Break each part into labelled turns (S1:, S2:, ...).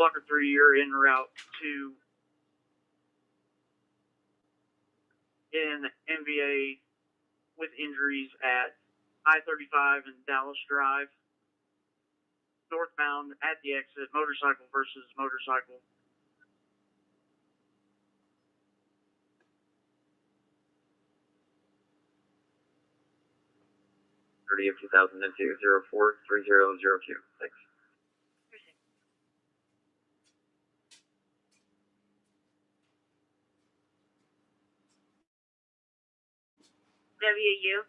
S1: Blocker 3, you're en route to an MVA with injuries at I-35 and Dallas Drive. Northbound at the exit, motorcycle versus motorcycle.
S2: Of 2002 043002. Thanks.
S3: WU.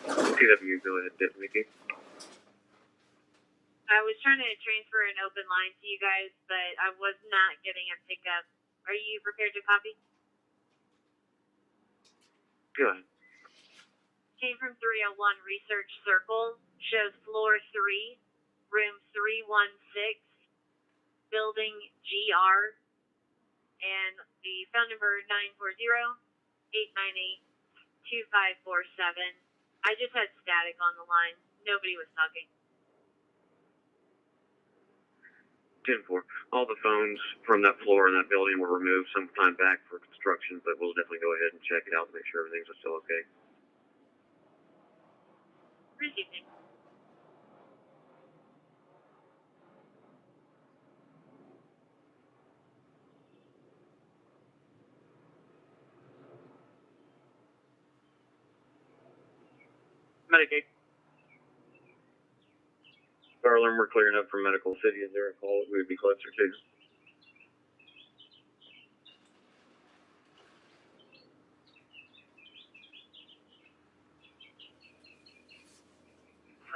S2: TW, go ahead, Vicky.
S3: I was trying to transfer an open line to you guys, but I was not getting a pickup. Are you prepared to copy?
S2: Go ahead.
S3: Came from 301 Research Circle. Shows floor 3, room 316, building GR, and the phone number 940-898-2547. I just had static on the line. Nobody was talking.
S2: 10-4. All the phones from that floor in that building were removed some time back for construction, but we'll definitely go ahead and check it out to make sure everything's still okay.
S3: Receiving.
S1: Medicaid.
S2: Garland, we're clearing up from Medical City. Is there a call that we would be closer to?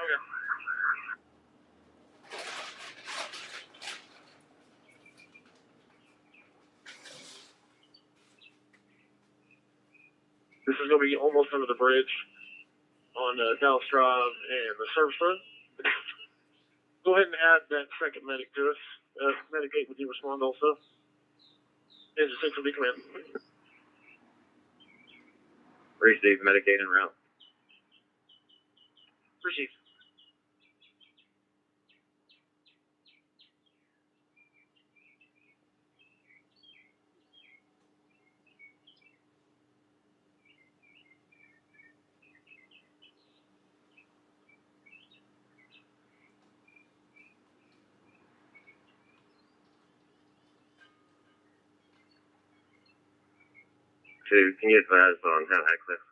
S1: Okay. This is going to be almost under the bridge on Dallas Drive and the service road. Go ahead and add that second medic to us. Medicate with you respond also. Is essentially command.
S2: Receive, Medicaid en route.
S1: Receive.
S2: Can you advise on how access?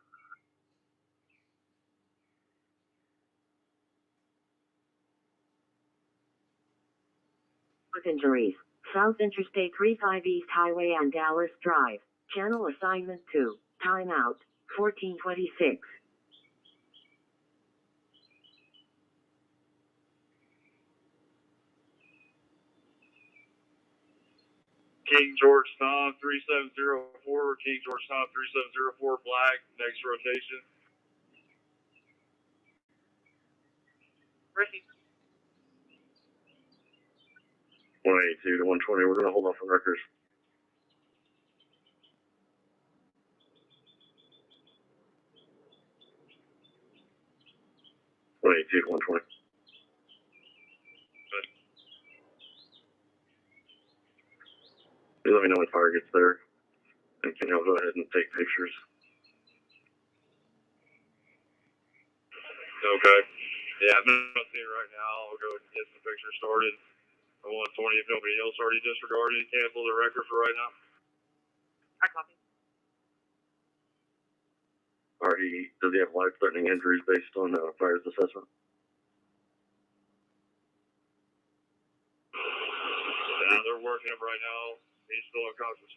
S4: With injuries, South Interstate 35 East Highway on Dallas Drive. Channel assignment 2. Timeout, 1426.
S1: King George Tom 3704, King George Tom 3704, flag, next rotation.
S3: Receive.
S2: 182 to 120. We're going to hold off on records. To 120.
S1: Good.
S2: You let me know when fire gets there. And can y'all go ahead and take pictures?
S1: Okay. Yeah, I'm not seeing it right now. I'll go and get some pictures started. I 120 if nobody else already disregarded, cancel the record for right now.
S3: I copy.
S2: Does he have life-threatening injuries based on fire's assessment?
S1: Yeah, they're working him right now. He's still unconscious.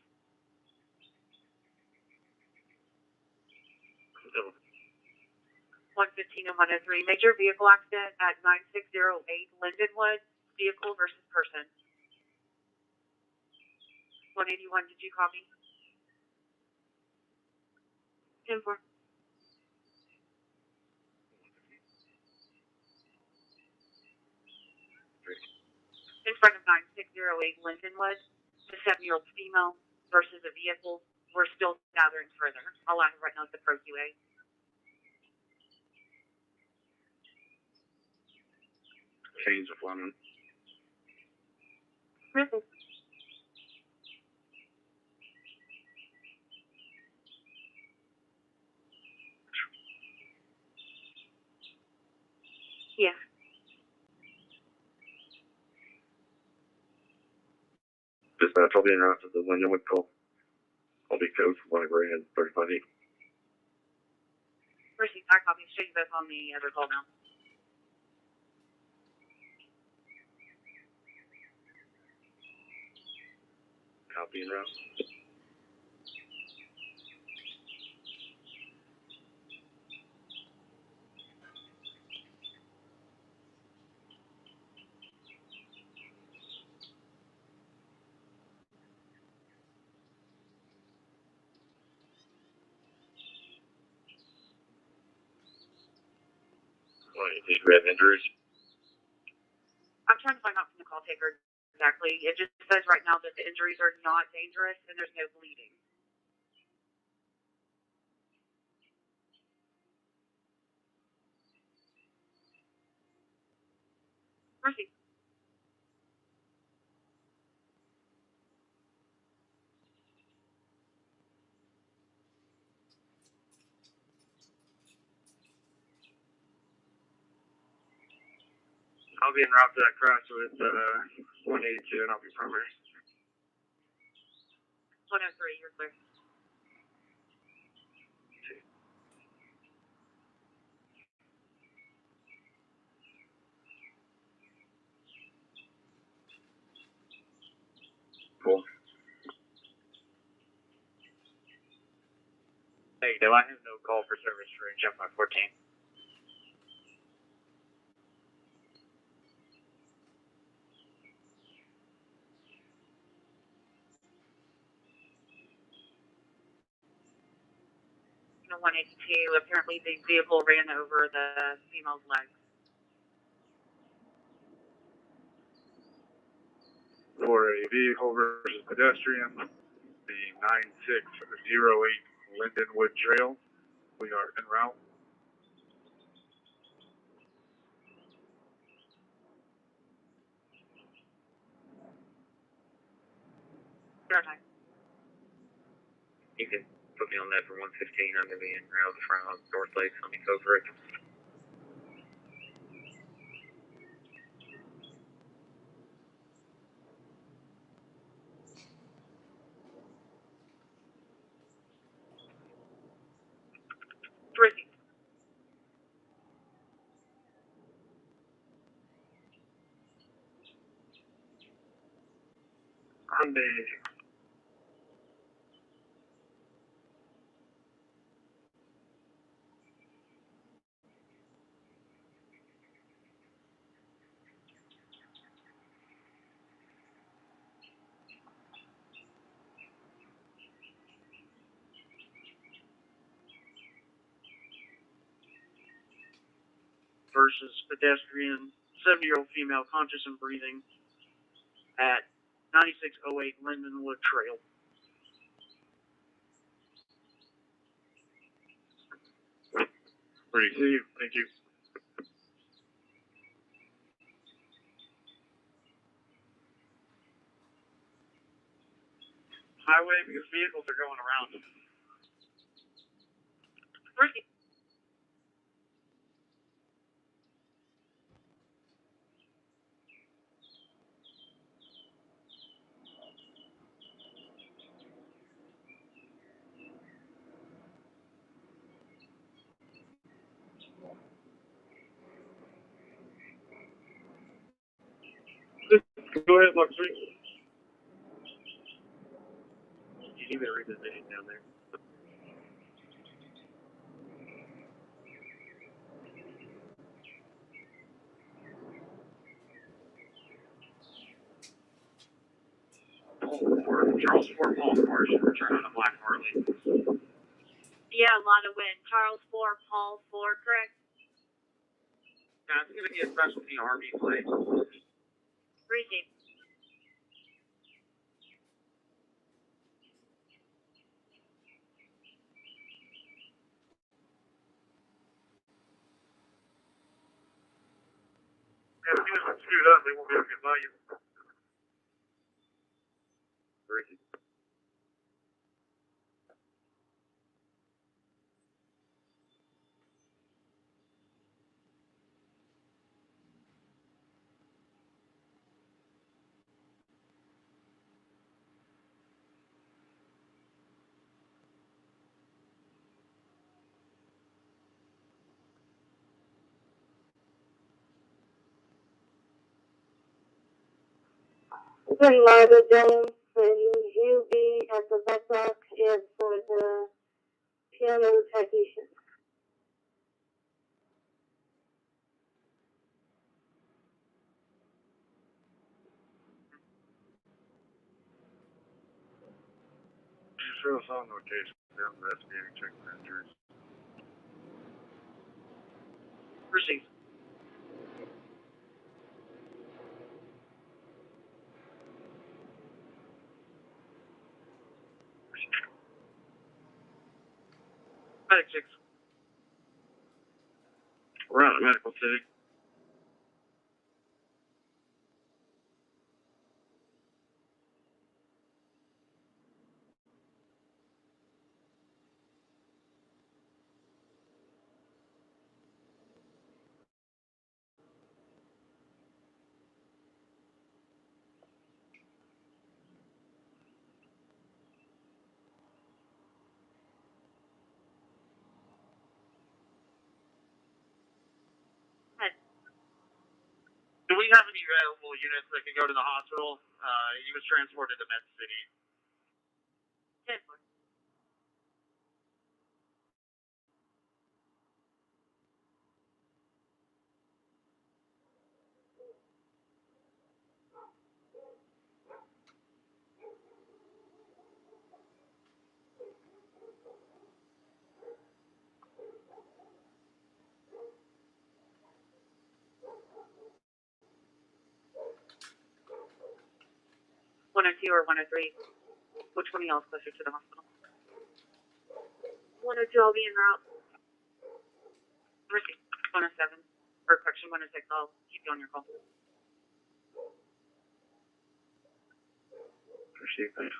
S3: 115 and 103. Major vehicle accident at 9608 Lindenwood. Vehicle versus person. 181, did you copy? 10-4. In front of 9608 Lindenwood, the 7-year-old female versus a vehicle we're still gathering further. All I have right now is the Pro QA.
S2: Change the Fleming.
S3: Perfect. Yeah.
S2: Dispatch, I'll be en route to the Lindenwood call. I'll be code for library and 35E.
S3: Received. I copy. Show you both on the other call now.
S2: Copy en route. Did you have injuries?
S3: I'm trying to find out from the call taker exactly. It just says right now that the injuries are not dangerous and there's no bleeding. Mercy.
S1: I'll be en route to that crash with 182, and I'll be primary.
S3: 103, you're clear.
S2: Cool.
S1: Negative. I have no call for service for jump by 14.
S3: You know, 182. Apparently the vehicle ran over the female's legs.
S1: For a vehicle versus pedestrian, the 9608 Lindenwood Trail. We are en route.
S3: Zero time.
S2: You can put me on that for 115. I'm going to be en route from North Lakes. Let me go for it.
S3: Mercy.
S1: Hyundai. Versus pedestrian, 70-year-old female conscious and breathing at 9608 Lindenwood Trail. Received. Thank you. Highway because vehicles are going around.
S3: Mercy.
S1: Go ahead, Luxury. You better read the name down there. Charles Ford Paul Cars return on a black Harley.
S3: Yeah, a lot of wind. Charles 4, Paul 4, correct?
S1: Yeah, it's going to be a specialty Army plate.
S3: Received.
S1: As soon as it's screwed up, they won't be able to get by you.
S2: Ricky.
S5: Good Margaret Jones, and you be at the backpack and for the piano technician.
S1: Show us on notation. They're investigating, checking for injuries.
S3: Received. Medic 6.
S2: We're out at Medical City.
S1: Do we have any available units that can go to the hospital? He was transported to Med City.
S3: 10. 102 or 103? Which one of y'all is closer to the hospital? 102, I'll be en route. Received. 107. Or correction, 106, I'll keep you on your call.
S2: Received. Thanks.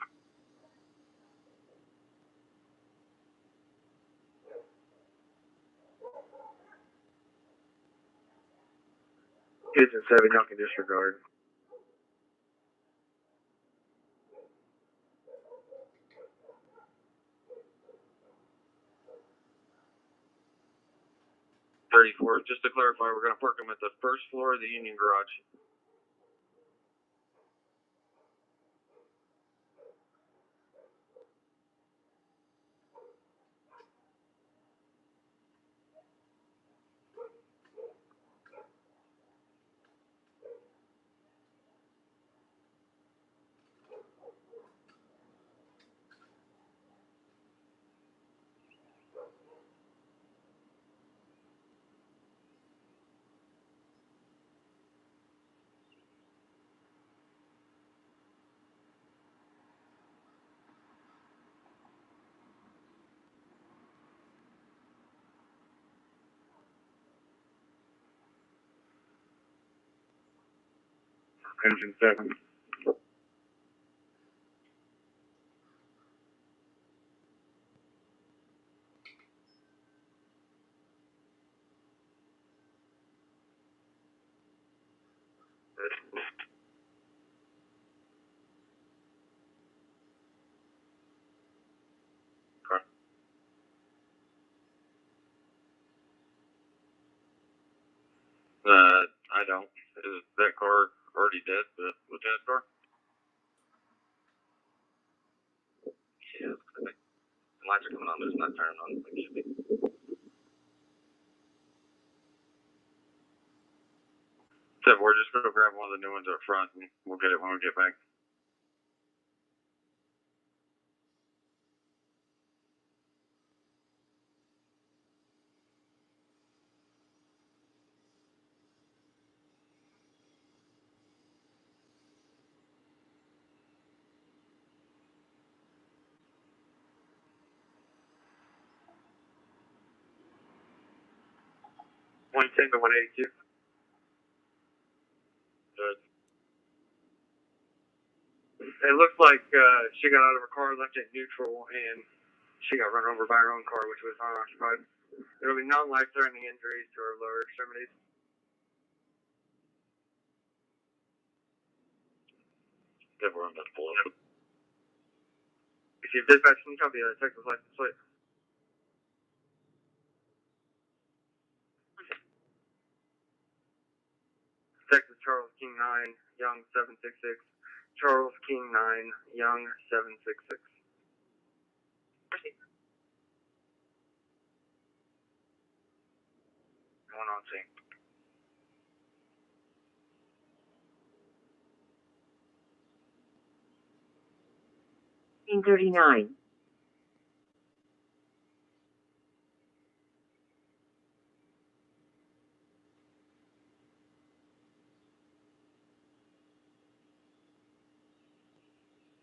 S1: Kids in 7, y'all can disregard. Just to clarify, we're going to park them at the first floor of the Union Garage. Engine 7. I don't. Is that car already dead, the lieutenant's car?
S2: Yeah, I think the lights are coming on, but it's not turning on. Like it should be.
S1: So we're just going to grab one of the new ones up front, and we'll get it when we get back. One 10 to 182.
S2: It looks like she got out of her car, left it neutral, and she got run over by her own car, which was unoccupied. There will be non-life-threatening injuries to her lower extremities.
S1: Never run that pull up.
S2: Receive dispatch, can you copy the Texas license plate? Texas Charles King 9, Young 766. Charles King 9, Young 766.
S3: Proceed.
S2: Going on scene.
S4: Scene 39.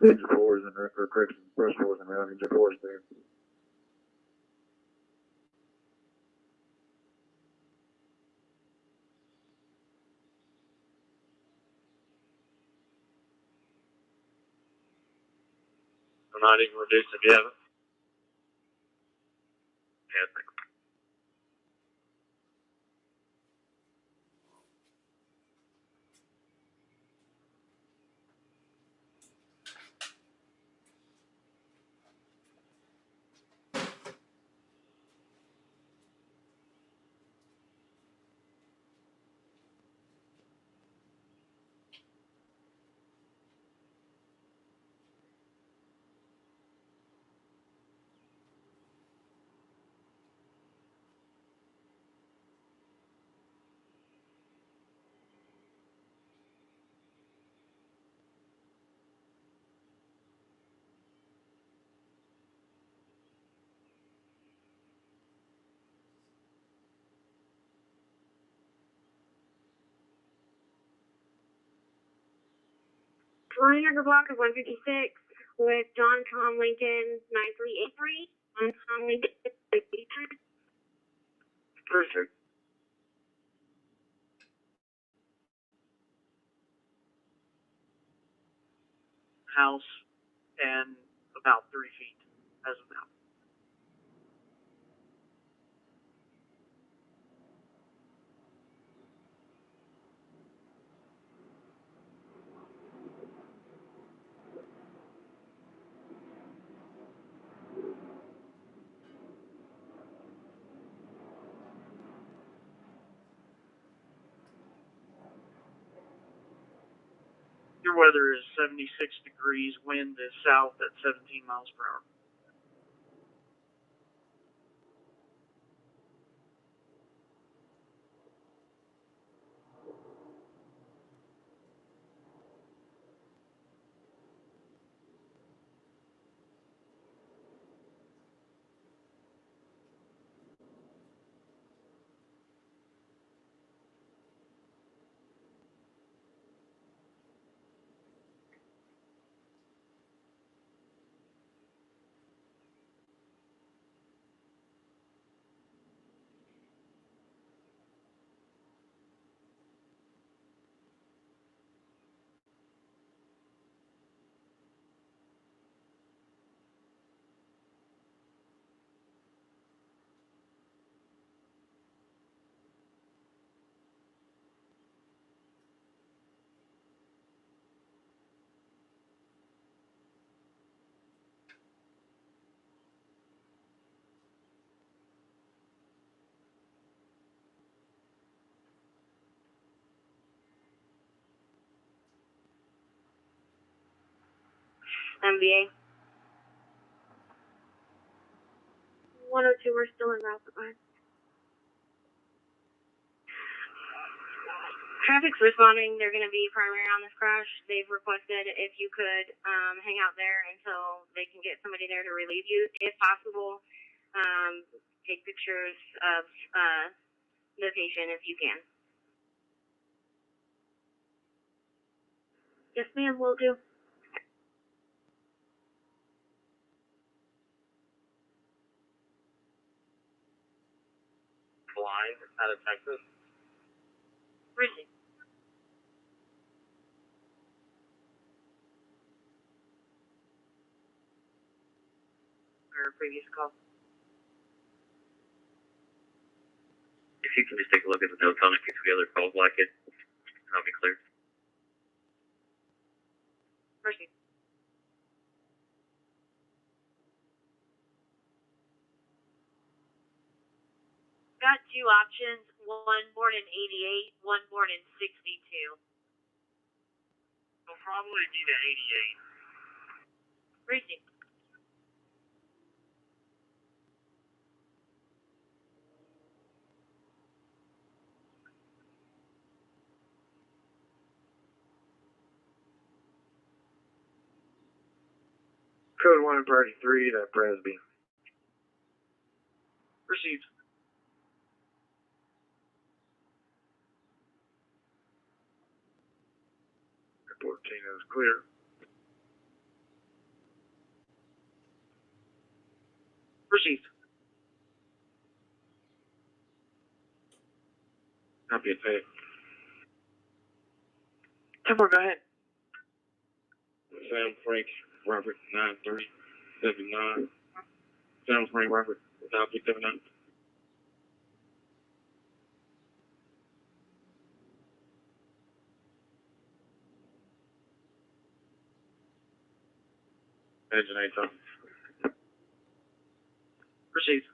S1: Ninja 4s and correction, brush 4s and round Ninja 4s there. We're not even reduced if you haven't. Yeah, thanks.
S5: Flying under block of 156 with John Tom Lincoln 9383. John Tom Lincoln 9383.
S2: Perfect.
S3: House and about 3 feet as of now. Your weather is 76 degrees, wind is south at 17 miles per hour.
S5: MVA. 102, we're still en route. Goodbye. Traffic's responding. They're going to be primary on this crash. They've requested if you could hang out there until they can get somebody there to relieve you, if possible. Take pictures of the patient if you can. Yes, ma'am, will do.
S2: Flying out of Texas.
S3: Receive. her previous call.
S2: If you can just take a look at the notes on it, in case we other calls like it, and I'll be clear.
S3: Mercy. Got two options, one born in 88, one born in 62.
S2: We'll probably be the 88.
S3: Mercy.
S2: Code 1 Priority 3 to Presby.
S1: Received. Report Tino is clear. Received. Copy it, Ted.
S2: 10-4, go ahead.
S1: Sam Frank Robert 9379. Sam Frank Robert without 79. Engine 8 ton. Received.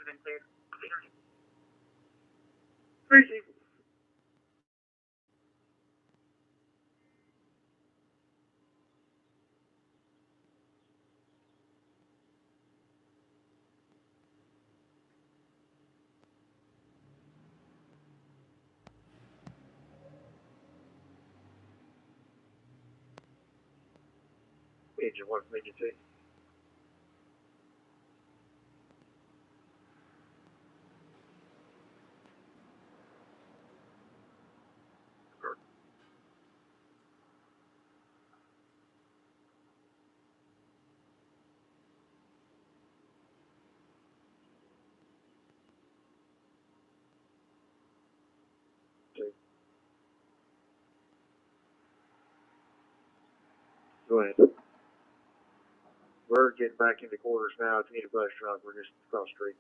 S3: Been cleared.
S2: Received.
S1: Engine 152. Go ahead. We're getting back into quarters now. If you need a bus truck, we're just across the street.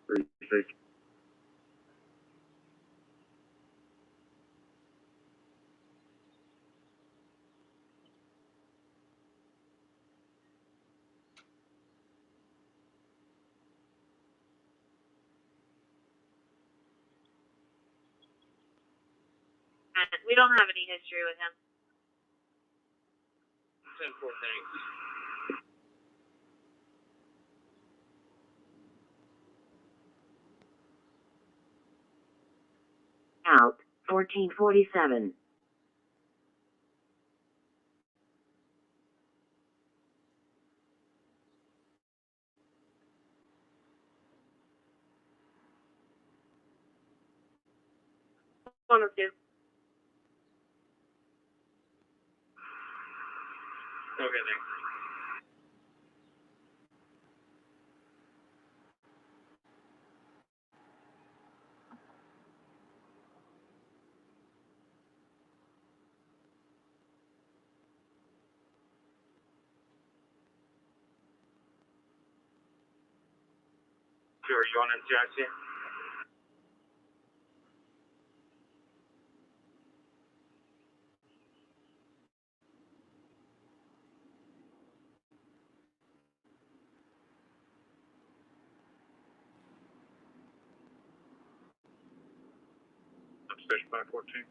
S1: 36.
S3: And we don't have any history with him.
S1: 10-4, thanks.
S4: Out, 1447.
S3: One or two.
S1: Okay, thanks. Sure, you on NCIC? Station 514.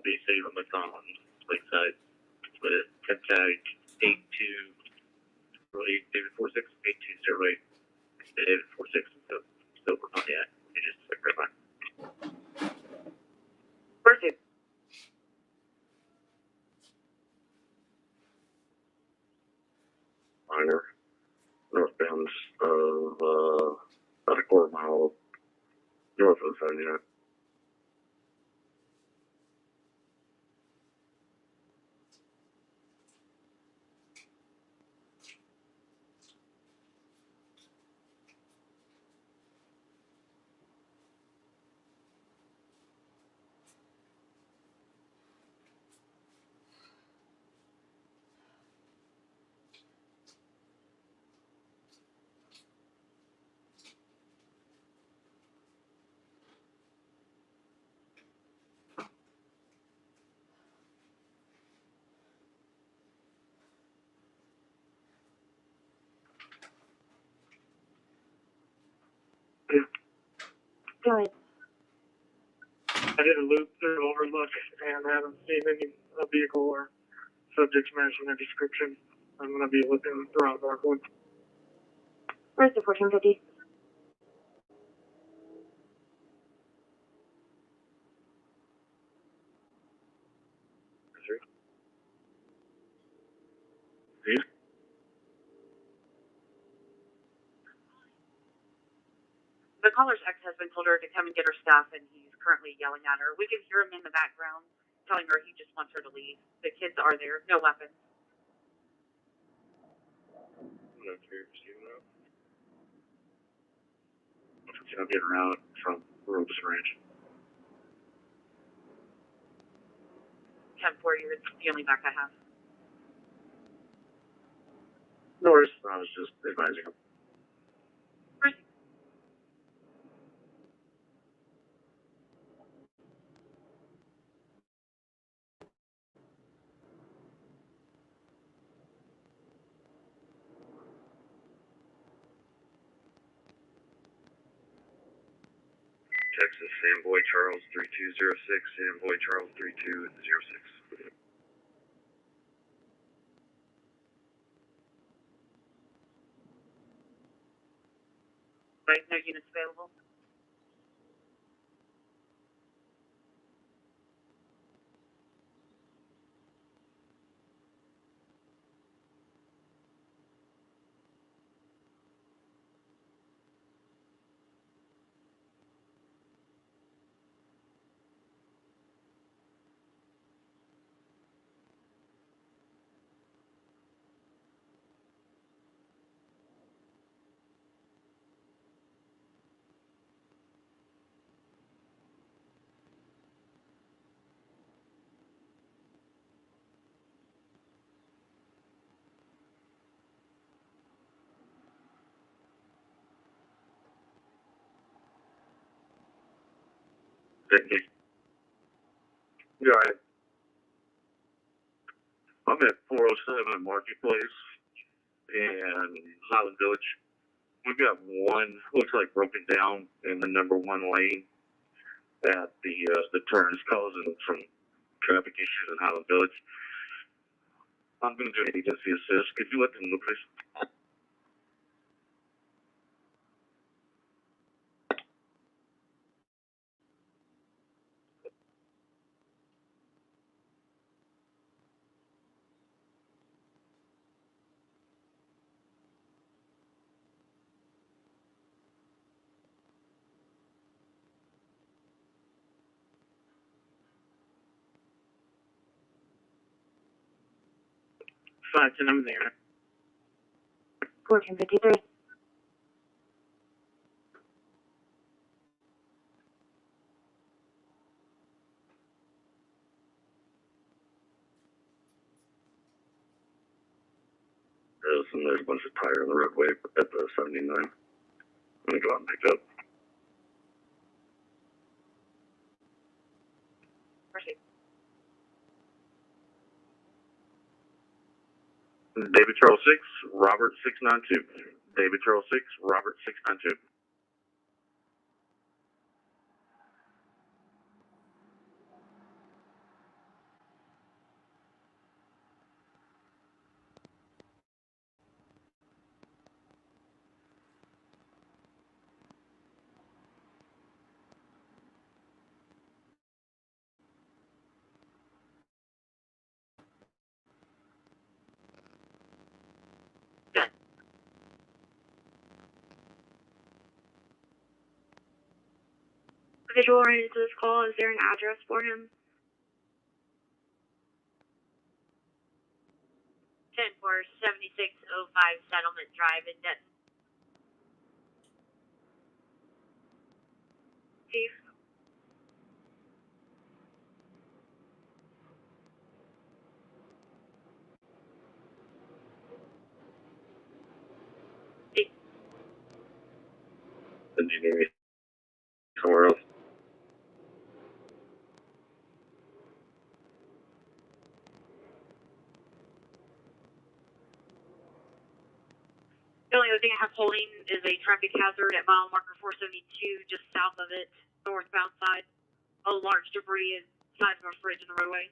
S1: Be safe on the on Lakeside. But contact 8208 David 46 8208 David 46 still not yet. You just like right back.
S3: Pursuit.
S1: Minor northbound of about a quarter mile north of the 79.
S4: Go ahead.
S2: I did a loop through Overlook and haven't seen any vehicle or subjects matching the description. I'm going to be looking throughout Northwood.
S4: Where's the 1450?
S3: The caller's ex-husband told her to come and get her stuff, and he's currently yelling at her. We can hear him in the background telling her he just wants her to leave. The kids are there, no weapons.
S1: I'll get her out from Ropes Ranch.
S3: 10-4, you're the only back I have.
S1: No worries. I was just advising him.
S3: Pursuit.
S1: Texas, Samboy Charles 3206, Samboy Charles 3206.
S3: Right, no units available.
S1: Yeah, I'm at 407 Marketplace in Highland Village. We've got one, looks like broken down in the number one lane at the turn is causing some traffic issues in Highland Village. I'm going to do an agency assist. Could you let them know, please?
S2: 510, I'm there.
S4: 1453.
S1: There's a bunch of tire on the roadway at the 79. I'm going to go out and pick it up.
S3: Pursuit.
S1: David Charles 6, Robert 692. David Charles 6, Robert 692.
S5: individual related to this call, is there an address for him?
S3: 10-4-7605 Settlement Drive in Denton.
S5: Chief?
S1: Did you need me somewhere else?
S3: The only other thing I have holding is a traffic hazard at mile marker 472, just south of it, northbound side. A large debris is size of a fridge in the roadway.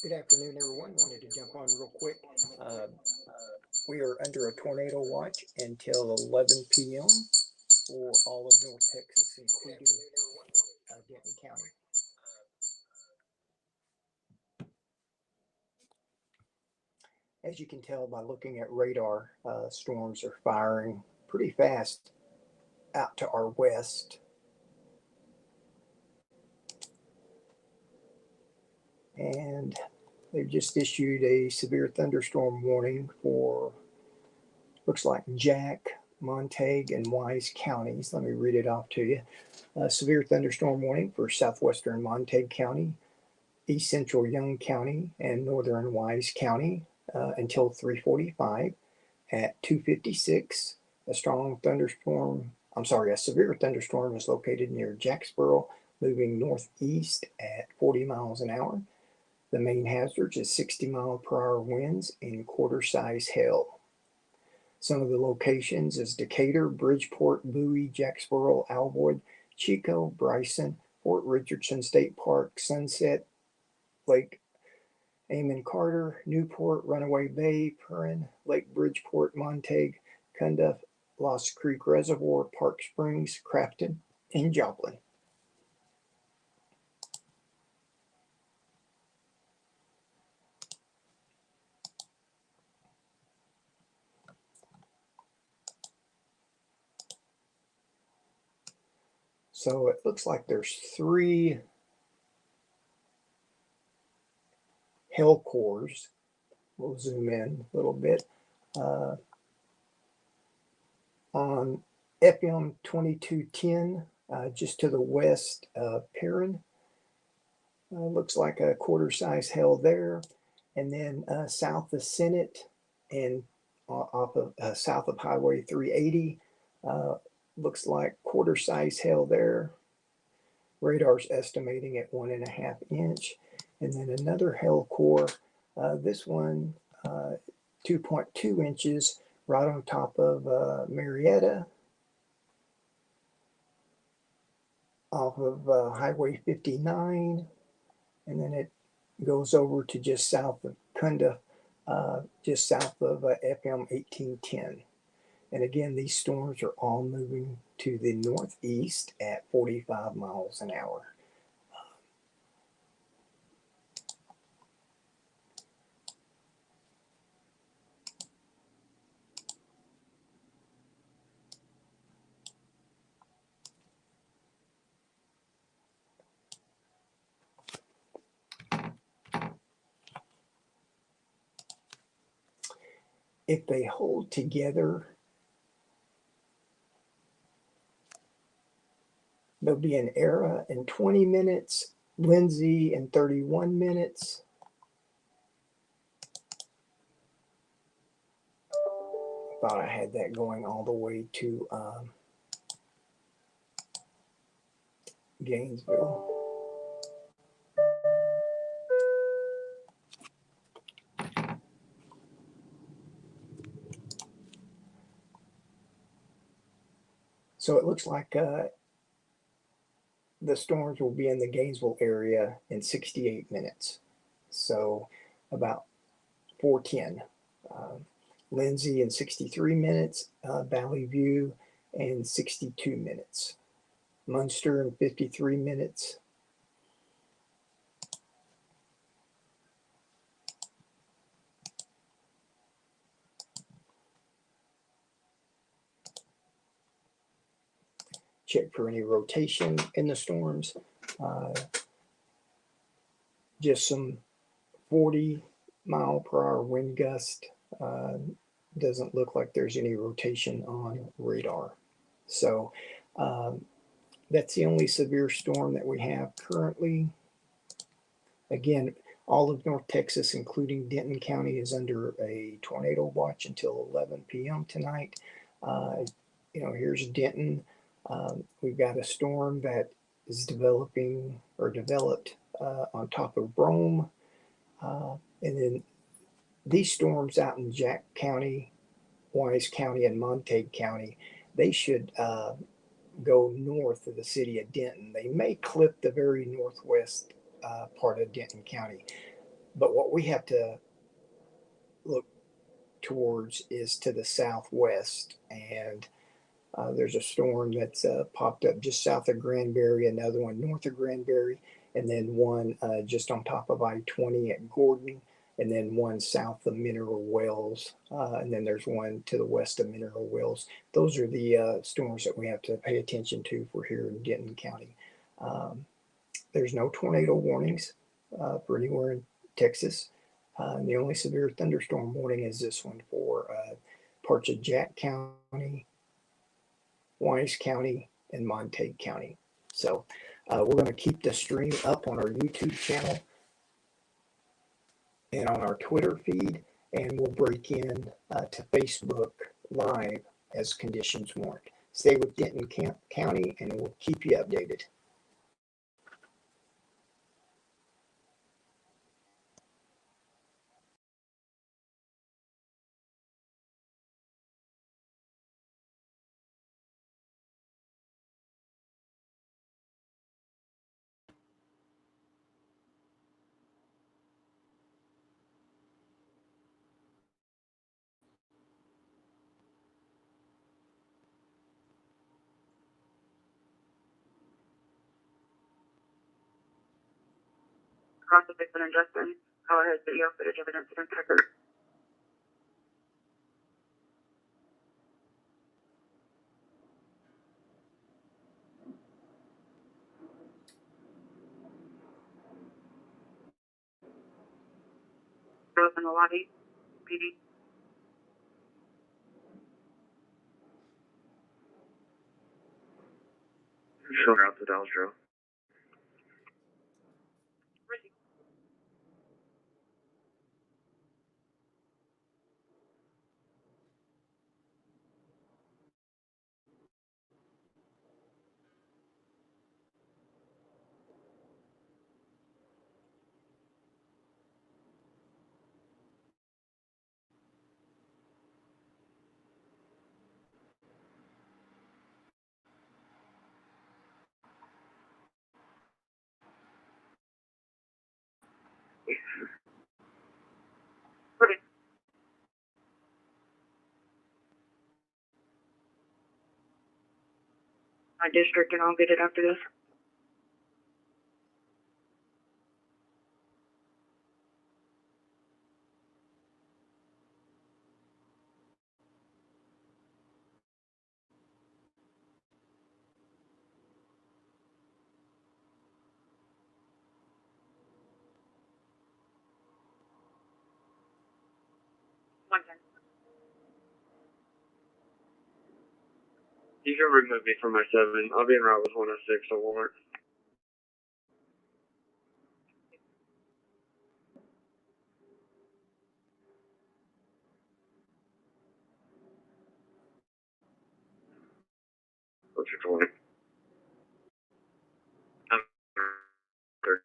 S6: Good afternoon, everyone. Wanted to jump on real quick. We are under a tornado watch until 11 p.m. for all of North Texas, including Denton County. As you can tell by looking at radar, storms are firing pretty fast out to our west. And they've just issued a severe thunderstorm warning for, looks like Jack, Montague, and Wise counties. Let me read it off to you. Severe thunderstorm warning for southwestern Montague County, east central Young County, and northern Wise County until 3:45. At 2:56, a severe thunderstorm is located near Jacksboro, moving northeast at 40 miles an hour. The main hazard is 60-mile-per-hour winds and quarter-size hail. Some of the locations is Decatur, Bridgeport, Bowie, Jacksboro, Alvoyd, Chico, Bryson, Fort Richardson State Park, Sunset, Lake Amon Carter, Newport, Runaway Bay, Perrin, Lake Bridgeport, Montague, Cundiff, Lost Creek Reservoir, Park Springs, Crafton, and Joplin. So it looks like there's 3 hail cores. We'll zoom in a little bit. On FM 2210, just to the west of Perrin. Looks like a quarter size hail there. And then south of Senate and off of south of Highway 380, looks like quarter size hail there. Radar's estimating at 1.5 inch. And then another hail core, this one 2.2 inches right on top of Marietta off of Highway 59. And then it goes over to just south of Kunda, just south of FM 1810. And again, these storms are all moving to the northeast at 45 miles an hour. If they hold together, there'll be an Era in 20 minutes, Lindsay in 31 minutes. Thought I had that going all the way to Gainesville. So it looks like the storms will be in the Gainesville area in 68 minutes. So about 410. Lindsay in 63 minutes, Valley View in 62 minutes. Munster in 53 minutes. Check for any rotation in the storms. Just some 40-mile-per-hour wind gust. Doesn't look like there's any rotation on radar. So that's the only severe storm that we have currently. Again, all of North Texas, including Denton County, is under a tornado watch until 11 p.m. tonight. Here's Denton. We've got a storm that is developed on top of Rome. And then these storms out in Jack County, Wise County, and Montague County, they should go north of the city of Denton. They may clip the very northwest part of Denton County. But what we have to look towards is to the southwest. And there's a storm that's popped up just south of Granbury, another one north of Granbury, and then one just on top of I-20 at Gordon, and then one south of Mineral Wells, and then there's one to the west of Mineral Wells. Those are the storms that we have to pay attention to for here in Denton County. There's no tornado warnings for anywhere in Texas. The only severe thunderstorm warning is this one for parts of Jack County, Wise County, and Montague County. So we're going to keep the stream up on our YouTube channel and on our Twitter feed, and we'll break in to Facebook Live as conditions warrant. Stay with Denton County, and we'll keep you updated.
S3: Across the Big Bend and Justin, power has video footage of an incident record. up in the lobby, PD.
S2: Showing out to Dallas Trail.
S3: Receive. Okay. My district, and I'll get it after this. One time.
S2: You can remove me from my 7. I'll be en route with 106 at Walmart. What's your 20? I'm 30.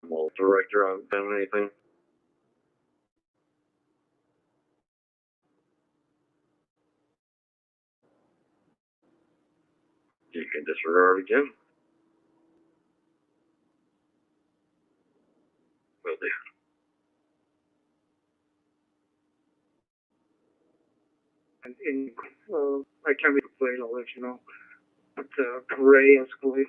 S2: I'm all director. I haven't done anything. You can disregard again. Will do. And I can't be played, I'll let you know. But Ray escalate.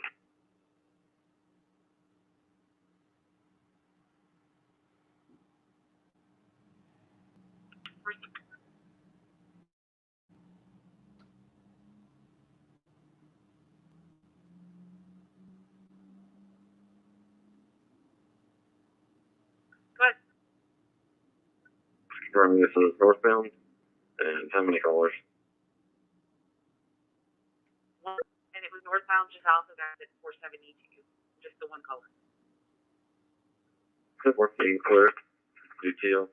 S3: Go ahead.
S2: Confirming this is northbound. And how many callers?
S3: One, and it was northbound just south of exit 472. Just the one color.
S2: Good work being clear. UTL.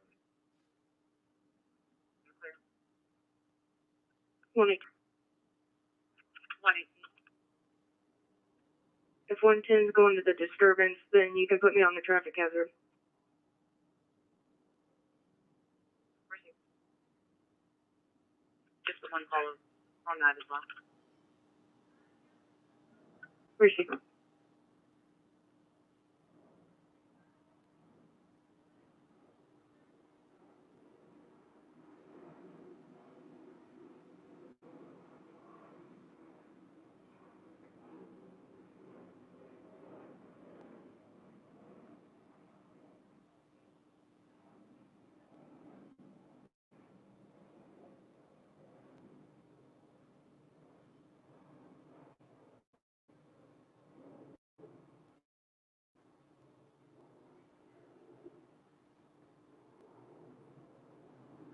S3: Clear.
S5: 118.
S3: 118.
S5: If 110 is going to the disturbance, then you can put me on the traffic hazard.
S3: Receive. Just the one color on that as well.
S5: Receive.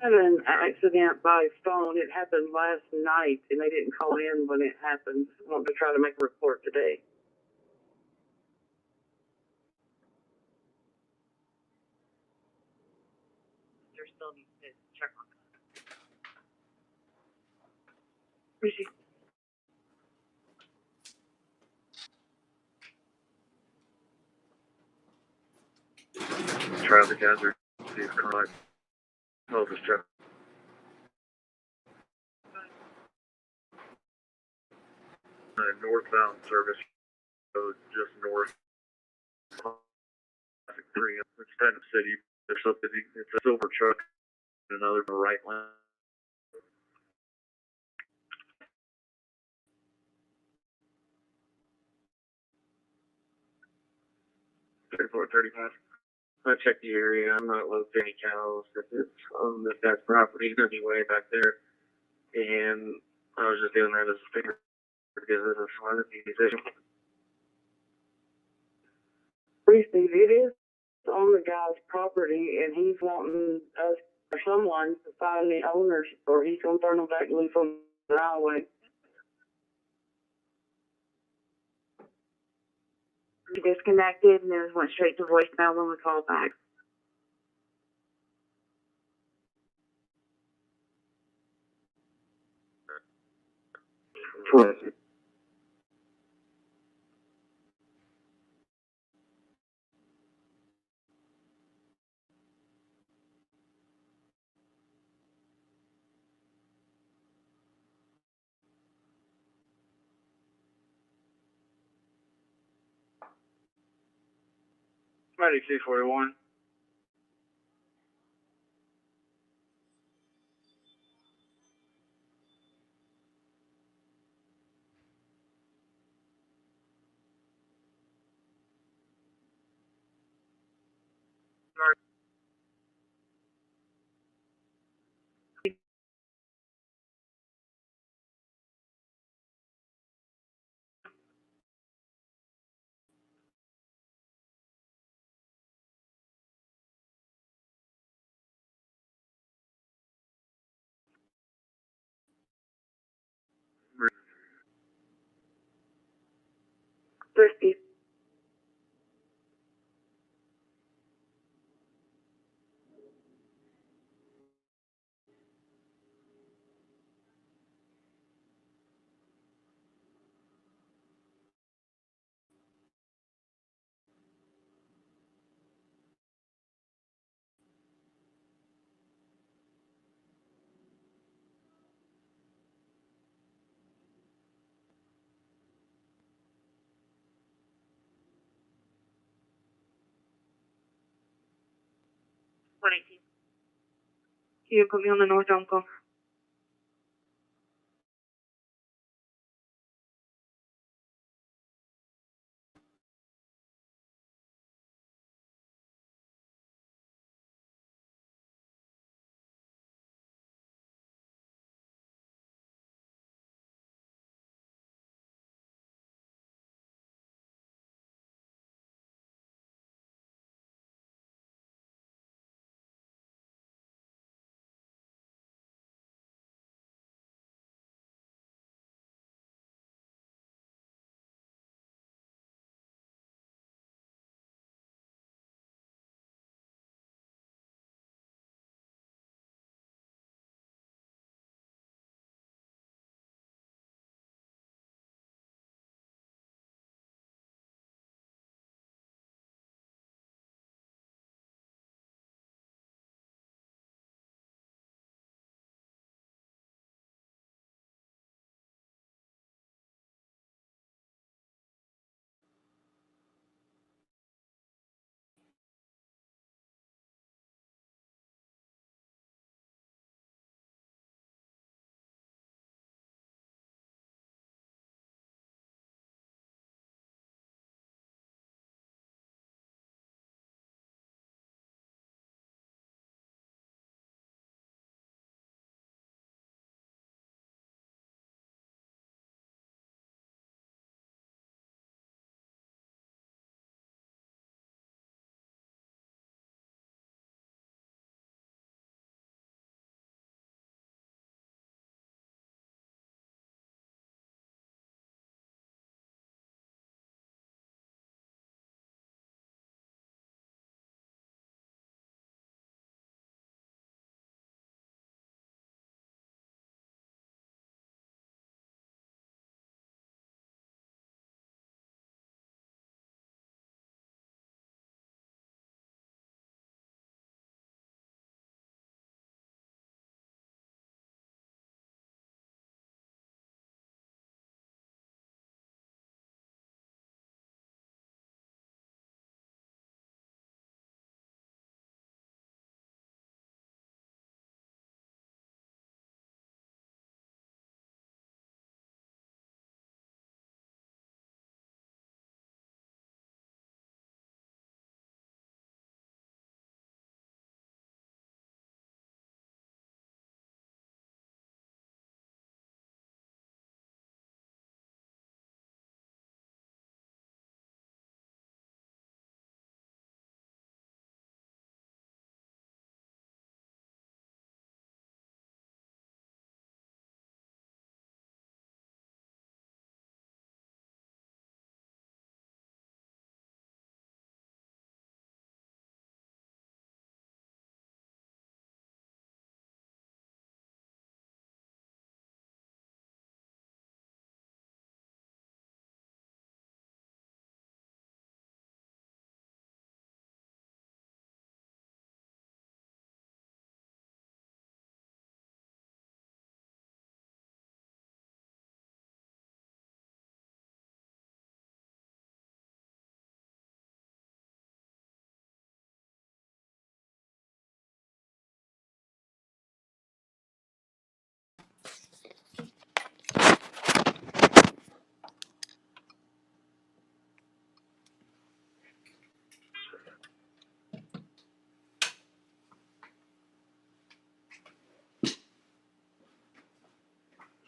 S7: Had an accident by phone. It happened last night, and they didn't call in when it happened. I want to try to make a report today.
S3: There still needs to check on that.
S5: Receive.
S2: Traffic hazard. Please contact. Oh, this traffic. Northbound service road just north. 3. It's kind of city. They're so busy. It's a silver truck and another in the right lane. $34.35. I checked the area. I'm not locating any cows. It's on this guy's property anyway back there. And I was just doing that as a favor because this is one of the decisions.
S7: Steve, it is on the guy's property, and he's wanting us or someone to find the owners, or he's gonna turn them back loose on the highway.
S3: We disconnected and it went straight to voicemail when we called back.
S7: Correct.
S2: Medic 241.
S3: Steve. Can you put me on the northbound call?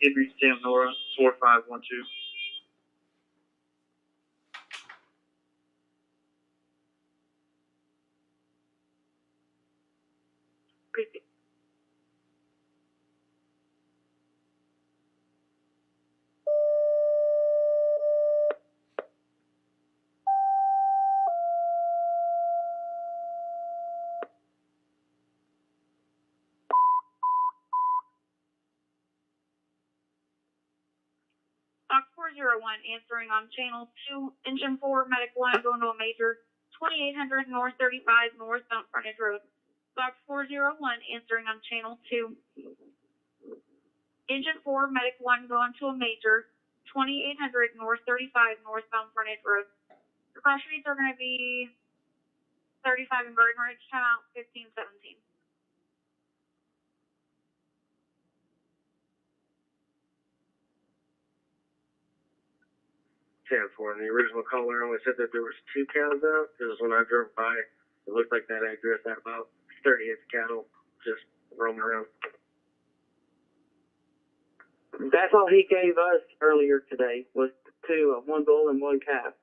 S2: Henry Sam Nora 4512.
S3: Creepy. Box 401 answering on channel 2, engine 4, medic 1 going to a major, 2800 north 35 northbound frontage road. Box 401 answering on channel 2, engine 4, medic 1 going to a major, 2800 north 35 northbound frontage road. The crash rates are going to be 35 in Garden Ridge, time out 1517.
S2: 10-4. And the original caller only said that there was 2 cows out, because when I drove by, it looked like that address had about 38 cattle just roaming around.
S7: That's all he gave us earlier today was 2, 1 bull and 1 calf.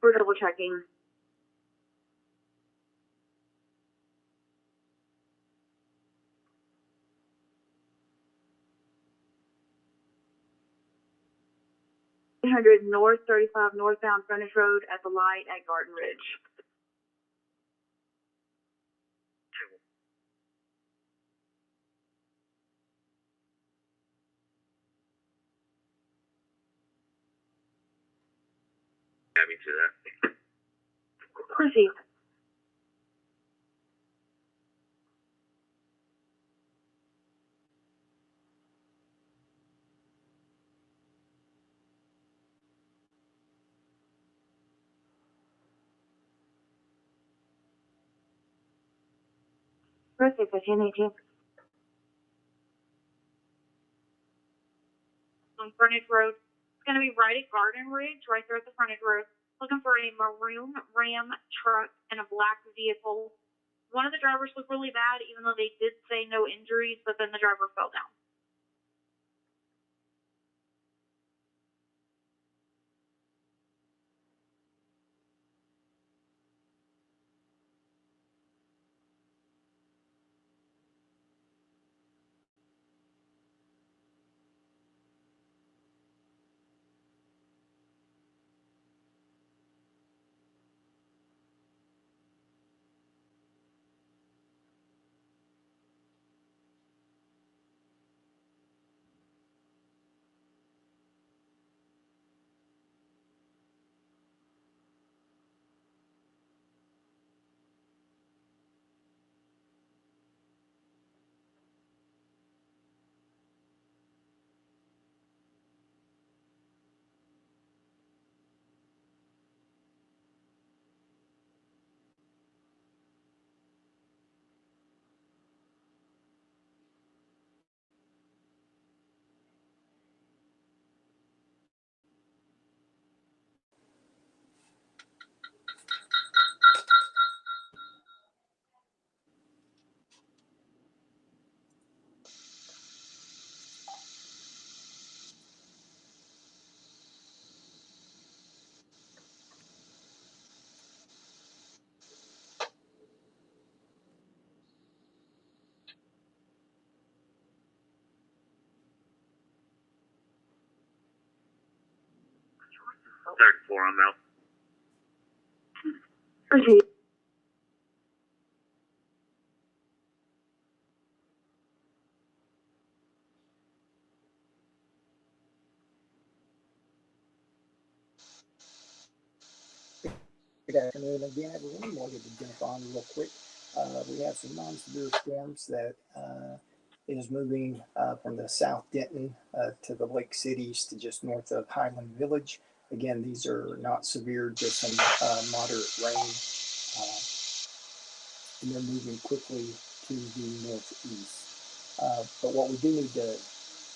S3: We're double checking. North 35 northbound frontage road at the light at Garden Ridge.
S2: Happy to that.
S3: Proceed. Proceed for 1018. On frontage road. It's going to be right at Garden Ridge, right there at the frontage road. Looking for a maroon Ram truck and a black vehicle. One of the drivers looked really bad, even though they did say no injuries, but then the driver fell down.
S2: $34 I'm out.
S3: Proceed.
S6: Good afternoon again, everyone. Wanted to jump on real quick. We have some non-severe storms that is moving from the South Denton to the Lake Cities to just north of Highland Village. Again, these are not severe, just some moderate rain, and they're moving quickly to the northeast. But what we do need to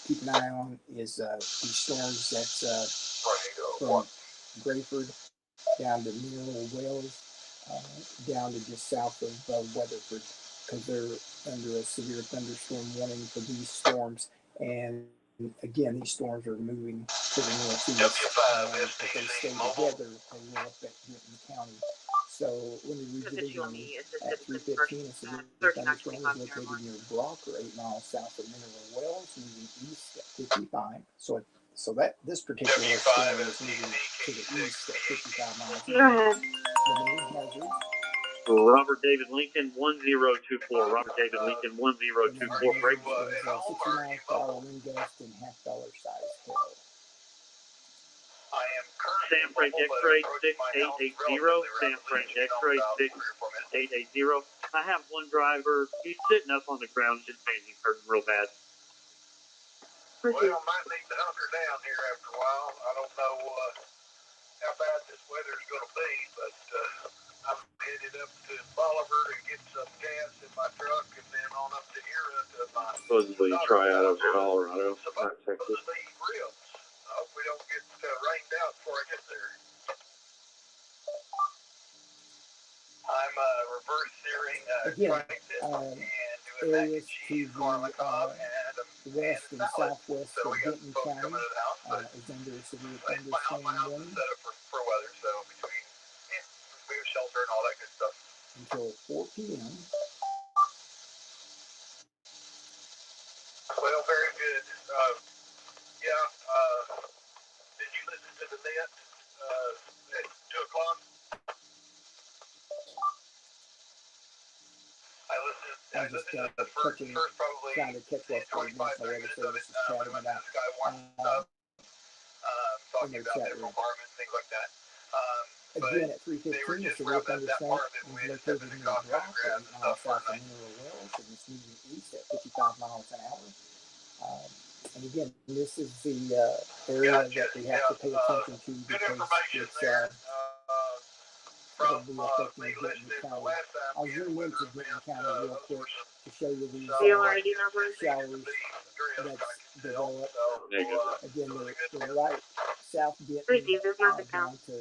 S6: keep an eye on is these storms that's from Grayford down to Mineral Wells, down to just south of Weatherford, because they're under a severe thunderstorm warning for these storms. And again, these storms are moving to the northeast. If they stay together, they will affect Denton County. So let me read it again. At 3:15, a severe thunderstorm is located near Brock, or 8 miles south of Mineral Wells, moving east at 55. So that this particular storm is moving to the east at 55 miles an hour. The main hazards.
S1: Robert David Lincoln 1024. Robert David Lincoln 1024. Break.
S6: 60 miles per hour wind gust and $half size hail.
S1: San Frank X-ray 6880. San Frank X-ray 6880. I have one driver. He's sitting up on the ground, just saying he's hurting real bad.
S8: Well, might need to hunker down here after a while. I don't know how bad this weather's going to be, but I'm headed up to Bolivar to get some gas in my truck, and then on up to here to my
S1: supposedly try out of Colorado, not Texas.
S8: Ribs. I hope we don't get rained out before I get there. I'm reverse steering
S6: again, areas to the west and southwest of Denton County is under a severe thunderstorm warning
S8: for weather, so between move shelter and all that good stuff
S6: until 4 p.m.
S8: Well, very good. Did you listen to the net at 2 o'clock? I listened to the first probably
S6: trying to catch up
S8: 25 minutes of it when I went to the Skywarn stuff, talking about their requirements, things like that.
S6: Again, at 3:15, a severe thunderstorm is located near Brock, 8 miles south of Mineral Wells, and it's moving east at 55 miles an hour. And again, this is the area that we have to pay attention to because it's going to be affecting Denton County. I'll zoom into Denton County real quick to show you these showers that's developed. Again, they're right south Denton down to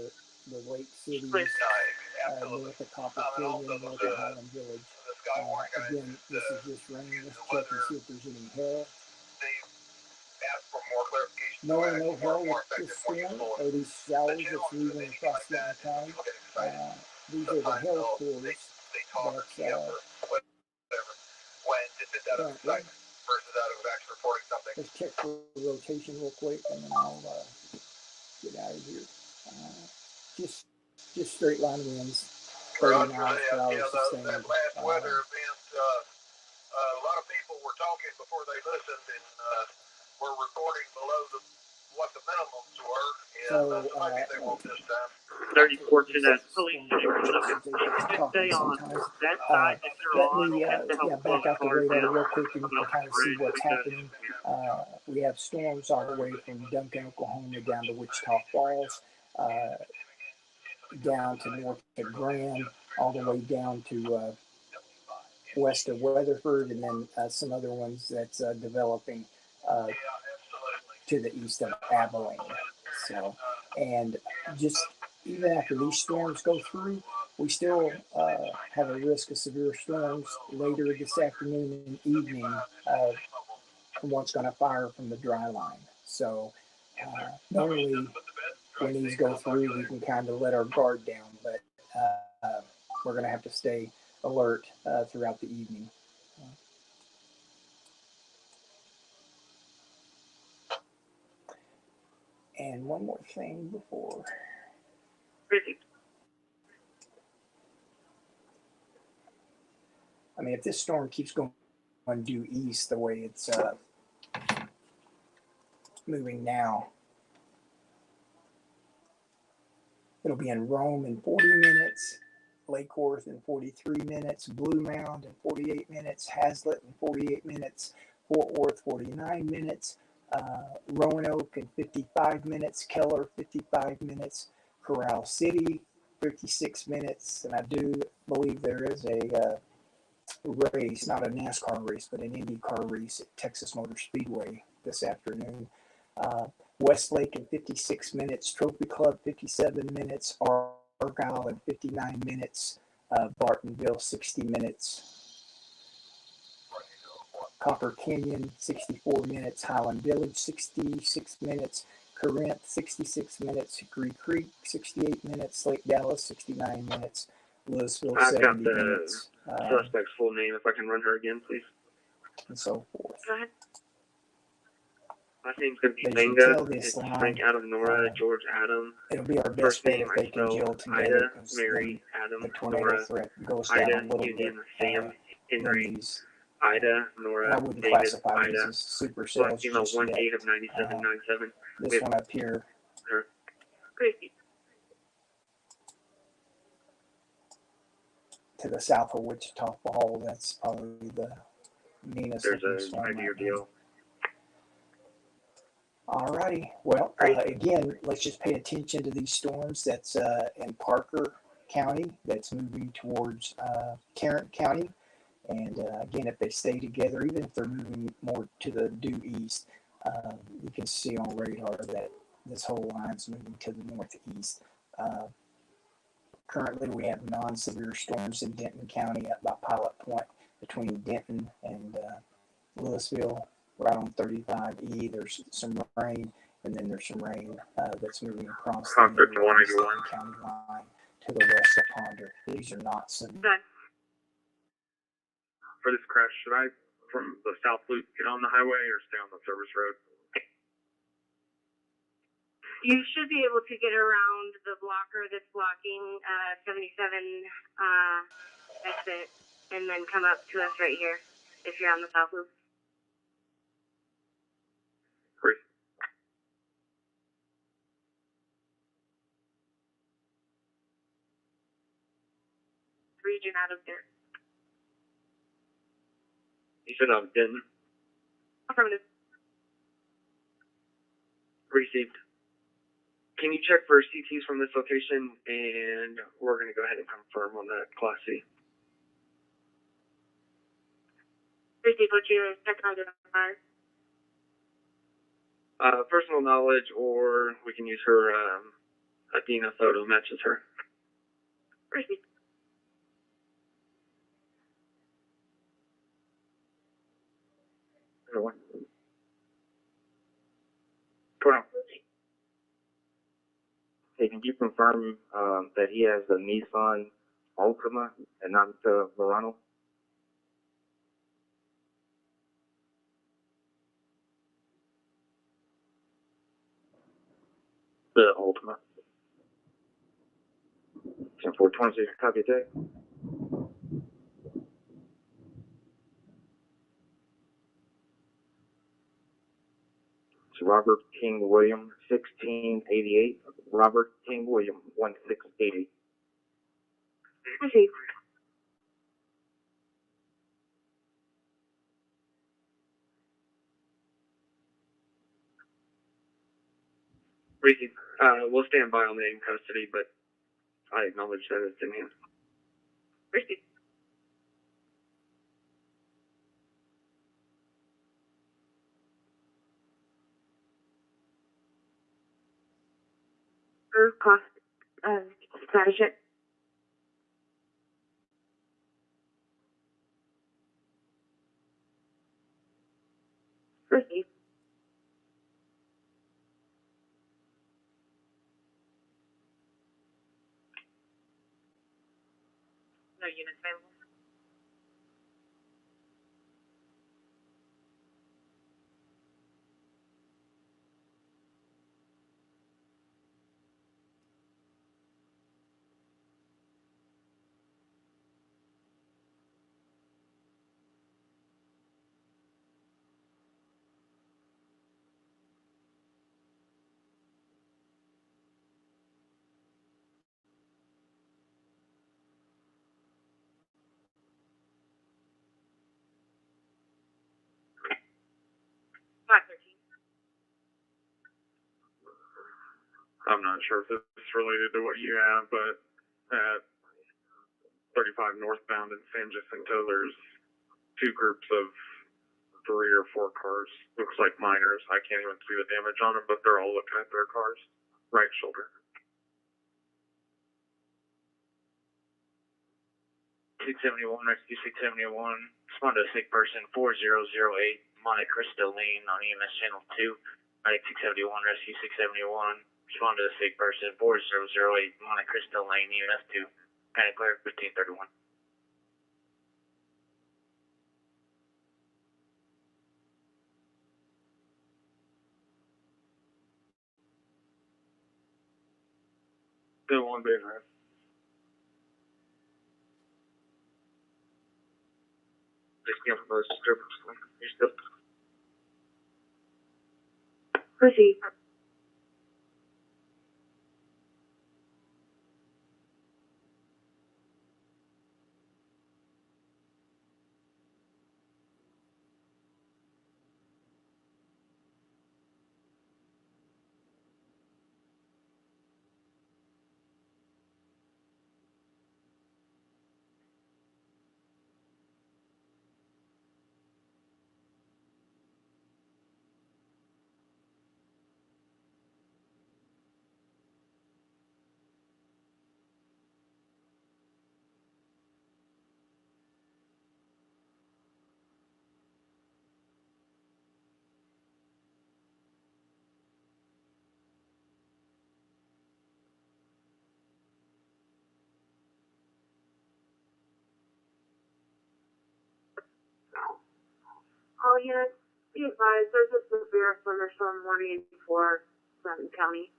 S6: the Lake Cities, north of Copper Canyon, north of Highland Village. Again, this is just rain. Let's check and see if there's any hail. No hail with this storm or these showers that's moving across Denton County. These are the hail cores that let's check for rotation real quick, and then I'll get out of here. Just straight line winds, 30 miles per hour sustained.
S8: That last weather event, a lot of people were talking before they listened, and were recording below what the minimums were. And maybe they won't this time.
S1: 3014 at police stay on that side that you're on.
S6: Back out the radar real quick and you can kind of see what's happening. We have storms all the way from Duncan, Oklahoma down to Wichita Falls, down to north of Graham, all the way down to west of Weatherford, and then some other ones that's developing to the east of Abilene. So, and just even after these storms go through, we still have a risk of severe storms later this afternoon and evening from what's going to fire from the dry line. So normally when these go through, we can kind of let our guard down, but we're going to have to stay alert throughout the evening. And one more thing before. I mean, if this storm keeps going due east the way it's moving now, it'll be in Rome in 40 minutes, Lake Worth in 43 minutes, Blue Mound in 48 minutes, Hazlitt in 48 minutes, Fort Worth 49 minutes, Roanoke in 55 minutes, Keller 55 minutes, Corral City 56 minutes, and I do believe there is a race, not a NASCAR race, but an IndyCar race at Texas Motor Speedway this afternoon. Westlake in 56 minutes, Trophy Club 57 minutes, Argyle in 59 minutes, Bartonville 60 minutes, Copper Canyon 64 minutes, Highland Village 66 minutes, Corinth 66 minutes, Hickory Creek 68 minutes, Lake Dallas 69 minutes, Louisville
S2: I've got
S6: 70
S2: the
S6: minutes,
S2: suspect's full name. If I can run her again, please.
S6: and so forth.
S3: Go ahead.
S2: Last name's going to be
S6: As you
S2: Venga.
S6: tell this
S2: It's
S6: line,
S2: Frank Adam Nora, George Adam.
S6: it'll be our best
S2: First
S6: bet
S2: name
S6: if
S2: I
S6: they can
S2: spell
S6: gel together,
S2: Ida,
S6: because
S2: Mary,
S6: then
S2: Adam,
S6: the tornado
S2: Nora,
S6: threat goes down
S2: Ida,
S6: a little
S2: Union,
S6: bit.
S2: Sam,
S6: Then
S2: Henry,
S6: these,
S2: Ida,
S6: I
S2: Nora,
S6: wouldn't
S2: David,
S6: classify these
S2: Ida.
S6: as super
S2: Black
S6: cells
S2: female
S6: just
S2: 1
S6: yet.
S2: 8 of 9797.
S6: This one up here
S2: Her.
S3: Gracie.
S6: to the south of Wichita Fall, that's probably the meanest
S2: There's
S6: looking
S2: a
S6: storm
S2: idea
S6: right now.
S2: deal.
S6: Alrighty, well, again, let's just pay attention to these storms. That's in Parker County, that's moving towards Tarrant County. And again, if they stay together, even if they're moving more to the due east, you can see on radar that this whole line's moving to the northeast. Currently, we have non-severe storms in Denton County up by Pilot Point between Denton and Louisville, right on 35E. There's some rain, and then there's some rain that's moving across the Denton County line to the west of Ponder. These are not severe.
S3: Good.
S2: For this crash, should I, from the South Loop, get on the highway or stay on the service road?
S5: You should be able to get around the blocker that's blocking 77 exit and then come up to us right here if you're on the South Loop.
S2: Great.
S3: Region out of there.
S2: You said I'm Denton.
S3: Affirmative.
S2: Received. Can you check for CTs from this location, and we're going to go ahead and confirm on that Class C.
S3: Received. What's your second identifier?
S2: Personal knowledge, or we can use her Athena photo matches her.
S3: Received.
S2: Everyone. Put on.
S9: Hey, can you confirm that he has a Nissan Altima and not the Verano?
S2: The Ultima.
S9: 10-4-26, copy that. It's Robert King William, 1688. Robert King William, 1680.
S3: Received.
S2: Received. We'll stand by on the in custody, but I acknowledge that it's in hand.
S3: Received. Cost status check. Received. No units available.
S2: I'm not sure if it's related to what you have, but at 35 northbound in San Jacinto, there's two groups of 3 or 4 cars. Looks like minors. I can't even see the damage on them, but they're all looking at their cars. Right shoulder.
S9: 671, Rescue 671. Respond to a sick person 4008 Monte Cristo Lane on EMS Channel 2. Medic 671, Rescue 671. Respond to a sick person 4008 Monte Cristo Lane, EMS 2. Panic clear 1531.
S2: Still one big man.
S9: Just cancel those disturbance. You're still.
S3: Proceed. All units, be advised, there's a severe thunderstorm warning for Denton County.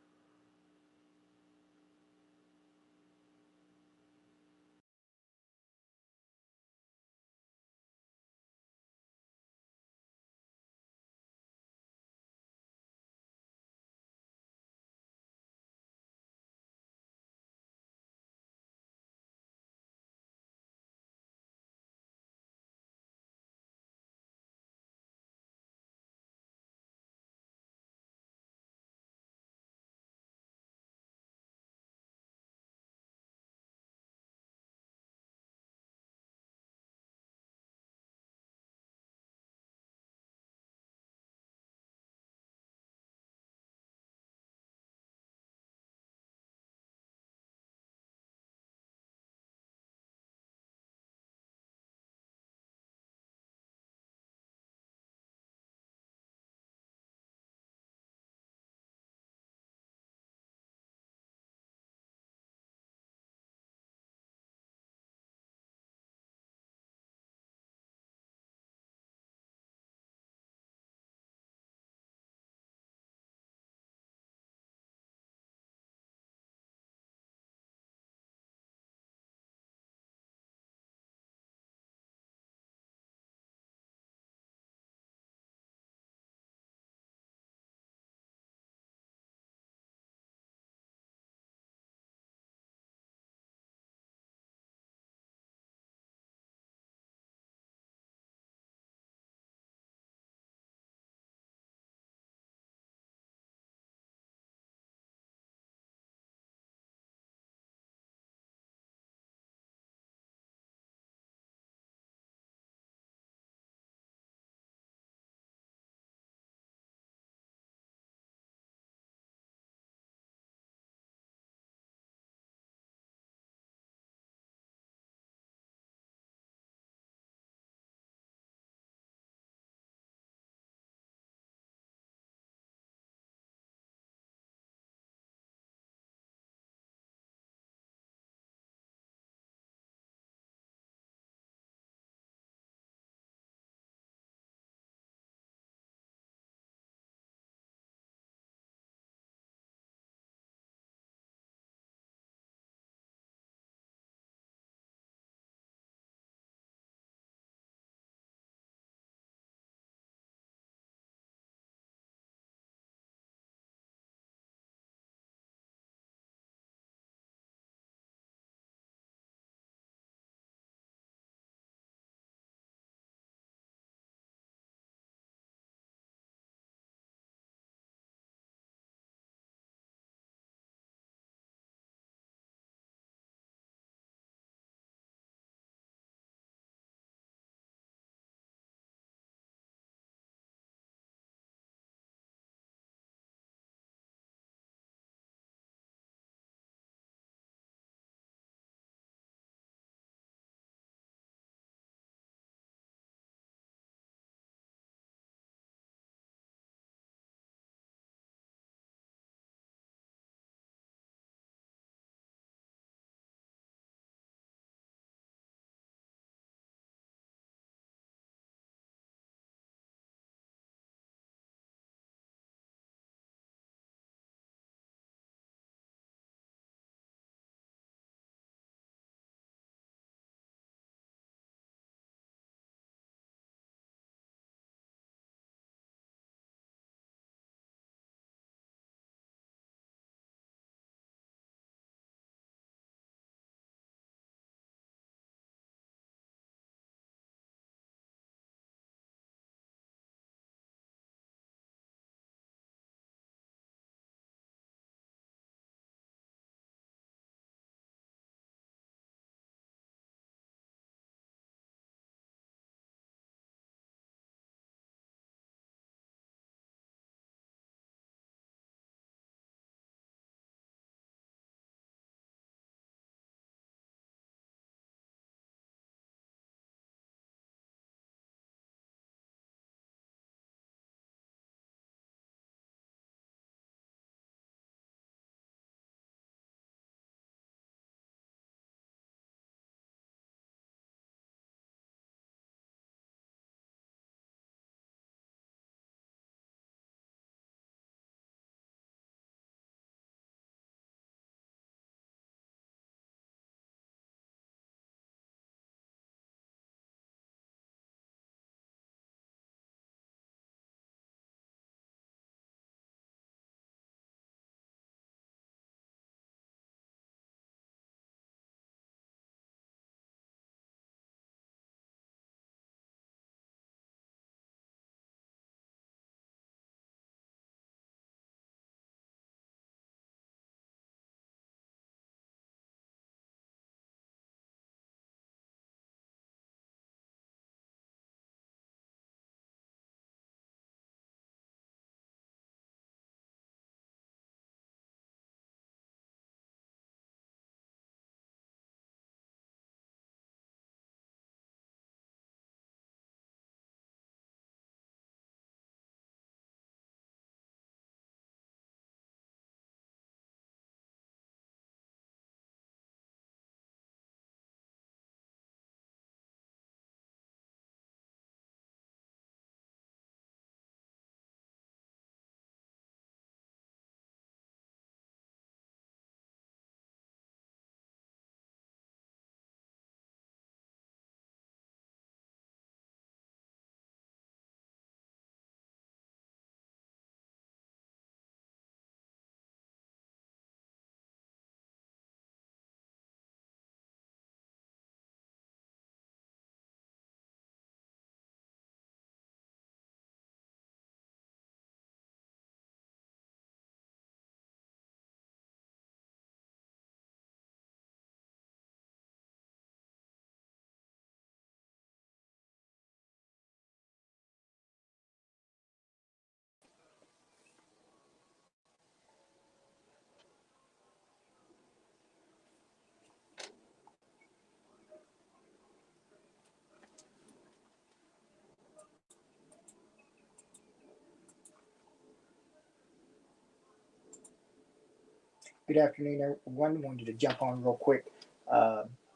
S6: Good afternoon, everyone. Wanted to jump on real quick.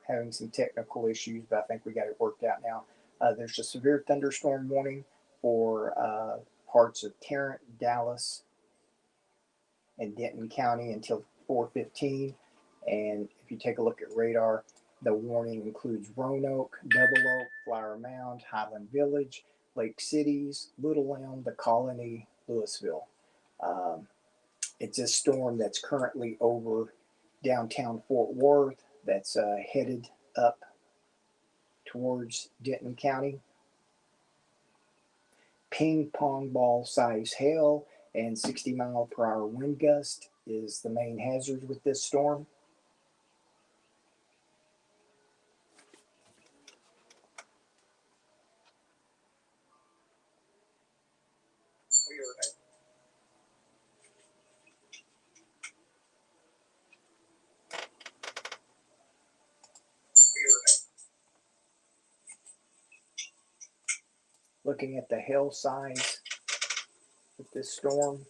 S6: Having some technical issues, but I think we got it worked out now. There's a severe thunderstorm warning for parts of Tarrant, Dallas, and Denton County until 4:15. And if you take a look at radar, the warning includes Roanoke, Double Oak, Flower Mound, Highland Village, Lake Cities, Little Elm, the Colony, Louisville. It's a storm that's currently over downtown Fort Worth, that's headed up towards Denton County. Ping pong ball size hail and 60-mile-per-hour wind gust is the main hazard with this storm. Looking at the hail size with this storm,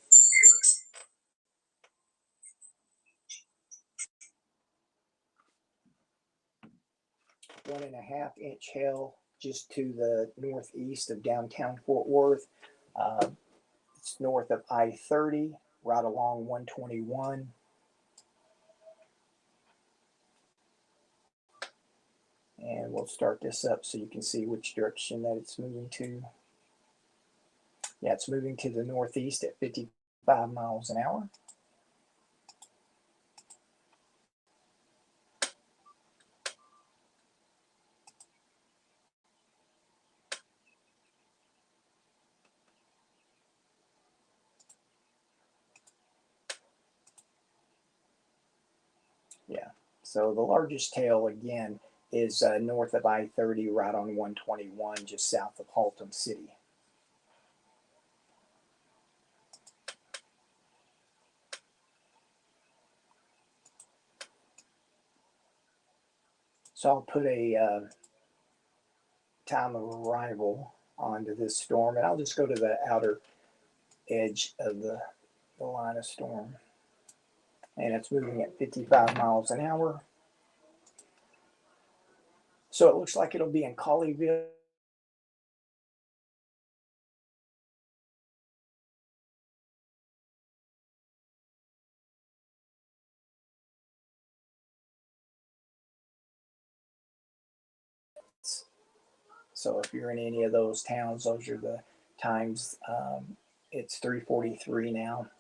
S6: 1.5-inch hail just to the northeast of downtown Fort Worth. It's north of I-30, right along 121. And we'll start this up so you can see which direction that it's moving to. Yeah, it's moving to the northeast at 55 miles an hour. Yeah, so the largest hail again is north of I-30, right on 121, just south of Haltom City. So I'll put a time of arrival onto this storm, and I'll just go to the outer edge of the line of storm. And it's moving at 55 miles an hour. So it looks like it'll be in Colleyville. So if you're in any of those towns, those are the times. It's 3:43 now.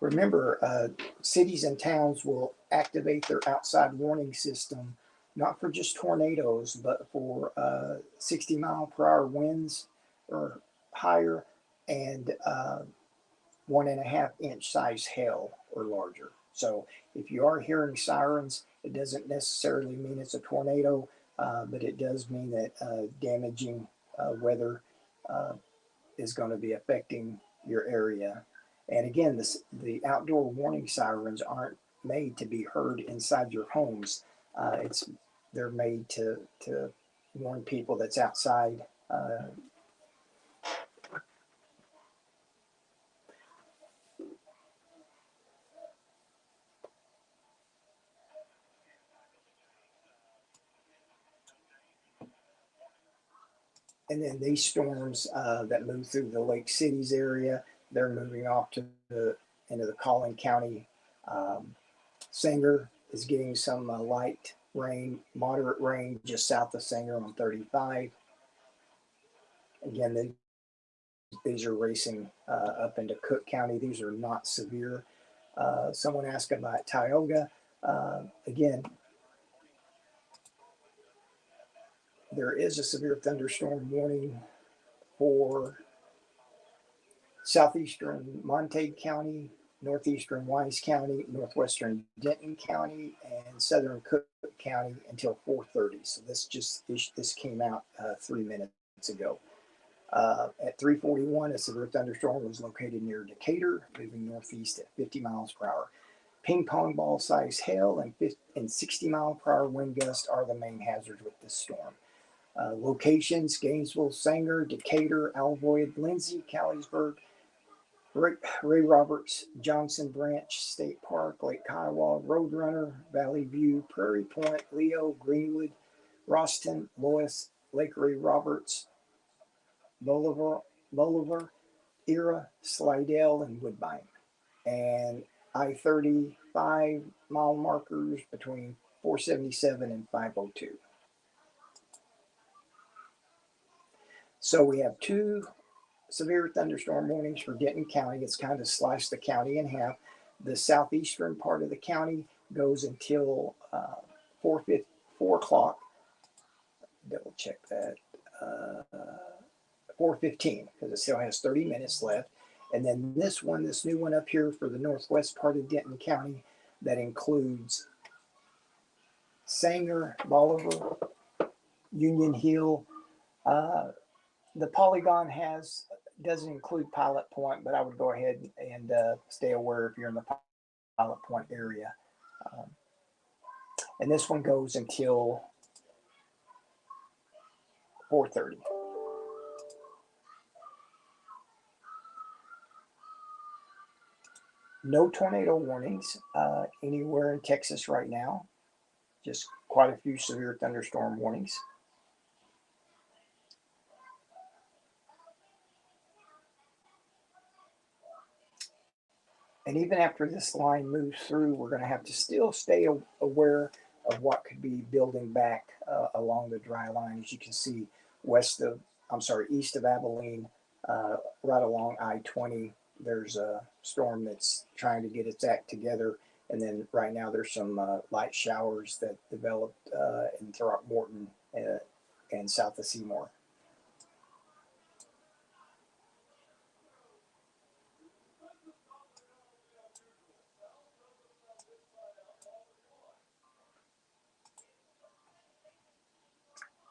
S6: Remember, cities and towns will activate their outside warning system, not for just tornadoes, but for 60-mile-per-hour winds or higher, and 1.5-inch size hail or larger. So if you are hearing sirens, it doesn't necessarily mean it's a tornado, but it does mean that damaging weather is going to be affecting your area. And again, the outdoor warning sirens aren't made to be heard inside your homes. They're made to warn people that's outside. And then these storms that move through the Lake Cities area, they're moving off to into the Collin County. Sanger is getting some light rain, moderate rain just south of Sanger on 35. Again, these are racing up into Cook County. These are not severe. Someone asked about Tioga. Again, there is a severe thunderstorm warning for southeastern Montague County, northeastern Wise County, northwestern Denton County, and southern Cook County until 4:30. So this came out 3 minutes ago. At 3:41, a severe thunderstorm was located near Decatur, moving northeast at 50 miles per hour. Ping pong ball size hail and 60 mile per hour wind gusts are the main hazards with this storm. Locations: Gainesville, Sanger, Decatur, Alvoyd, Lindsay, Calliesburg, Ray Roberts, Johnson Branch State Park, Lake Kiowa, Roadrunner, Valley View, Prairie Point, Leo, Greenwood, Roston, Lois, Lake Ray Roberts, Bolivar, Era, Slidell, and Woodbine. And I-35 mile markers between 477 and 502. So we have two severe thunderstorm warnings for Denton County. It's kind of sliced the county in half. The southeastern part of the county goes until 4 o'clock. Double check that. 4:15, because it still has 30 minutes left. And then this new one up here for the northwest part of Denton County, that includes Sanger, Bolivar, Union Hill. The polygon doesn't include Pilot Point, but I would go ahead and stay aware if you're in the Pilot Point area. And this one goes until 4:30. No tornado warnings anywhere in Texas right now. Just quite a few severe thunderstorm warnings. And even after this line moves through, we're going to have to still stay aware of what could be building back along the dry line. As you can see, east of Abilene, right along I-20, there's a storm that's trying to get its act together. And then right now there's some light showers that developed in Throckmorton and south of Seymour.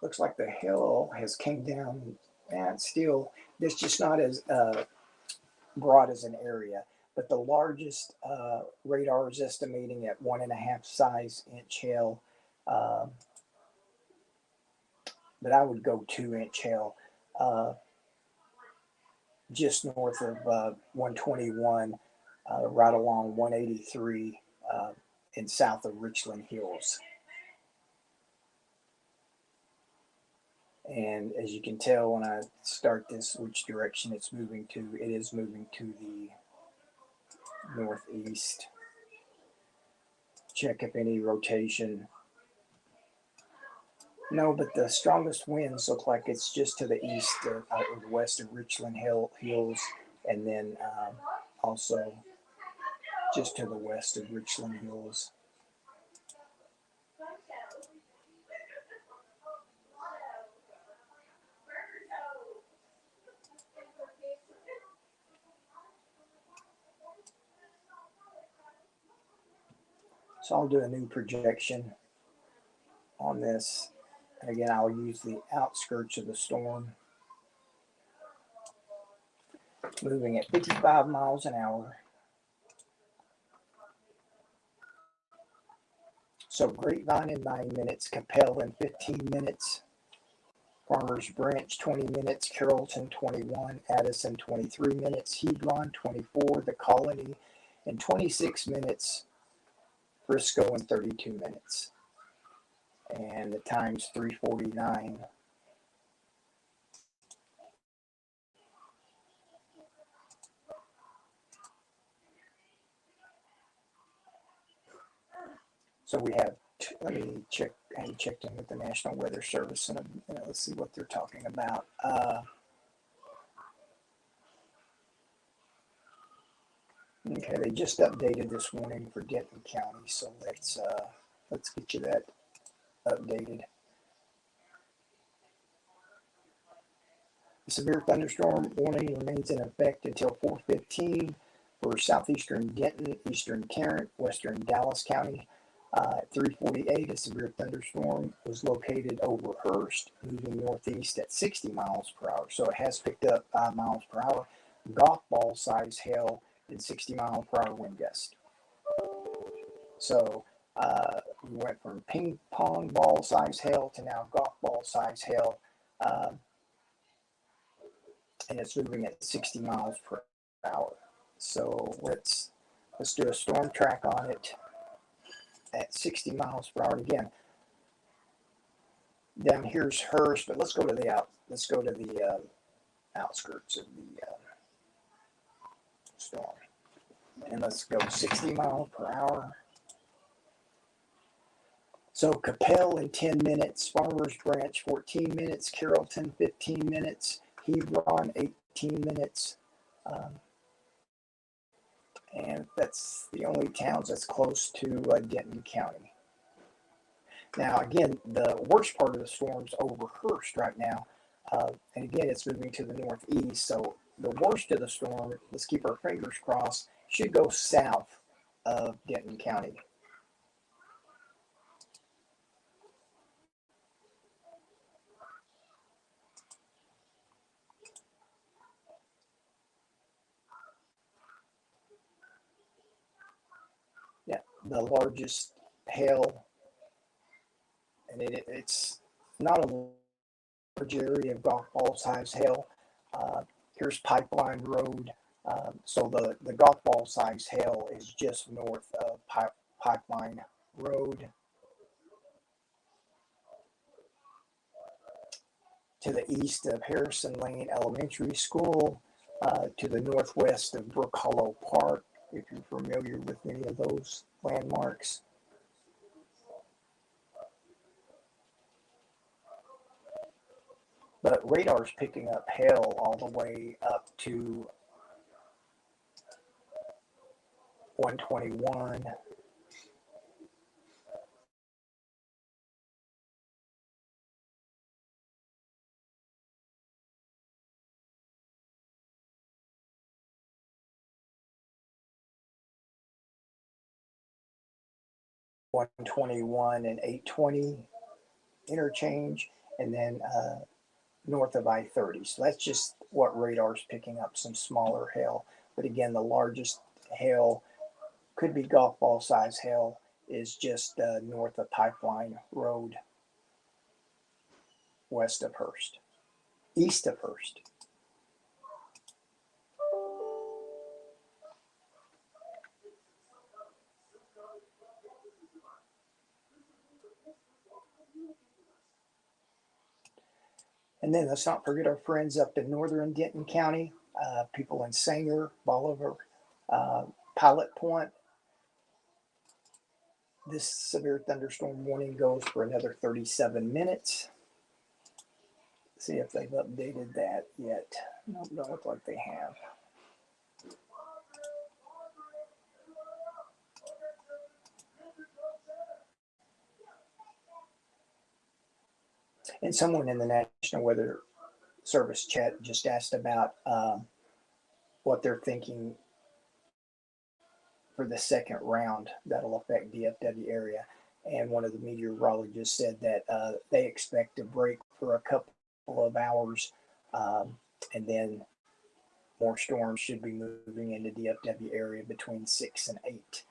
S6: Looks like the hill has came down, and still, it's just not as broad as an area. But the largest radar is estimating at 1.5 size inch hail. But I would go 2-inch hail just north of 121, right along 183 and south of Richland Hills. And as you can tell when I start this, which direction it's moving to, it is moving to the northeast. Check if any rotation. No, but the strongest winds look like it's just to the east or west of Richland Hills, and then also just to the west of Richland Hills. So I'll do a new projection on this. And again, I'll use the outskirts of the storm. Moving at 55 miles an hour. So Grapevine in 9 minutes, Capel in 15 minutes, Farmers Branch 20 minutes, Carrollton 21, Addison 23 minutes, Hedron 24, The Colony in 26 minutes, Frisco in 32 minutes. And the time's 3:49. So we have, let me check, I haven't checked in with the National Weather Service, and let's see what they're talking about. Okay, they just updated this morning for Denton County, so let's get you that updated. The severe thunderstorm warning remains in effect until 4:15 for southeastern Denton, eastern Tarrant, western Dallas County. At 3:48, a severe thunderstorm was located over Hurst, moving northeast at 60 miles per hour. So it has picked up 5 miles per hour. Golf ball size hail and 60 mile per hour wind gust. So we went from ping pong ball size hail to now golf ball size hail, and it's moving at 60 miles per hour. So let's do a storm track on it at 60 miles per hour. And again, down here's Hurst, but let's go to the outskirts of the storm, and let's go 60 miles per hour. So Capel in 10 minutes, Farmers Branch 14 minutes, Carrollton 15 minutes, Hebron 18 minutes, and that's the only towns that's close to Denton County. Now again, the worst part of the storm's over Hurst right now, and again it's moving to the northeast. So the worst of the storm, let's keep our fingers crossed, should go south of Denton County. Yeah, the largest hail, and it's not a large area of golf ball size hail. Here's Pipeline Road. So the golf ball size hail is just north of Pipeline Road. To the east of Harrison Lane Elementary School, to the northwest of Brook Hollow Park, if you're familiar with any of those landmarks. But radar's picking up hail all the way up to 121. .121 and 820 interchange, and then north of I-30. So that's just what radar's picking up, some smaller hail. But again, the largest hail, could be golf ball size hail, is just north of Pipeline Road, west of Hurst, east of Hurst. And then let's not forget our friends up in northern Denton County, people in Sanger, Bolivar, Pilot Point. This severe thunderstorm warning goes for another 37 minutes. See if they've updated that yet. No, don't look like they have. And someone in the National Weather Service chat just asked about what they're thinking for the second round that'll affect DFW area. And one of the meteorologists said that they expect a break for a couple of hours, and then more storms should be moving into DFW area between 6 and 8.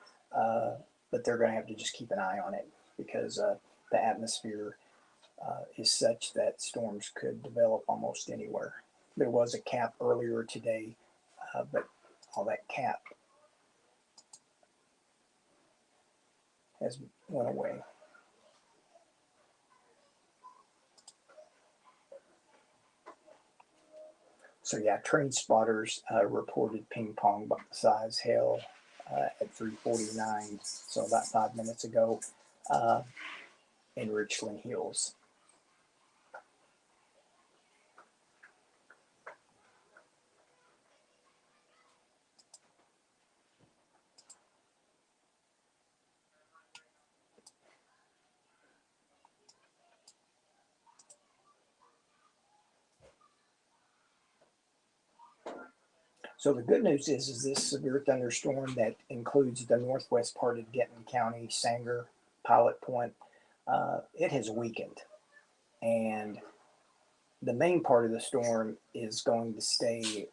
S6: But they're going to have to just keep an eye on it because the atmosphere is such that storms could develop almost anywhere. There was a cap earlier today, but all that cap has went away. So yeah, train spotters reported ping pong size hail at 3:49, so about 5 minutes ago, in Richland Hills. So the good news is this severe thunderstorm that includes the northwest part of Denton County, Sanger, Pilot Point, it has weakened. And the main part of the storm is going to stay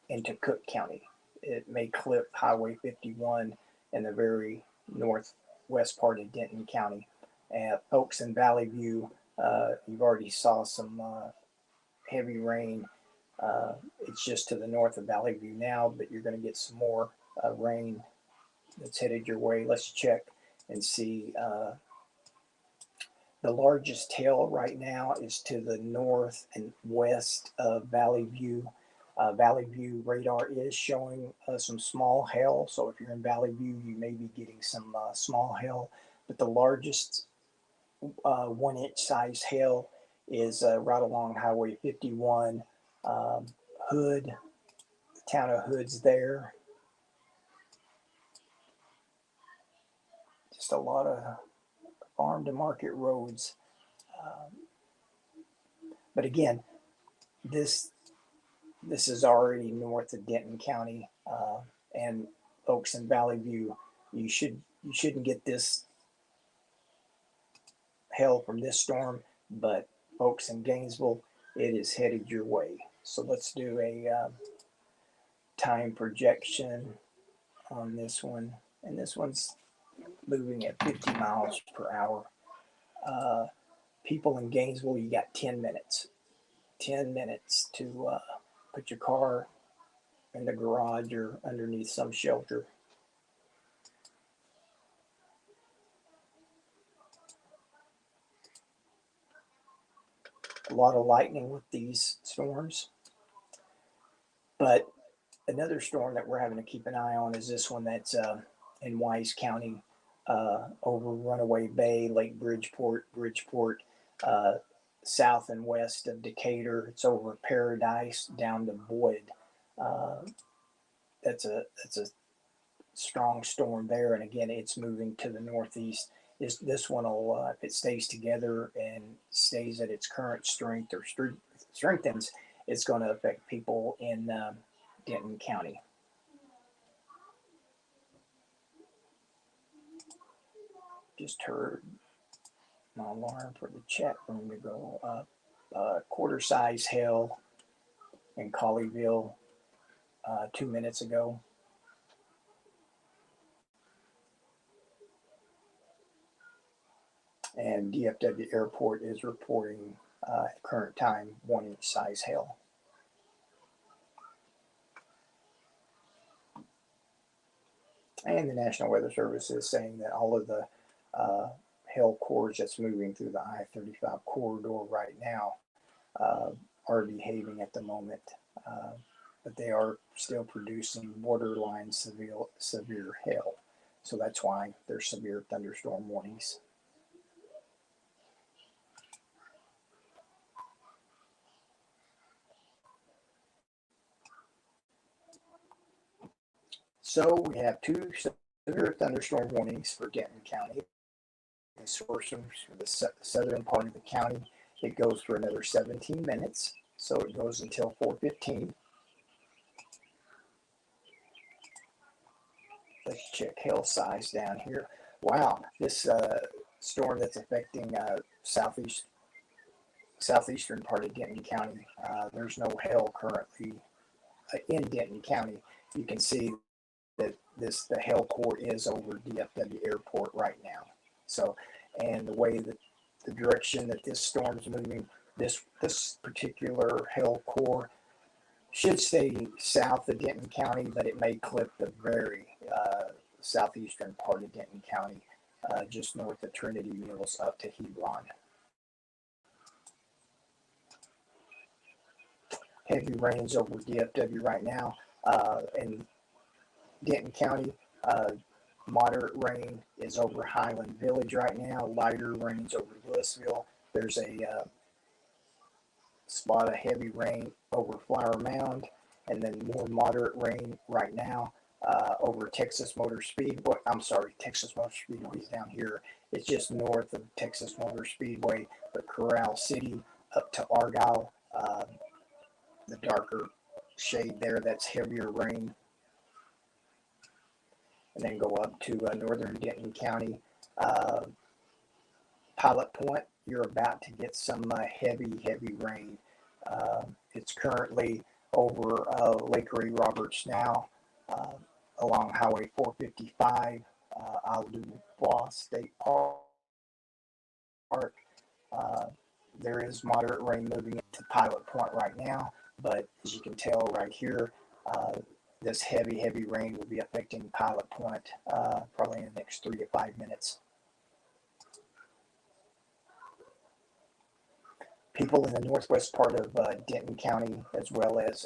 S6: into Cook County. It may clip Highway 51 in the very northwest part of Denton County. Oaks and Valley View, you've already saw some heavy rain. It's just to the north of Valley View now, but you're going to get some more rain that's headed your way. Let's check and see. The largest hail right now is to the north and west of Valley View. Valley View radar is showing some small hail, so if you're in Valley View, you may be getting some small hail. But the largest 1 inch size hail is right along Highway 51, Hood, the town of Hood's there. Just a lot of farm to market roads. But again, this is already north of Denton County, and Oaks and Valley View. You shouldn't get this hail from this storm, but Oaks and Gainesville, it is headed your way. So let's do a time projection on this one, and this one's moving at 50 miles per hour. People in Gainesville, you got 10 minutes. 10 minutes to put your car in the garage or underneath some shelter. A lot of lightning with these storms. But another storm that we're having to keep an eye on is this one that's in Wise County, over Runaway Bay, Lake Bridgeport, south and west of Decatur. It's over Paradise down to Boyd. That's a strong storm there, and again, it's moving to the northeast. This one will, if it stays together and stays at its current strength or strengthens, it's going to affect people in Denton County. Just heard my alarm for the chat room to go up. Quarter size hail in Colleyville 2 minutes ago. And DFW Airport is reporting at current time 1 inch size hail. And the National Weather Service is saying that all of the hail cores that's moving through the I-35 corridor right now are behaving at the moment, but they are still producing borderline severe hail. So that's why there's severe thunderstorm warnings. So we have 2 severe thunderstorm warnings for Denton County. The source for the southern part of the county, it goes for another 17 minutes. So it goes until 4:15. Let's check hail size down here. Wow, this storm that's affecting southeastern part of Denton County. There's no hail currently in Denton County. You can see that the hail core is over DFW Airport right now. So, and the way that the direction that this storm is moving, this particular hail core should stay south of Denton County, but it may clip the very southeastern part of Denton County, just north of Trinity Mills up to Hebron. Heavy rains over DFW right now. In Denton County, moderate rain is over Highland Village right now. Lighter rains over Louisville. There's a spot of heavy rain over Flower Mound, and then more moderate rain right now over Texas Motor Speedway. I'm sorry, Texas Motor Speedway is down here. It's just north of Texas Motor Speedway, but Corral City up to Argyle, the darker shade there, that's heavier rain. And then go up to northern Denton County. Pilot Point, you're about to get some heavy rain. It's currently over Lake Ray Roberts now. along Highway 455, Isle du Bois State Park. There is moderate rain moving into Pilot Point right now, but as you can tell right here, this heavy rain will be affecting Pilot Point probably in the next 3 to 5 minutes. People in the northwest part of Denton County, as well as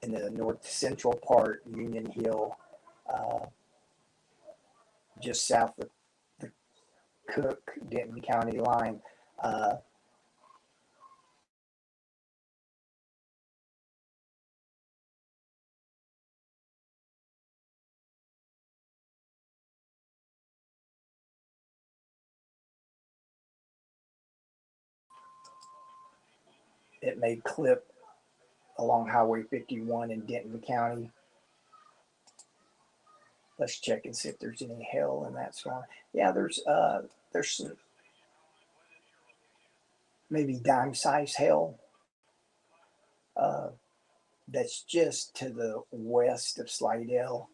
S6: in the north central part, Union Hill, just south of the Cook-Denton County line, it may clip along Highway 51 in Denton County. Let's check and see if there's any hail in that storm. Yeah, there's some maybe dime size hail. That's just to the west of Slidell.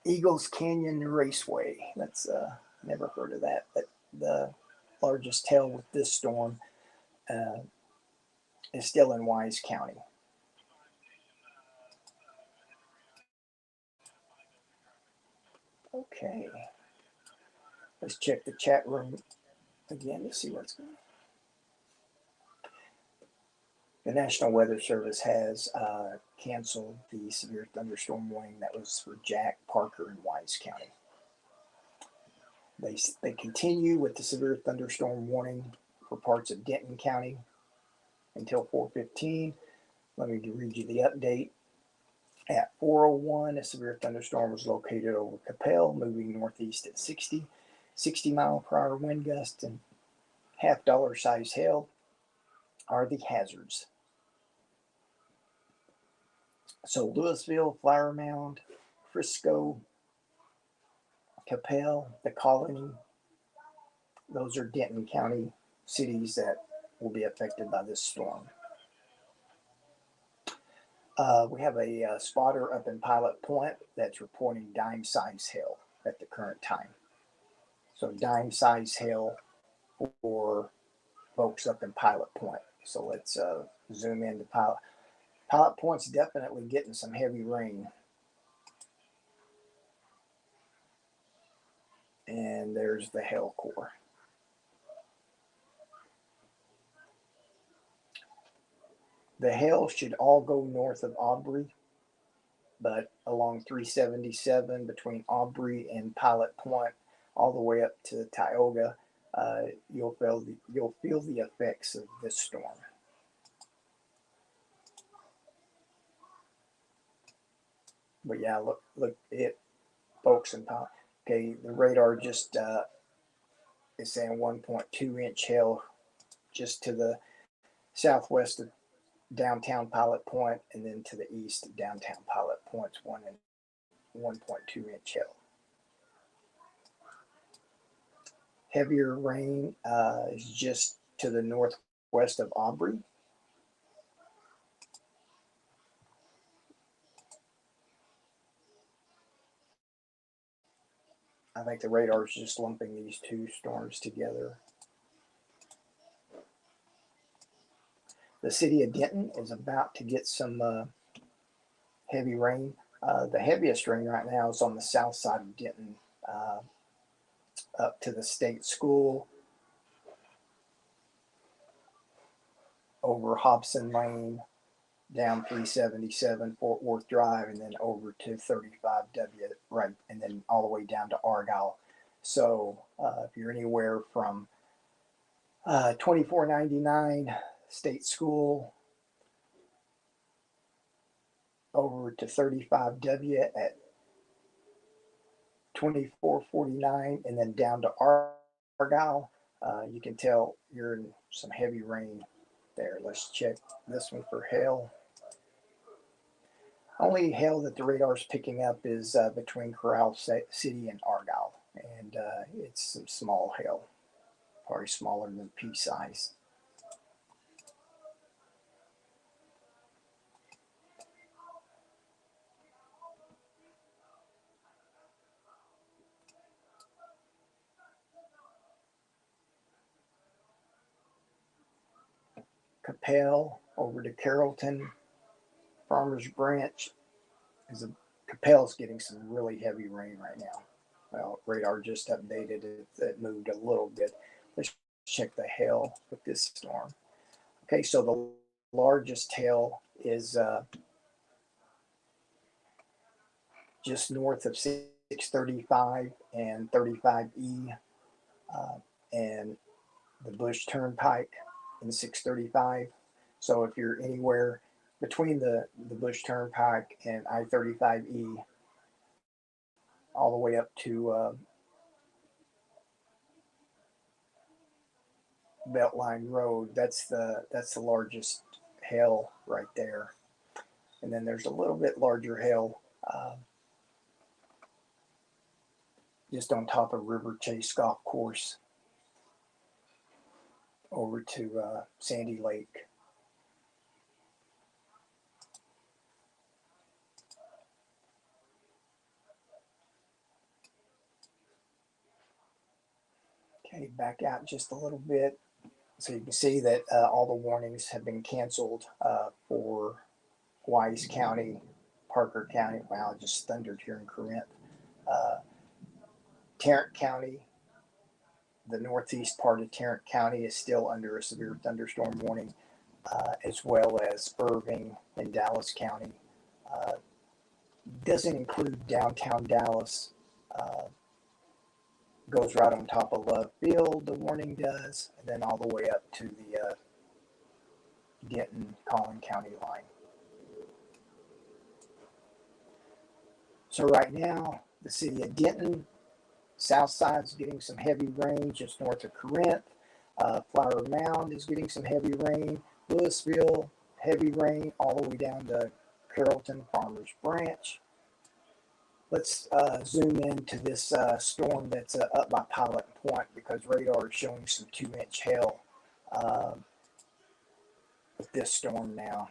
S6: Eagles Canyon Raceway. That's never heard of that, but the largest hail with this storm is still in Wise County. Okay, let's check the chat room again to see what's going on. The National Weather Service has canceled the severe thunderstorm warning that was for Jack, Parker, and Wise County. They continue with the severe thunderstorm warning for parts of Denton County until 4:15. Let me read you the update. At 4:01, a severe thunderstorm was located over Capel, moving northeast at 60 mile per hour wind gusts and half dollar size hail are the hazards. So Louisville, Flower Mound, Frisco, Capel, the Colony, those are Denton County cities that will be affected by this storm. We have a spotter up in Pilot Point that's reporting dime size hail at the current time. So dime size hail for folks up in Pilot Point. So let's zoom into Pilot. Pilot Point's definitely getting some heavy rain. And there's the hail core. The hail should all go north of Aubrey, but along 377 between Aubrey and Pilot Point, all the way up to Tioga, you'll feel the effects of this storm. But yeah, look it, folks, and okay, the radar just is saying 1.2 inch hail just to the southwest of downtown Pilot Point, and then to the east of downtown Pilot Point's 1.2 inch hail. Heavier rain is just to the northwest of Aubrey. I think the radar is just lumping these two storms together. The city of Denton is about to get some heavy rain. The heaviest rain right now is on the south side of Denton, up to the state school, over Hobson Lane, down 377 Fort Worth Drive, and then over to 35W, right, and then all the way down to Argyle. So if you're anywhere from 2499 State School over to 35W at 2449, and then down to Argyle, you can tell you're in some heavy rain there. Let's check this one for hail. Only hail that the radar is picking up is between Corral City and Argyle, and it's some small hail, probably smaller than pea size. Capel over to Carrollton, Farmers Branch. Capel's getting some really heavy rain right now. Well, radar just updated it. It moved a little bit. Let's check the hail with this storm. Okay, so the largest hail is just north of 635 and 35E, and the Bush Turnpike in 635. So if you're anywhere between the Bush Turnpike and I-35E, all the way up to Beltline Road, that's the largest hail right there. And then there's a little bit larger hail just on top of River Chase Golf Course over to Sandy Lake. Okay, back out just a little bit. So you can see that all the warnings have been canceled for Wise County, Parker County. Wow, it just thundered here in Corinth. Tarrant County, the northeast part of Tarrant County is still under a severe thunderstorm warning, as well as Irving and Dallas County. Doesn't include downtown Dallas. Goes right on top of Love Field, the warning does, and then all the way up to the Denton-Collin County line. So right now, the city of Denton, south side is getting some heavy rain just north of Corinth. Flower Mound is getting some heavy rain. Louisville, heavy rain all the way down to Carrollton, Farmers Branch. Let's zoom into this storm that's up by Pilot Point, because radar is showing some 2-inch hail with this storm now.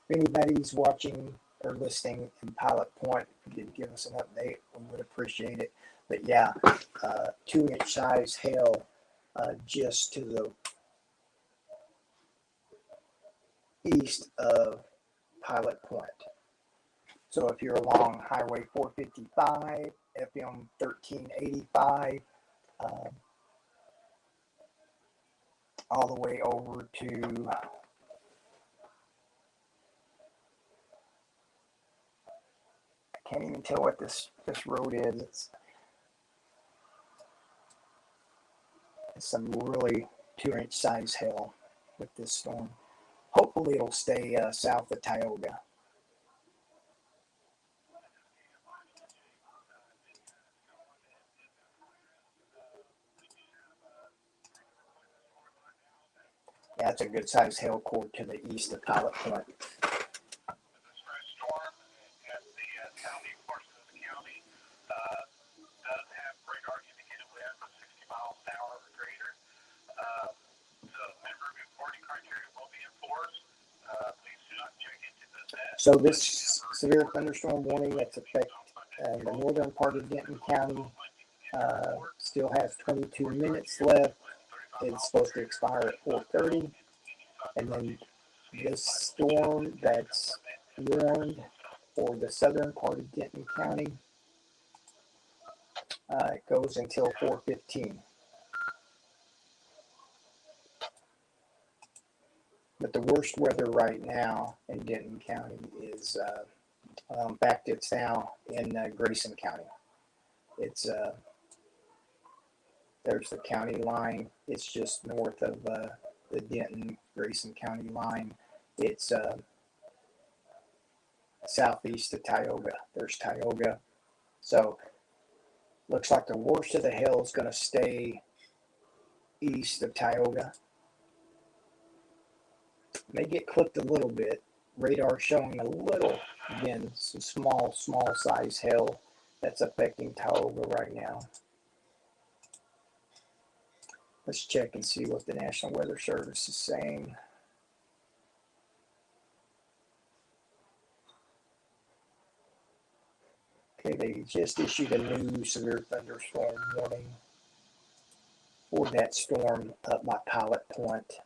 S6: If anybody's watching or listening in Pilot Point, if you could give us an update, we would appreciate it. But yeah, 2-inch size hail just to the east of Pilot Point. So if you're along Highway 455, FM 1385, all the way over to I can't even tell what this road is. It's some really 2-inch size hail with this storm. Hopefully it'll stay south of Tioga. Yeah, it's a good size hail core to the east of Pilot Point.
S8: Storm at the county portion of the county does have radar indicated winds of 60 miles an hour or greater. So member reporting criteria will be enforced. Please do not check into this.
S6: So this severe thunderstorm warning that's affecting the northern part of Denton County still has 22 minutes left. It's supposed to expire at 4:30, and then this storm that's warned for the southern part of Denton County, it goes until 4:15. But the worst weather right now in Denton County is, in fact, it's now in Grayson County. It's there's the county line. It's just north of the Denton-Grayson County line. It's southeast of Tioga. There's Tioga. So looks like the worst of the hail is going to stay east of Tioga. May get clipped a little bit. Radar showing a little, again, some small size hail that's affecting Tioga right now. Let's check and see what the National Weather Service is saying. Okay, they just issued a new severe thunderstorm warning for that storm up by Pilot Point.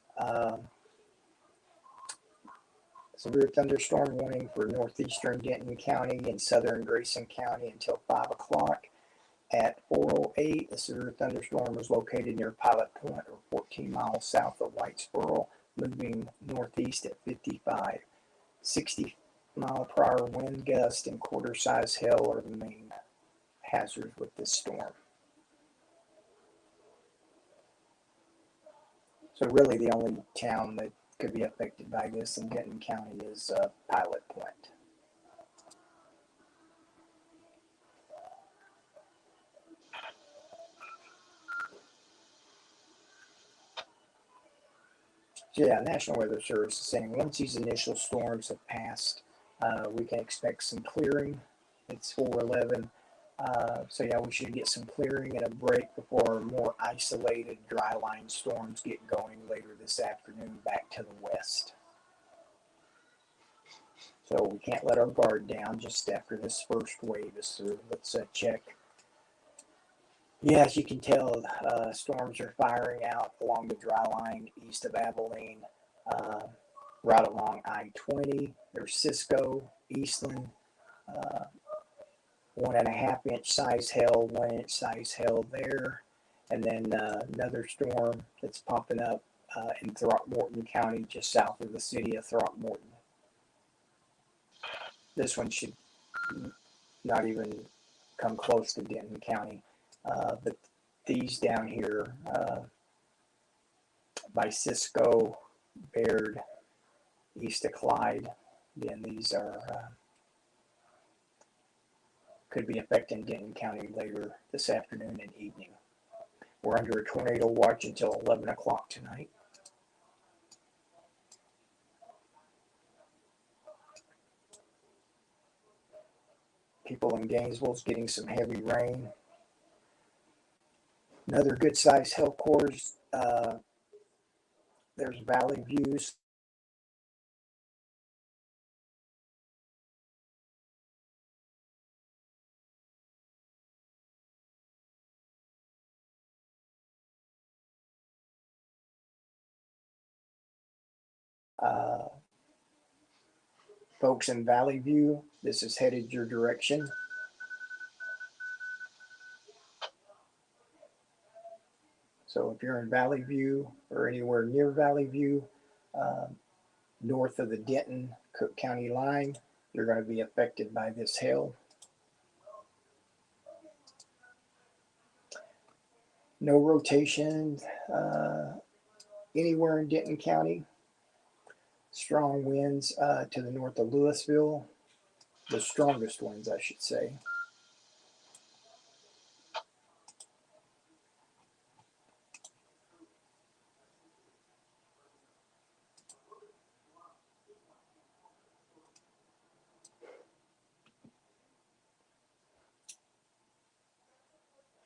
S6: Severe thunderstorm warning for northeastern Denton County and southern Grayson County until 5 o'clock. At 4:08, a severe thunderstorm was located near Pilot Point, or 14 miles south of Whitesboro, moving northeast at 55. 60-mile-per-hour wind gusts and quarter-size hail are the main hazards with this storm. So really the only town that could be affected by this in Denton County is Pilot Point. So yeah, National Weather Service is saying once these initial storms have passed, we can expect some clearing. It's 4:11. So yeah, we should get some clearing and a break before more isolated dry line storms get going later this afternoon back to the west. So we can't let our guard down just after this first wave is through. Let's check. Yeah, as you can tell, storms are firing out along the dry line east of Abilene, right along I-20. There's Cisco, Eastland, 1.5 inch size hail, 1 inch size hail there. And then another storm that's popping up in Throckmorton County, just south of the city of Throckmorton. This one should not even come close to Denton County. But these down here by Cisco, Baird, east of Clyde, again, these are could be affecting Denton County later this afternoon and evening. We're under a tornado watch until 11 o'clock tonight. People in Gainesville's getting some heavy rain. Another good sized hail cores. There's Valley Views. Folks in Valley View, this is headed your direction. So if you're in Valley View or anywhere near Valley View, north of the Denton-Cook County line, you're going to be affected by this hail. No rotation anywhere in Denton County. Strong winds to the north of Louisville. The strongest winds, I should say.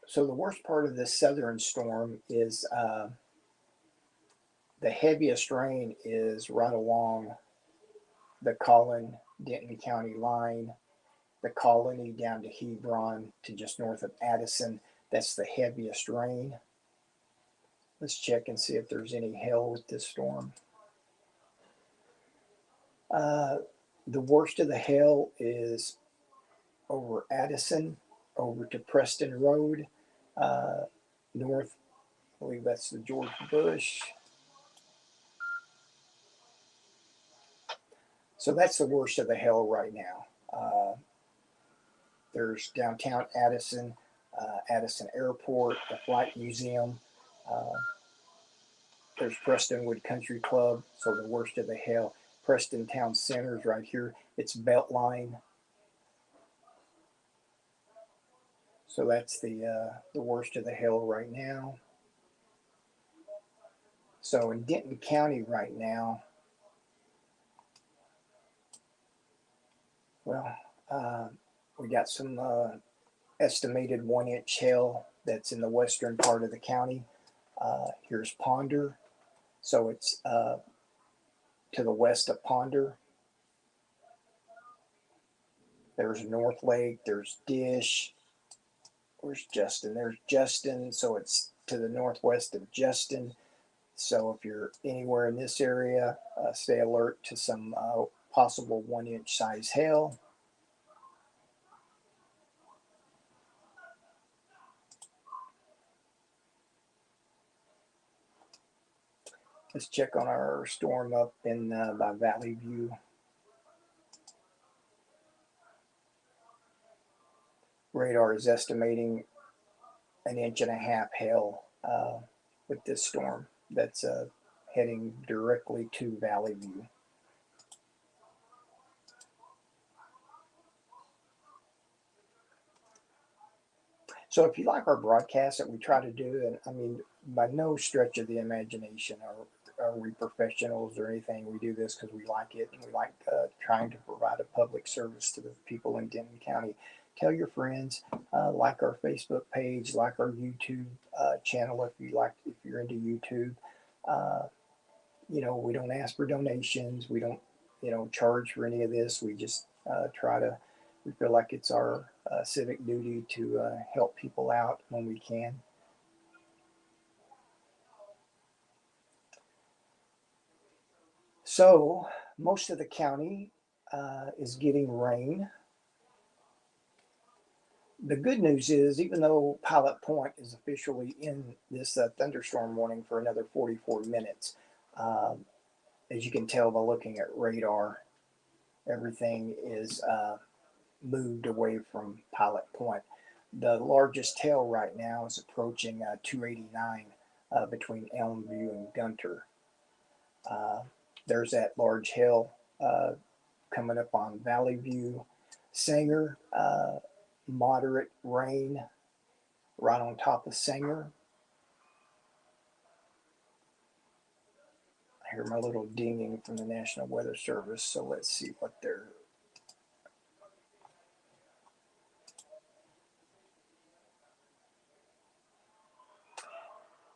S6: So the worst part of this southern storm is the heaviest rain is right along the Collin-Denton County line, the Colony down to Hebron to just north of Addison. That's the heaviest rain. Let's check and see if there's any hail with this storm. The worst of the hail is over Addison, over to Preston Road, north, I believe that's the George Bush. So that's the worst of the hail right now. There's downtown Addison, Addison Airport, the Flight Museum. There's Prestonwood Country Club, so the worst of the hail. Preston Town Center is right here. It's Beltline. So that's the worst of the hail right now. So in Denton County right now, well, we got some estimated 1 inch hail that's in the western part of the county. Here's Ponder. So it's to the west of Ponder. There's North Lake, there's Dish. Where's Justin? There's Justin. So it's to the northwest of Justin. So if you're anywhere in this area, stay alert to some possible 1-inch size hail. Let's check on our storm up in by Valley View. Radar is estimating 1.5 inches hail with this storm that's heading directly to Valley View. So if you like our broadcast that we try to do, and I mean, by no stretch of the imagination are we professionals or anything. We do this because we like it, and we like trying to provide a public service to the people in Denton County. Tell your friends, like our Facebook page, like our YouTube channel if you're into YouTube. You know, we don't ask for donations. We don't, charge for any of this. We just we feel like it's our civic duty to help people out when we can. So most of the county is getting rain. The good news is, even though Pilot Point is officially in this thunderstorm warning for another 44 minutes, as you can tell by looking at radar, everything is moved away from Pilot Point. The largest hail right now is approaching 289 between Elmview and Gunter. There's that large hail coming up on Valley View. Sanger, moderate rain right on top of Sanger. I hear my little dinging from the National Weather Service, so let's see what they're.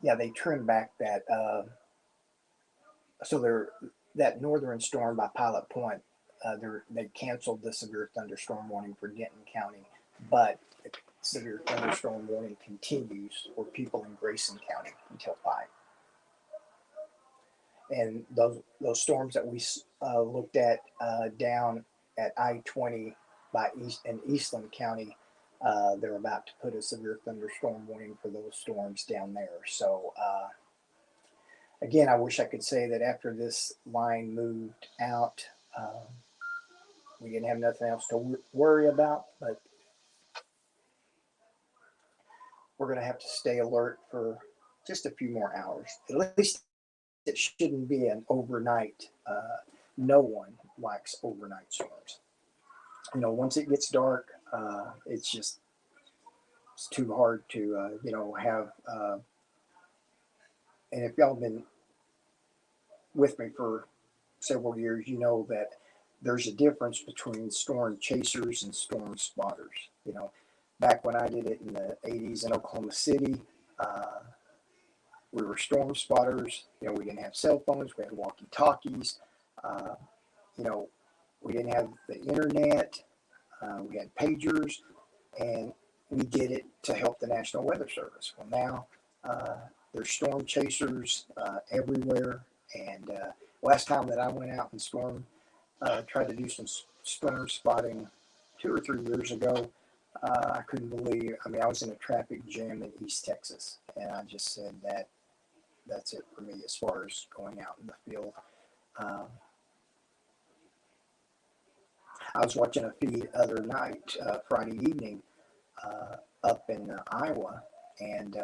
S6: Yeah, they trimmed back that. That northern storm by Pilot Point. They canceled the severe thunderstorm warning for Denton County, but the severe thunderstorm warning continues for people in Grayson County until 5. And those storms that we looked at down at I-20 by Eastland County, they're about to put a severe thunderstorm warning for those storms down there. So again, I wish I could say that after this line moved out, we didn't have nothing else to worry about, but we're going to have to stay alert for just a few more hours. At least it shouldn't be an overnight. No one likes overnight storms. Once it gets dark, it's too hard to, have. And if y'all been with me for several years, you know that there's a difference between storm chasers and storm spotters. Back when I did it in the 80s in Oklahoma City, we were storm spotters. We didn't have cell phones. We had walkie-talkies. We didn't have the internet. We had pagers, and we did it to help the National Weather Service. Well, now there's storm chasers everywhere. And last time that I went out and tried to do some storm spotting 2 or 3 years ago, I couldn't believe. I was in a traffic jam in East Texas, and I just said that's it for me as far as going out in the field. I was watching a feed other night, Friday evening, up in Iowa, and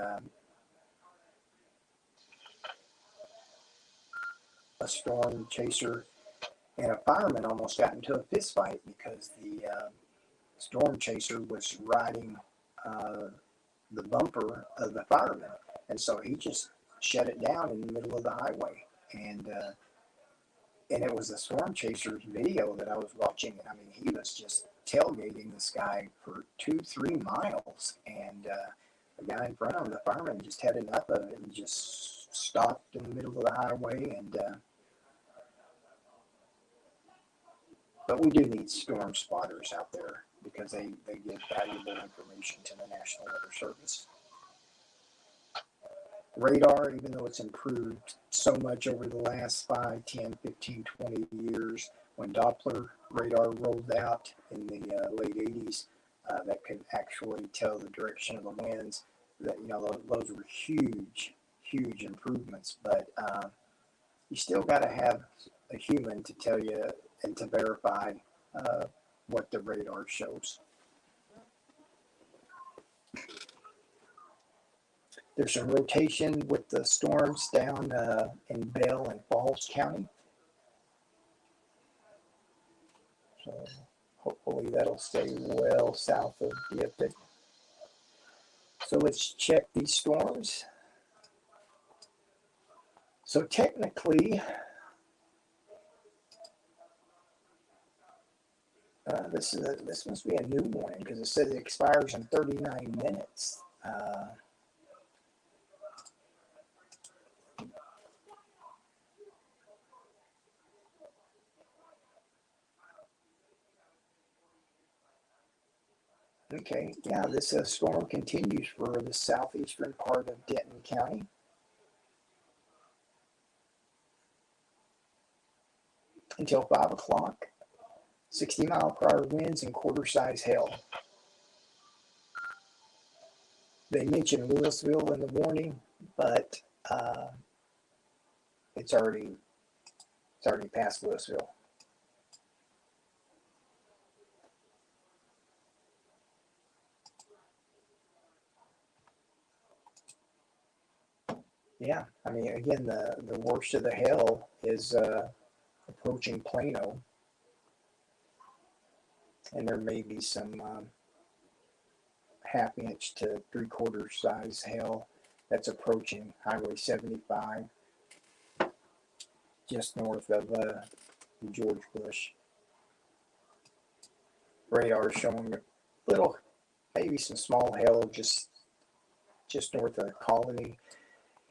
S6: a storm chaser and a fireman almost got into a fist fight because the storm chaser was riding the bumper of the fireman, and so he just shut it down in the middle of the highway. And it was the storm chaser's video that I was watching. He was just tailgating this guy for 2-3 miles, and the guy in front of him, the fireman, just had enough of it and just stopped in the middle of the highway. And but we do need storm spotters out there because they give valuable information to the National Weather Service. radar, even though it's improved so much over the last 5, 10, 15, 20 years, when Doppler radar rolled out in the late 80s, that could actually tell the direction of the winds. That, you know, those were huge improvements, but you still got to have a human to tell you and to verify what the radar shows. There's some rotation with the storms down in Bell and Falls County. So hopefully that'll stay well south of Gifford. So let's check these storms. So technically, this must be a new warning because it says it expires in 39 minutes. Okay, yeah, this storm continues for the southeastern part of Denton County. Until 5 o'clock. 60-mile-per-hour winds and quarter-size hail. They mentioned Louisville in the warning, but it's already past Louisville. Yeah, I mean, again, the worst of the hail is approaching Plano, and there may be some half-inch to three-quarter size hail that's approaching Highway 75, just north of George Bush. Radar showing a little, maybe some small hail just north of Colony.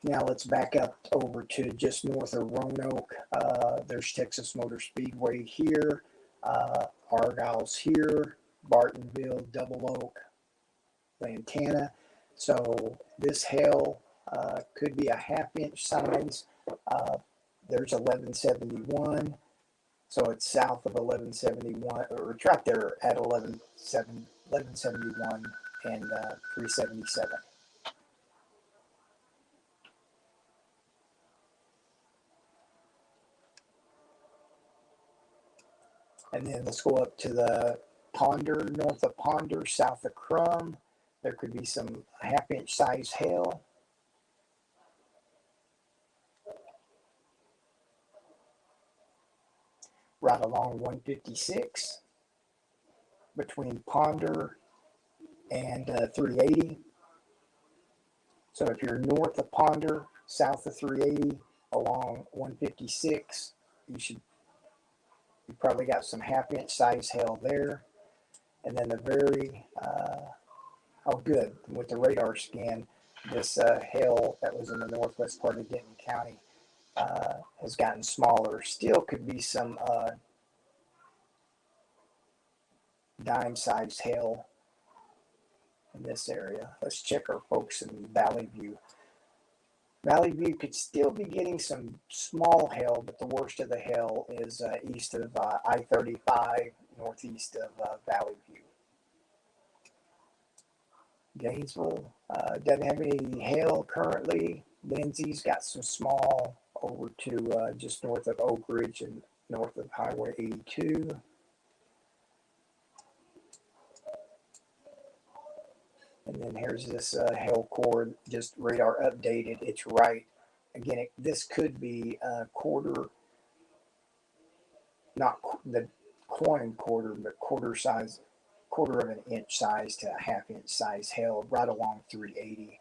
S6: Now let's back up over to just north of Roanoke. There's Texas Motor Speedway here, Argyle's here, Bartonville, Double Oak, Lantana. So this hail could be a half-inch size. There's 1171, so it's south of 1171, or it's right there at 1171 and 377. And then let's go up to the Ponder, north of Ponder, south of Crum. There could be some half-inch size hail. Right along 156 between Ponder and 380. So if you're north of Ponder, south of 380, along 156, you probably got some half-inch size hail there. And then the very, good, with the radar scan, this hail that was in the northwest part of Denton County has gotten smaller. Still could be some dime-sized hail in this area. Let's check our folks in Valley View. Valley View could still be getting some small hail, but the worst of the hail is east of I-35, northeast of Valley View. Gainesville doesn't have any hail currently. Lindsay's got some small over to just north of Oak Ridge and north of Highway 82. And then here's this hail core, just radar updated. It's right. Again, this could be a quarter, not the coin quarter, but quarter of an inch size to a half-inch size hail right along 380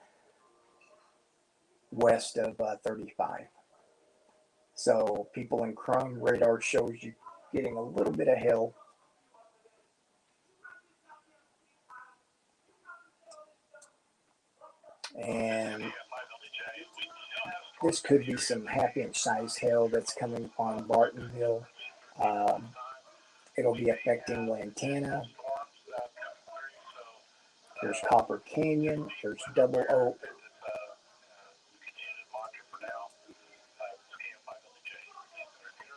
S6: west of 35. So people in Crum, radar shows you getting a little bit of hail. And this could be some half-inch size hail that's coming on Bartonville. It'll be affecting Lantana. There's Copper Canyon. There's Double Oak.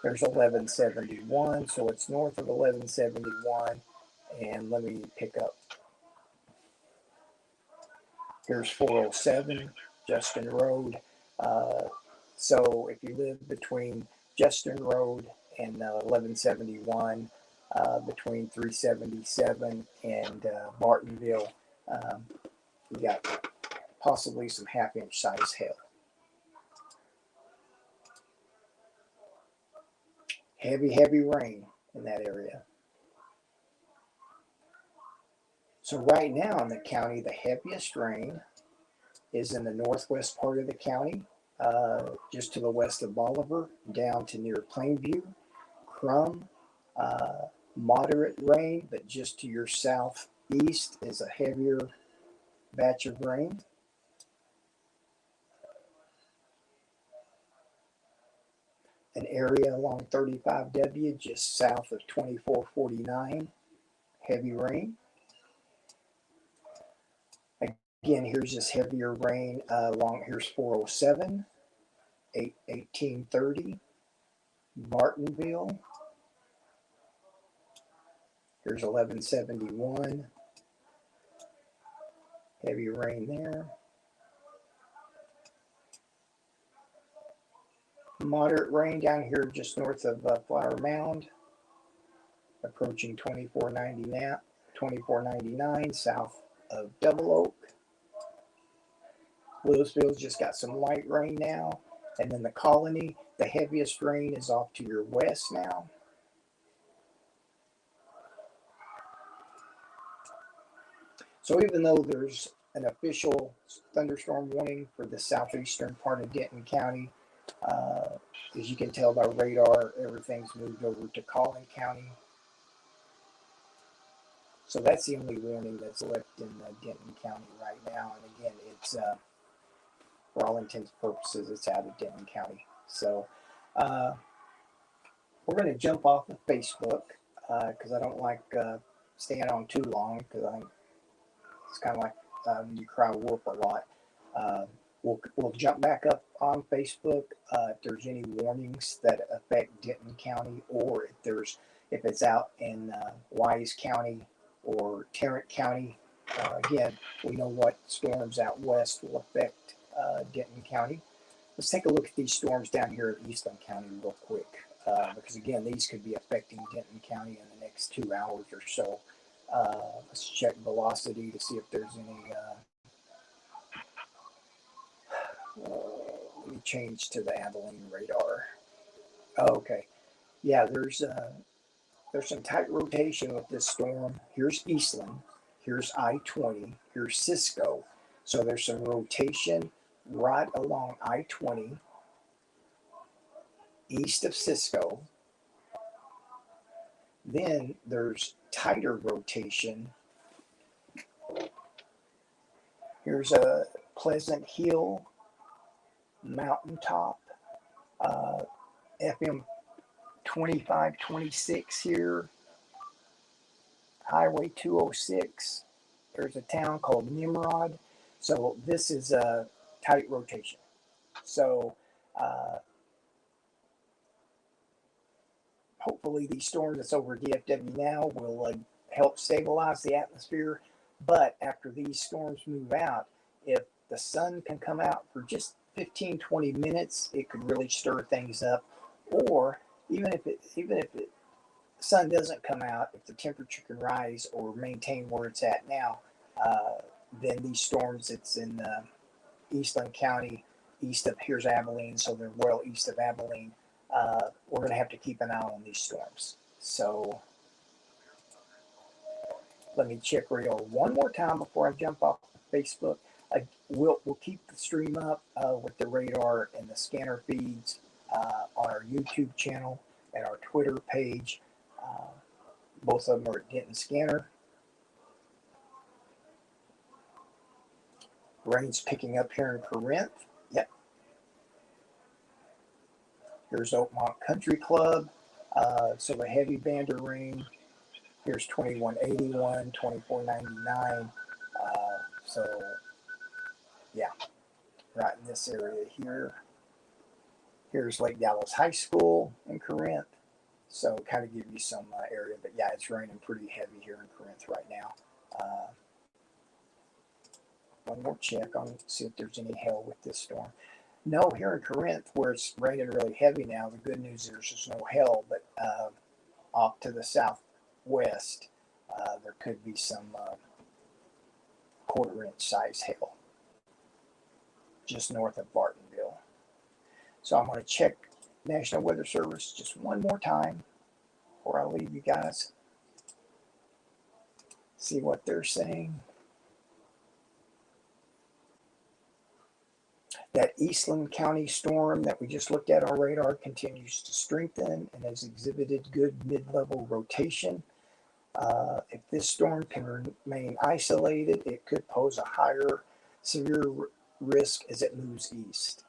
S6: There's 1171, so it's north of 1171. And let me pick up. Here's 407, Justin Road. So if you live between Justin Road and 1171, between 377 and Martinville, you got possibly some half-inch size hail. Heavy rain in that area. So right now in the county, the heaviest rain is in the northwest part of the county, just to the west of Bolivar, down to near Plainview, Crum. Moderate rain, but just to your southeast is a heavier batch of rain. An area along 35W just south of 2449, heavy rain. Again, here's this heavier rain here's 407, 1830, Martinville. Here's 1171, heavy rain there. Moderate rain down here just north of Flower Mound, approaching 2499 south of Double Oak. Louisville's just got some light rain now. And then the Colony, the heaviest rain is off to your west now. So even though there's an official thunderstorm warning for the southeastern part of Denton County, as you can tell by radar, everything's moved over to Collin County. So that's the only warning that's left in Denton County right now. And again, it's for all intents and purposes, it's out of Denton County. So we're going to jump off of Facebook because I don't like staying on too long, because I think it's kind of like you cry wolf a lot. We'll jump back up on Facebook if there's any warnings that affect Denton County, or if it's out in Wise County or Tarrant County. Again, we know what storms out west will affect Denton County. Let's take a look at these storms down here in Eastland County real quick, because again, these could be affecting Denton County in the next 2 hours or so. Let's check velocity to see if there's any. Let me change to the Abilene radar. Okay, yeah, there's some tight rotation with this storm. Here's Eastland, here's I-20, here's Cisco. So there's some rotation right along I-20 east of Cisco. Then there's tighter rotation. Here's a Pleasant Hill, Mountaintop, FM 2526 here, Highway 206. There's a town called Nimrod. So this is a tight rotation. So hopefully these storms that's over DFW now will help stabilize the atmosphere. But after these storms move out, if the sun can come out for just 15-20 minutes, it could really stir things up. Or even if the sun doesn't come out, if the temperature can rise or maintain where it's at now, then these storms, it's in Eastland County, east of, here's Abilene, so they're well east of Abilene. We're going to have to keep an eye on these storms. So let me check radar one more time before I jump off Facebook. We'll keep the stream up with the radar and the scanner feeds on our YouTube channel and our Twitter page. Both of them are at Denton Scanner. Rain's picking up here in Corinth. Yep. Here's Oakmont Country Club. So the heavy band of rain. Here's 2181, 2499. So yeah, right in this area here. Here's Lake Dallas High School in Corinth. So kind of give you some area, but yeah, it's raining pretty heavy here in Corinth right now. One more check on see if there's any hail with this storm. No, here in Corinth, where it's raining really heavy now, the good news is there's no hail, but off to the southwest, there could be some quarter-inch size hail just north of Bartonville. So I'm going to check National Weather Service just one more time before I leave you guys. See what they're saying. That Eastland County storm that we just looked at on radar continues to strengthen and has exhibited good mid-level rotation. If this storm can remain isolated, it could pose a higher severe risk as it moves east.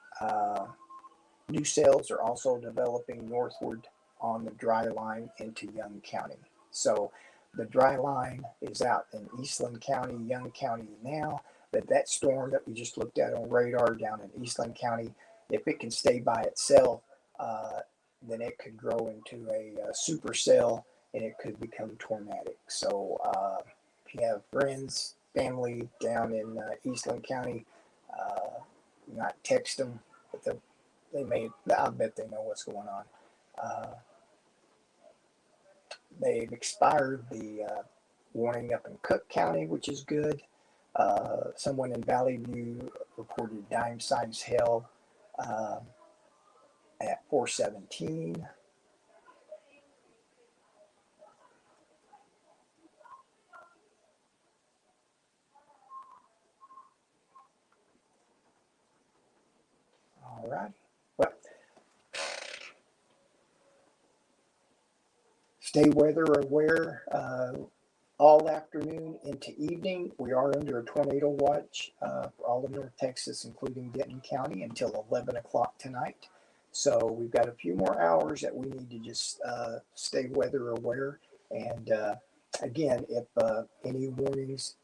S6: New cells are also developing northward on the dry line into Young County. So the dry line is out in Eastland County, Young County now. But that storm that we just looked at on radar down in Eastland County, if it can stay by itself, then it could grow into a supercell and it could become tornadic. So if you have friends, family down in Eastland County, you might text them, but I bet they know what's going on. They've expired the warning up in Cook County, which is good. Someone in Valley View reported dime-sized hail at 417. All right. Well, stay weather aware all afternoon into evening. We are under a tornado watch for all of North Texas, including Denton County, until 11 o'clock tonight. So we've got a few more hours that we need to just stay weather aware. And again, if any warnings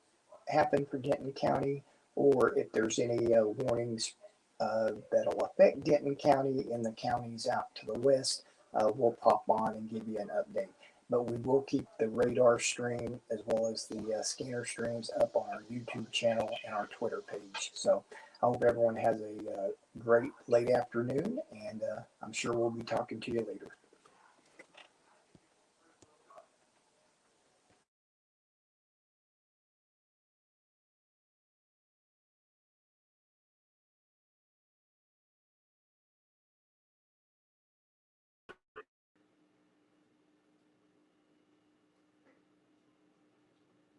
S6: happen for Denton County, or if there's any warnings that'll affect Denton County and the counties out to the west, we'll pop on and give you an update. But we will keep the radar stream as well as the scanner streams up on our YouTube channel and our Twitter page. So I hope everyone has a great late afternoon, and I'm sure we'll be talking to you later.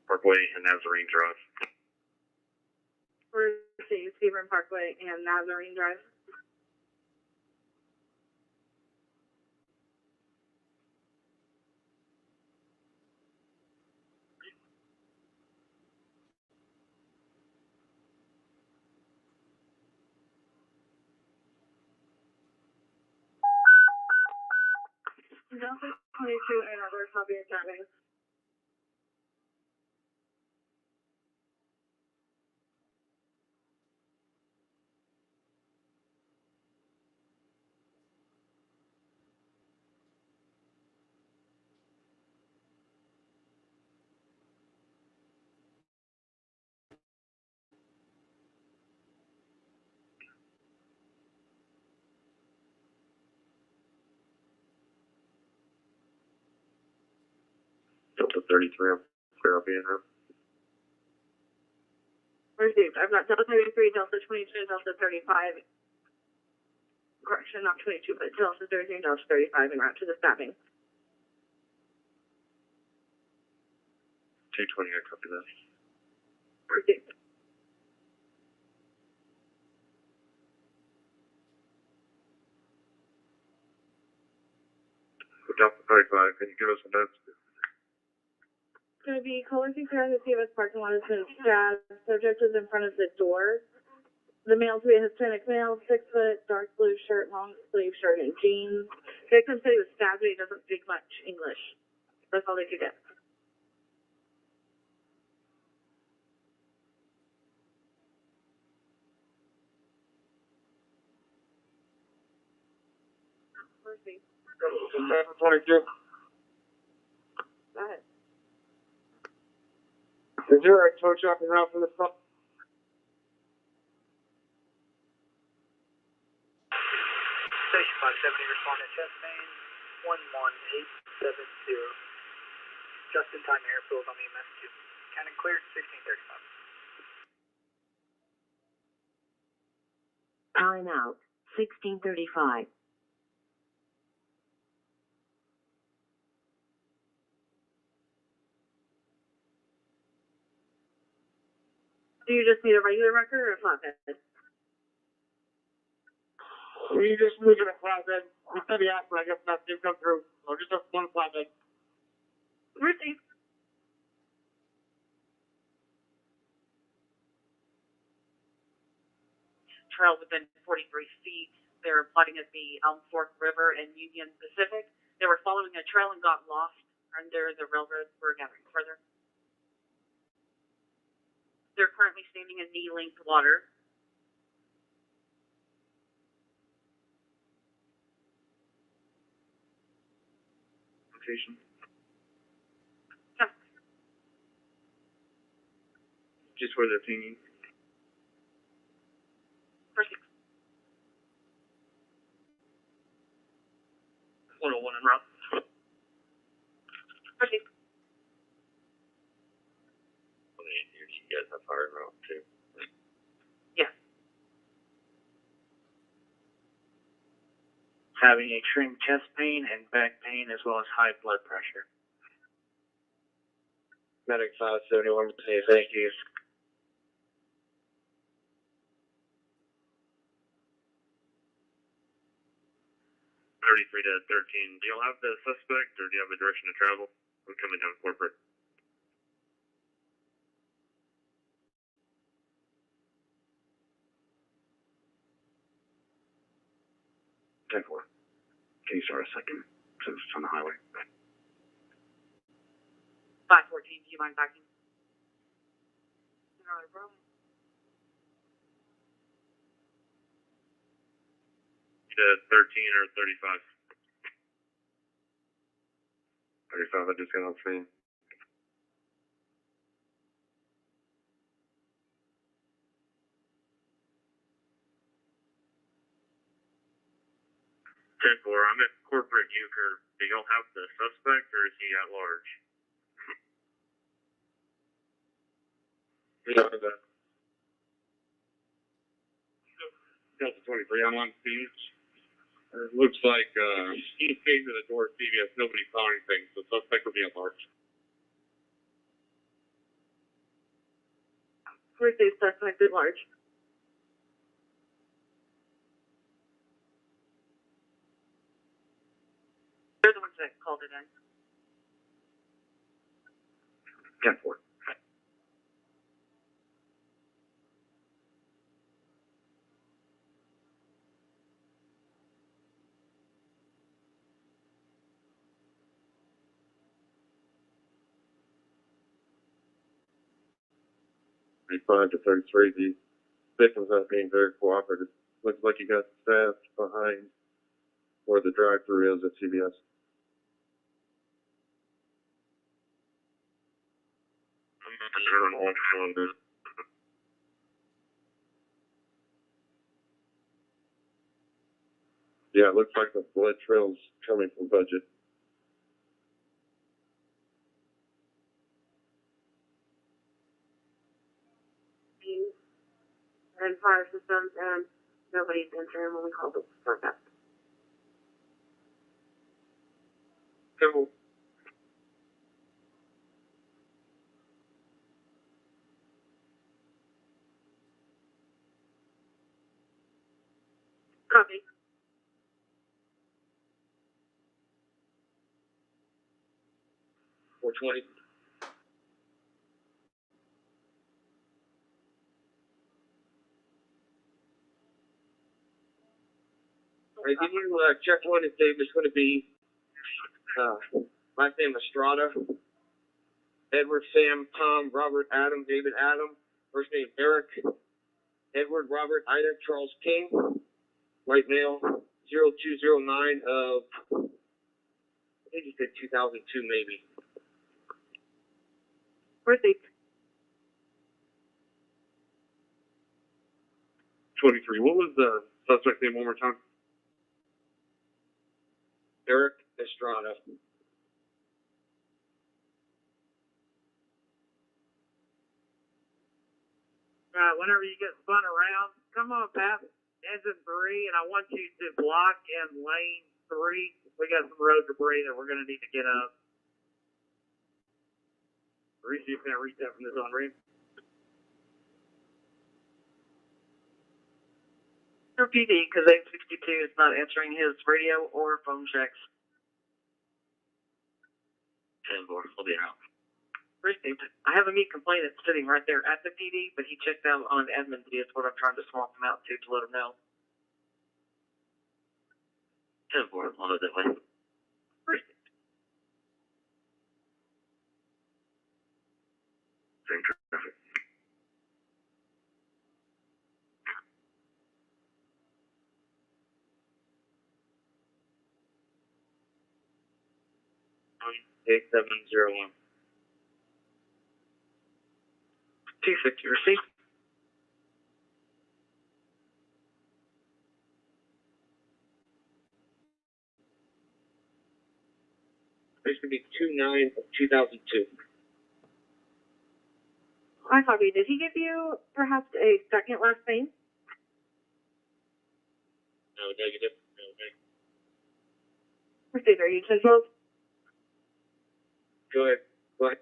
S2: Parkway and Nazarene Drive.
S5: We're seeing Sebring Parkway and Nazarene Drive. Delta 22 and other copy of timing.
S2: Delta 33, clear up in here.
S5: Received. I've got Delta 33, Delta 22, Delta 35. Correction, not 22, but Delta 13, Delta 35 en route to the stabbing.
S2: 220, I copy that.
S5: Received.
S2: Delta 35, can you give us a note?
S5: Going to be collecting clear the CVS parking lot has been stabbed. Subject is in front of the door. The male to be a Hispanic male, 6 foot, dark blue shirt, long sleeve shirt, and jeans. Victim said he was stabbed, but he doesn't speak much English. That's all they could get.
S3: Mercy.
S1: 22.
S3: Go ahead.
S1: Is there a tow truck around from the front?
S10: 570 responding chest main 11870. Just in time air fills on EMS 2. Cannon cleared 1635.
S4: Time out, 1635.
S3: Do you just need a regular record or a flatbed?
S1: We just moved in a flatbed. We said he asked, but I guess that didn't come through. So just a one flatbed.
S3: Mercy. Trail within 43 feet. They're plotting at the Elm Fork River and Union Pacific. They were following a trail and got lost under the railroad. We're gathering further. They're currently standing in knee-length water.
S2: Location.
S3: Yeah.
S2: Just where they're pinging.
S3: Mercy.
S9: 101 en route.
S3: Mercy.
S9: You guys have fire en route too.
S3: Yeah.
S9: Having extreme chest pain and back pain as well as high blood pressure. Medic 571, thank you.
S2: 33 to 13. Do you have the suspect or do you have a direction of travel? I'm coming down corporate. Can you start a second? Since it's on the highway.
S3: 514, do you mind backing? No problem.
S2: To 13 or 35? 35, I just got on screen. I'm at corporate Euchre. Do y'all have the suspect or is he at large? We don't have that. Delta 23, I'm on scene. It looks like he came to the door of CVS. Nobody saw anything, so suspect will be at large.
S3: Where's the suspect at large? They're the ones that called it in.
S2: 10-4. Respond to 33. The victim's not being very cooperative. Looks like you got staff behind where the drive-thru is at CVS. I'm not sure on all cylinders. Yeah, it looks like the blood trail's coming from budget.
S3: And fire systems, and nobody's answering when we call the front desk.
S1: Cool.
S3: Copy.
S1: $420. All right, can you check one if David's going to be last name Estrada, Edward, Sam, Tom, Robert, Adam, David, Adam, first name Eric, Edward, Robert, Ida, Charles King, white male,
S11: 0209 of, I think he said 2002 maybe.
S3: Proceed.
S2: 23. What was the suspect name one more time?
S11: Eric Estrada.
S7: Whenever you get spun around, come on past engine 3, and I want you to block in lane 3. We got some road debris that we're going to need to get up. Reese, you can't reach that from this on ramp.
S12: For PD, because 862 is not answering his radio or phone checks.
S9: 10-4, I'll be out.
S12: Received. I have a meat complainant sitting right there at the PD, but he checked out on admin. Is what I'm trying to swamp him out to let him know.
S9: 10-4, I'll do it that way.
S12: Received.
S9: Same traffic. Take 701.
S12: 250 received.
S11: This could be 29 of 2002.
S3: I copy. Did he give you perhaps a second last name?
S11: No, negative. No, negative.
S3: Proceed. Are you 10-12?
S11: Go ahead. Go ahead.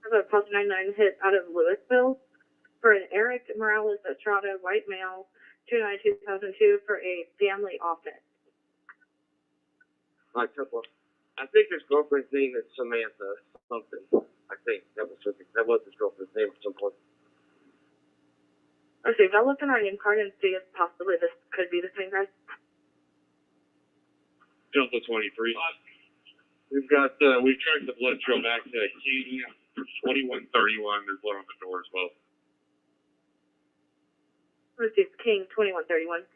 S3: I have a plus 99 hit out of Louisville for an Eric Morales Estrada, white male, 29-2002 for a family offense.
S11: I think his girlfriend's name is Samantha something. I think that was his girlfriend's name at some point.
S3: Okay, I'll look in our name card and see if possibly this could be the same guy.
S2: Delta 23. We've got, we've tracked the blood trail back to King 2131. There's blood on the door as well.
S3: Received King 2131.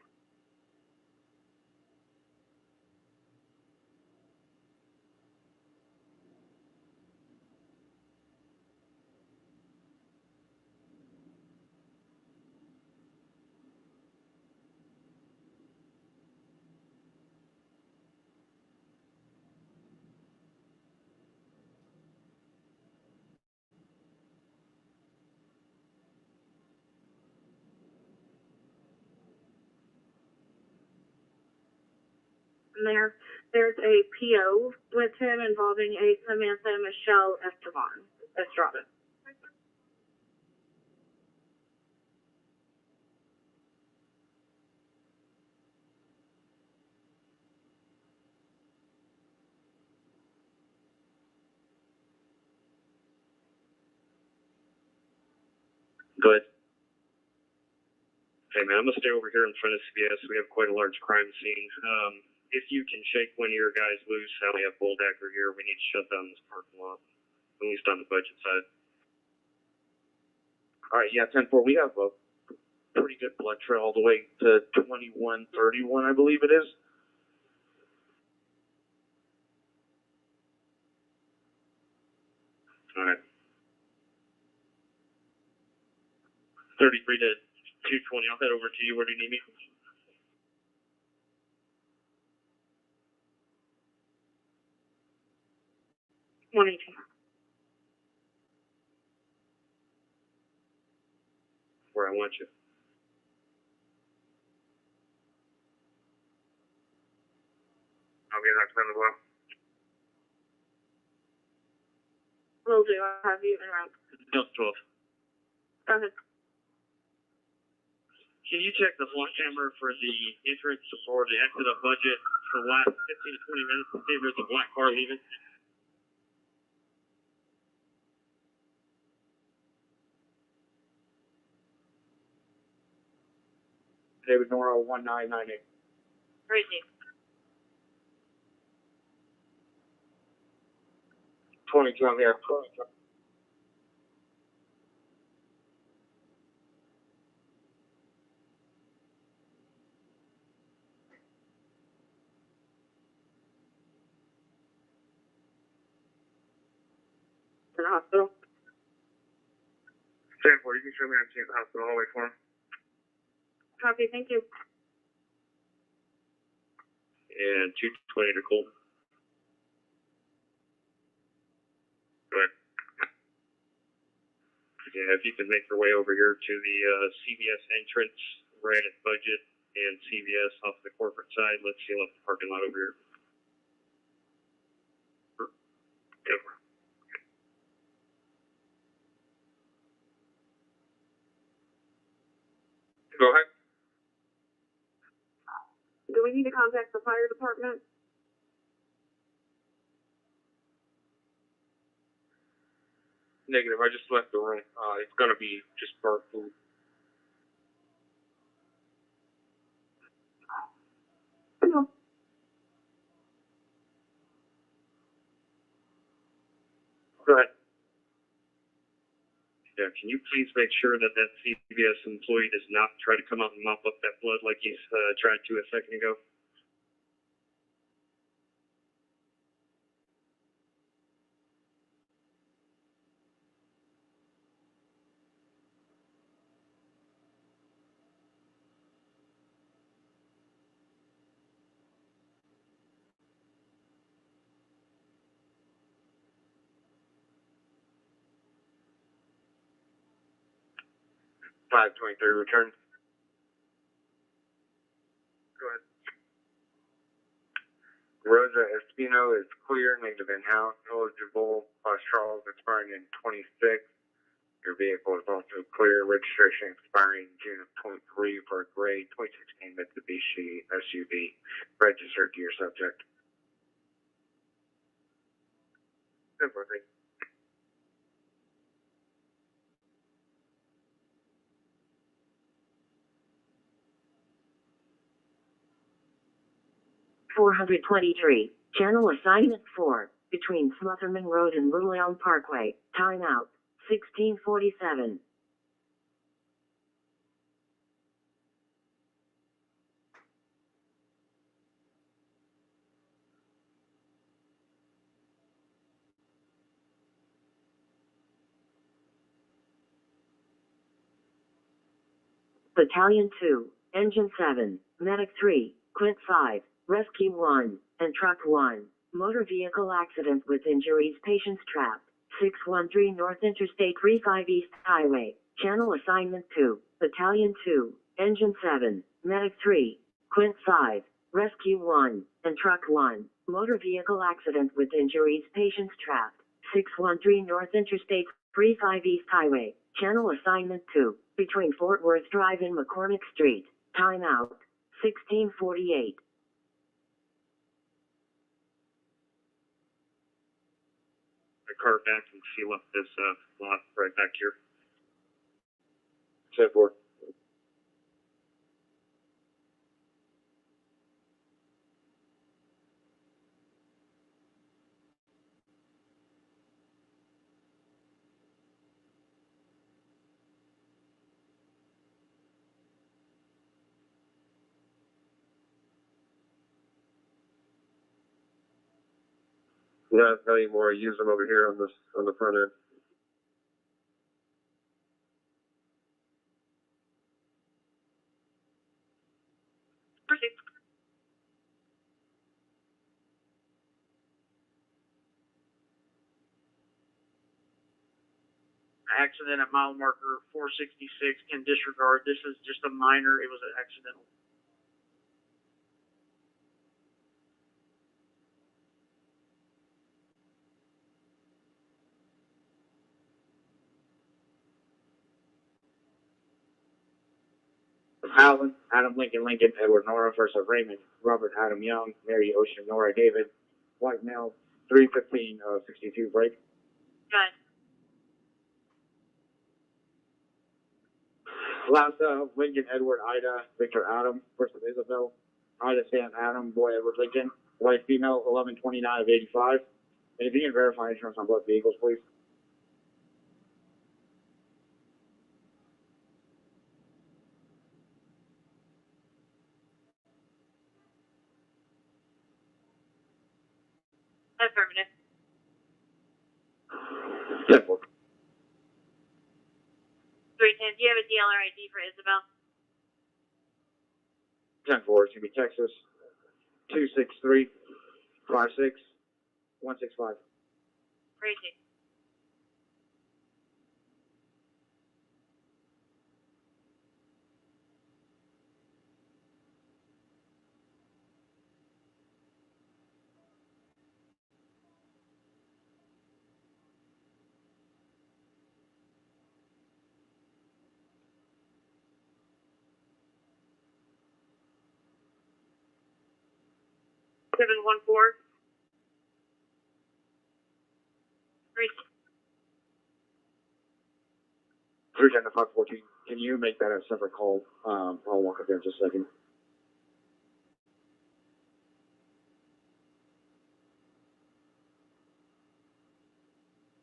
S3: And there's a PO with him involving a Samantha Michelle Estrada.
S9: Go ahead.
S2: Hey man, I'm gonna stay over here in front of CBS. We have quite a large crime scene. If you can shake one of your guys loose, we have Bulldacker here. We need to shut down this parking lot, at least on the budget side.
S11: All right, yeah, 10-4. We have a pretty good blood trail all the way to 2131, I believe it is.
S2: All right. 33 to 220. I'll head over to you. Where do you need me? Where I want you. I'll be next time as well.
S3: Will do. I'll have you in route.
S9: Delta 12.
S3: Go ahead.
S9: Can you check the flock camera for the entrance or the exit of budget for the last 15 to 20 minutes to see if there's a black car leaving? David Nora 1998.
S3: Crazy.
S9: 22, I'm here.
S12: In the hospital.
S2: Stanford, you can show me I'm seeing the hospital hallway for him.
S12: Copy, thank you.
S2: And 220 to Colton. Good. Yeah, if you can make your way over here to the CVS entrance, right at Budget and CVS off the corporate side, let's seal up the parking lot over here. Yep. Go ahead.
S12: Do we need to contact the fire department?
S2: Negative, I just left the room. It's gonna be just burnt food.
S12: No.
S2: Go ahead. Yeah, can you please make sure that that CVS employee does not try to come out and mop up that blood like he's tried to a second ago?
S9: Five 23 return.
S2: Go ahead.
S9: Rosa Espino is clear, negative in-house, eligible, Charles expiring in 26. Your vehicle is also clear, registration expiring June of 23 for a gray 2016 Mitsubishi SUV, registered to your subject.
S2: Simple, thank you.
S4: $423. Channel assignment 4, between Smotherman Road and Little Elm Parkway. Timeout, 1647. Battalion 2, Engine 7, Medic 3, Quint 5, Rescue 1, and Truck 1. Motor vehicle accident with injuries, patients trapped. 613 North Interstate 35 East Highway. Channel assignment 2, Battalion 2, Engine 7, Medic 3, Quint 5, Rescue 1, and Truck 1. Motor vehicle accident with injuries, patients trapped. 613 North Interstate 35 East Highway. Channel assignment 2, between Fort Worth Drive and McCormick Street. Timeout, 1648.
S2: The car back and seal up this lot right back here.
S9: 10-4.
S2: Not anymore. I use them over here on the front end.
S3: Proceed.
S12: Accident at mile marker 466 can disregard. This is just a minor, it was an accidental.
S9: Allen, Adam Lincoln, Edward Nora versus Raymond, Robert Adam Young, Mary Ocean Nora David, white male, 315-62 break.
S3: Good.
S13: Last, Lincoln, Edward, Ida, Victor, Adam, first of Isabel, Ida, Sam, Adam, boy, Edward, Lincoln, white, female, 1129 of 85. And if you can verify insurance on both vehicles, please.
S3: Affirmative.
S13: 10-4.
S3: 310, do you have a dealer ID for Isabel?
S13: 10-4, it's going to be Texas, 263-56-165.
S3: Crazy. Seven one four.
S13: 310 to 514. Can you make that a separate call? I'll walk up there in just a second.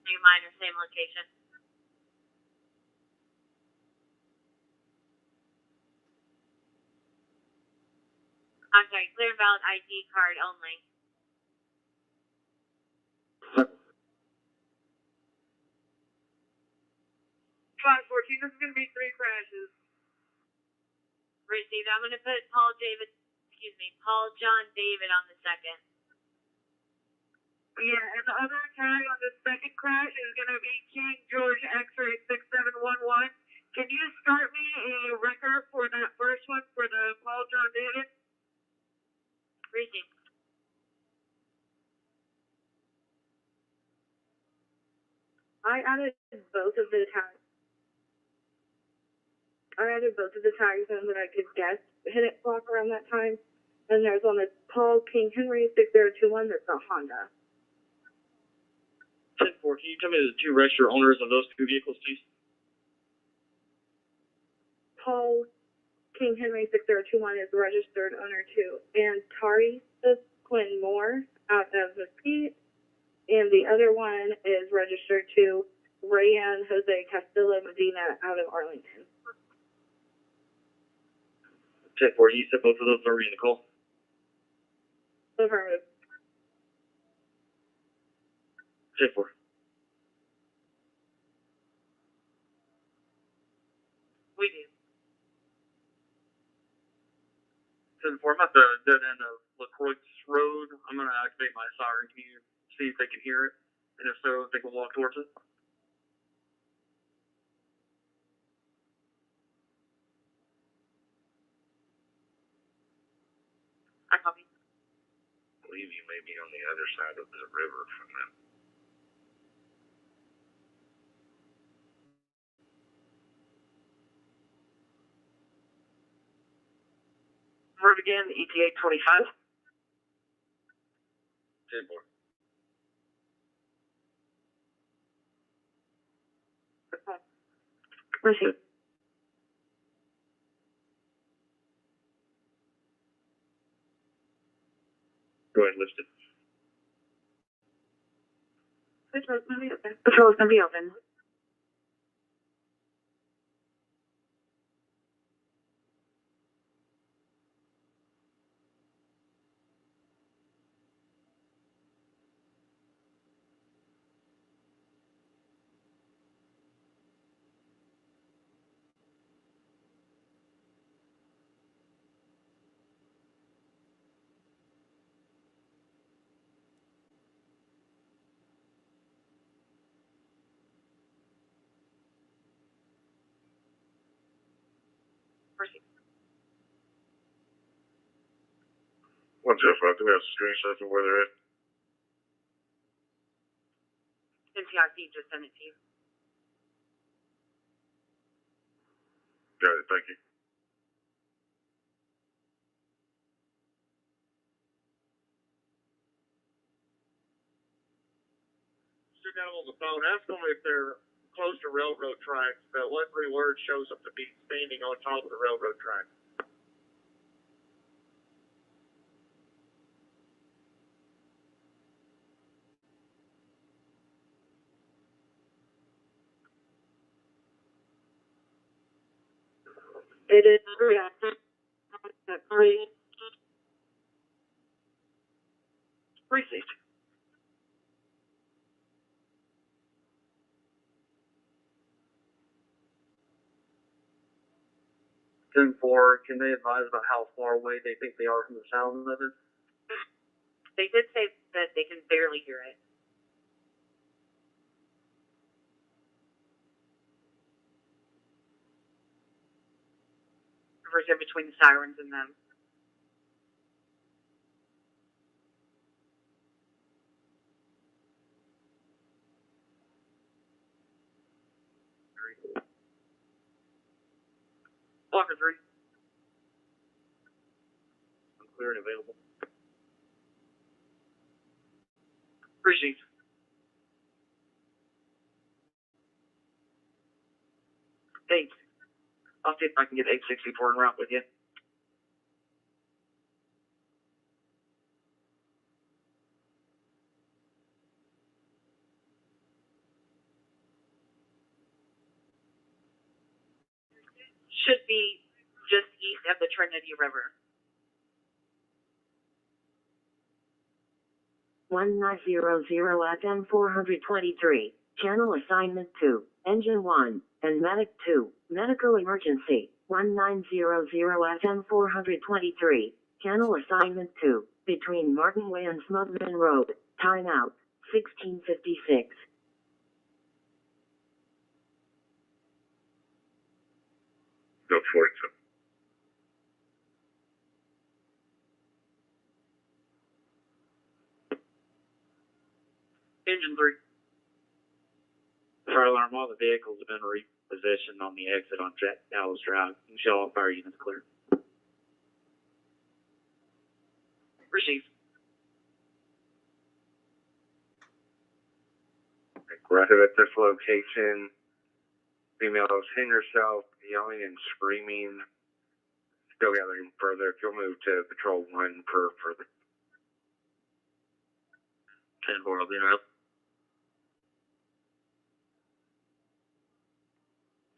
S3: Same mine or same location? I'm sorry, clear and valid ID card only.
S7: 514, this is going to be 3 crashes.
S3: Received. I'm going to put Paul John David on the second.
S7: Yeah, and the other tag on the second crash is going to be King George X-ray 6711. Can you start me a record for that first one for the Paul John David?
S3: Received.
S5: I added both of the tags. I added both of the tags in that I could guess hit it block around that time. And there's one that's Paul King Henry 6021 that's a Honda.
S9: 10-4, can you tell me the two registered owners of those two vehicles, please?
S5: Paul King Henry 6021 is the registered owner too. And Tari is Quinn Moore out of Mesquite. And the other one is registered to Rayanne Jose Castillo Medina out of Arlington.
S9: 10-4, you said both of those are in the call?
S5: Affirmative.
S9: 10-4.
S12: We do.
S9: 10-4, I'm at the dead end of LaCroix Road. I'm going to activate my siren. Can you see if they can hear it? And if so, if they can walk towards it?
S12: I copy.
S8: I believe you may be on the other side of the river from them.
S12: Road again, ETA 25.
S9: 10-4.
S5: Received.
S9: Go ahead, lift it.
S5: Patrol's going to be open. Patrol's going to be open.
S8: Well, Jeff, I do have some screenshots of where they're at.
S12: NTIC just sent it to you.
S8: Got it, thank you.
S1: Sit down on the phone. Ask them if they're close to railroad tracks. The 1-3 word shows up to be standing on top of the railroad tracks.
S12: It is 3 3. 360.
S11: 10-4, can they advise about how far away they think they are from the sound of it?
S12: They did say that they can barely hear it. Rivers in between the sirens and them. Blocker 3.
S11: I'm clear and available.
S12: Receive. Thanks. I'll see if I can get 864 en route with you. Should be just east of the Trinity River.
S4: 1900 FM 423. Channel assignment 2. Engine 1. And medic 2. Medical emergency. 1900 FM 423. Channel assignment 2. Between Martin Way and Smugman Road. Timeout. 1656.
S2: Go for it, sir.
S12: Engine 3.
S9: Fire alarm, all the vehicles have been repositioned on the exit on Jack Dallas Drive. You show all fire units clear.
S12: Receive.
S11: Arrive at this location. Female is hitting herself, yelling and screaming. Still gathering further. If you'll move to Patrol 1 for further.
S9: 10-4, I'll be around.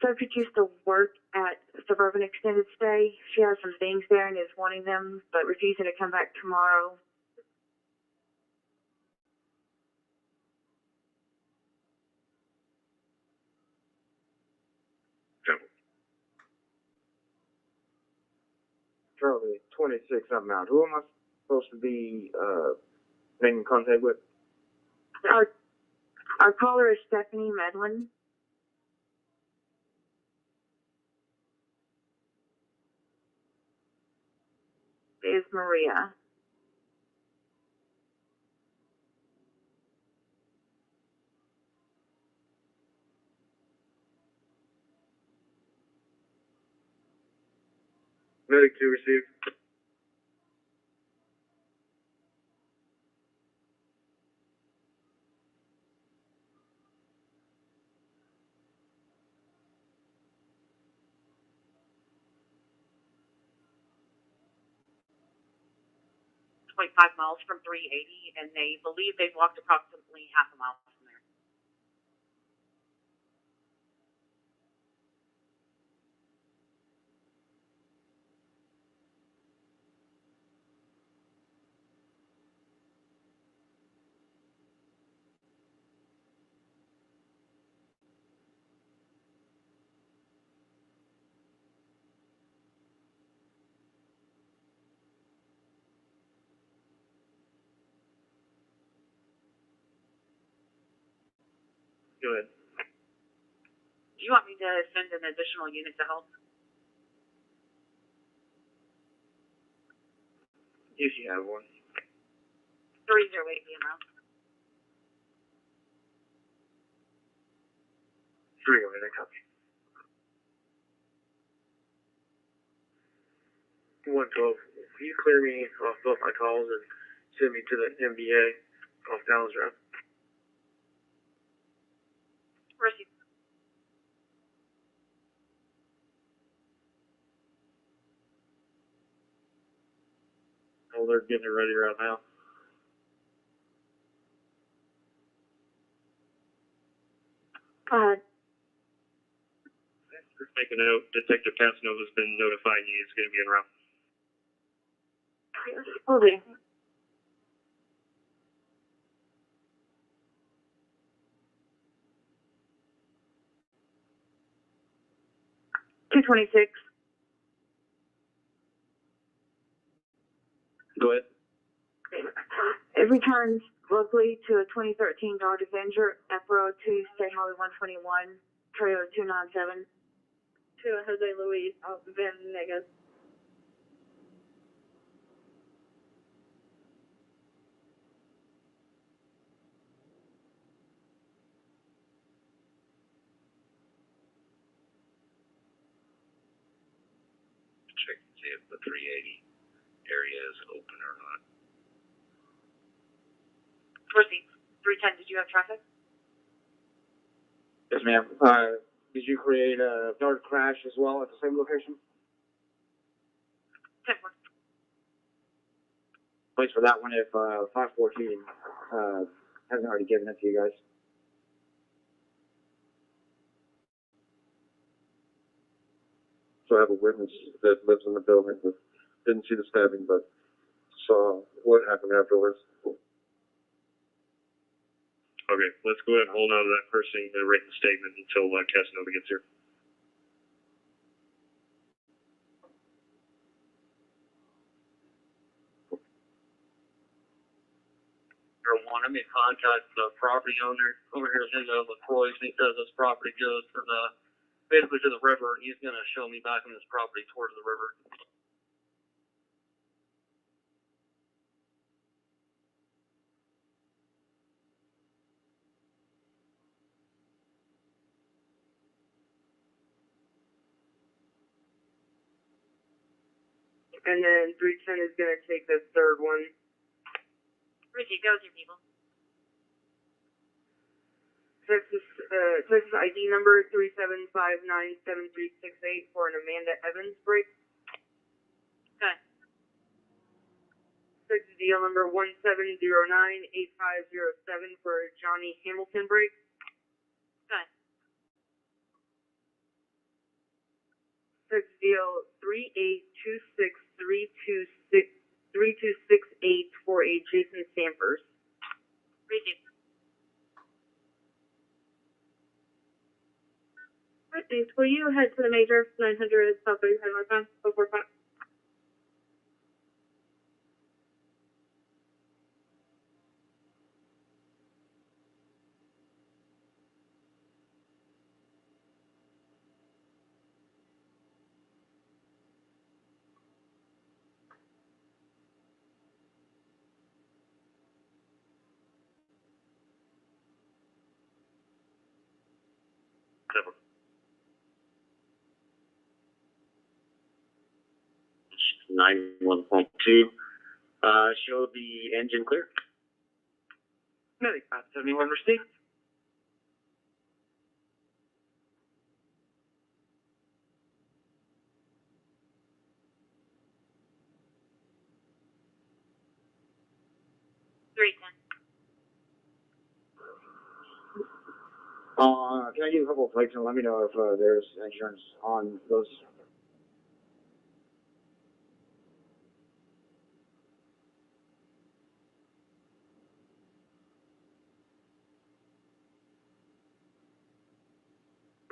S14: Subject used to work at Suburban Extended Stay. She has some things there and is wanting them, but refusing to come back tomorrow.
S13: Charlie, 26, I'm out. Who am I supposed to be making contact with?
S14: Our caller is Stephanie Medlin. Is Maria.
S11: Medic 2 received.
S12: Miles from 380, and they believe they've walked approximately half a mile from there.
S11: Go ahead.
S12: Do you want me to send an additional unit to help?
S11: If you have one.
S12: 308 BMO.
S11: 308, copy. 112. Can you clear me off both my calls and send me to the MBA off Dallas Drive?
S12: Receive.
S13: they're getting it ready right now.
S14: Go ahead.
S1: Just make a note. Detective Casanova's been notifying you. He's going to be en route.
S14: Will do. $226.
S13: Go ahead.
S14: It returns locally to a 2013 Dodge Avenger, F-Road 2, State Highway 121, trailer 297.
S5: To Jose Luis Van Negas.
S11: Check and see if the 380 area is open or not.
S14: Proceed. 310, did you have traffic?
S13: Yes, ma'am. Did you create a third crash as well at the same location?
S14: 10-4.
S13: Place for that one if 514 hasn't already given it to you guys.
S15: So I have a witness that lives in the building that didn't see the stabbing, but saw what happened afterwards.
S1: Okay, let's go ahead and hold on to that person written statement until Casanova gets here.
S16: I made contact with the property owner over here in LaCroix, and he says this property goes for basically to the river, and he's going to show me back on this property towards the river.
S12: And then 310 is going to take the third one.
S14: Richie, go with your people.
S12: Texas ID number 37597368 for an Amanda Evans break.
S14: Good.
S12: Texas deal number 17098507 for Johnny Hamilton break.
S14: Good.
S12: Texas deal 38263268 for a Jason Sampers.
S14: Richie.
S5: Thanks. Will you head to the major 900 South 35 northbound 045?
S1: Never.
S16: 91.2. Show the engine clear.
S12: Medic 571 received.
S13: Can I get a couple of plates and let me know if there's insurance on those?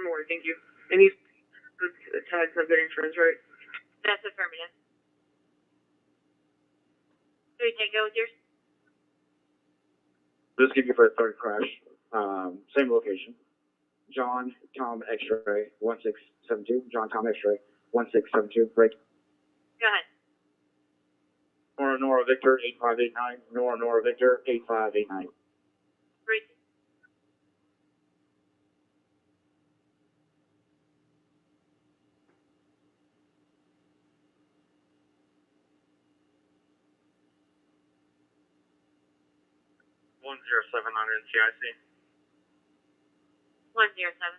S12: More, thank you. And these tags have good insurance, right?
S14: That's affirmative. 310, go with yours.
S13: This give you for a third crash. Same location. John Tom X-ray 1672. John Tom X-ray 1672. Break.
S14: Go ahead.
S13: Nora Victor 8589. Nora Victor 8589.
S14: Richie.
S2: $107 on NCIC.
S14: 107.
S2: Can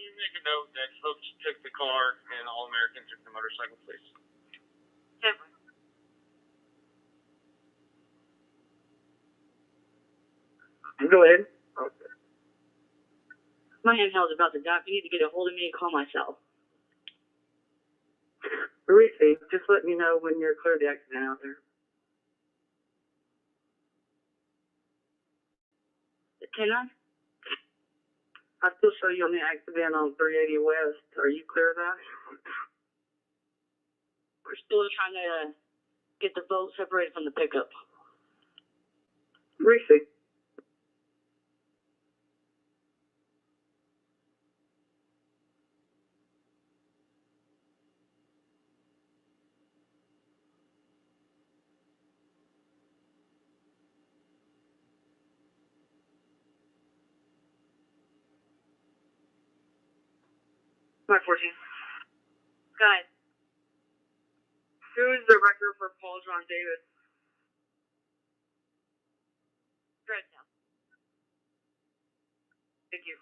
S2: you make a note that folks took the car and All Americans took the motorcycle, please?
S14: 10-4.
S12: Go ahead.
S17: My handheld's about to die. If you need to get a hold of me, call myself.
S12: Reese, just let me know when you're clear of the accident out there.
S17: Can I?
S12: I still show you on the accident on 380 West. Are you clear of that?
S17: We're still trying to get the boat separated from the pickup.
S12: Reese. My 14.
S17: Guys.
S12: Who's the record for Paul John David?
S17: Right now.
S12: Thank you.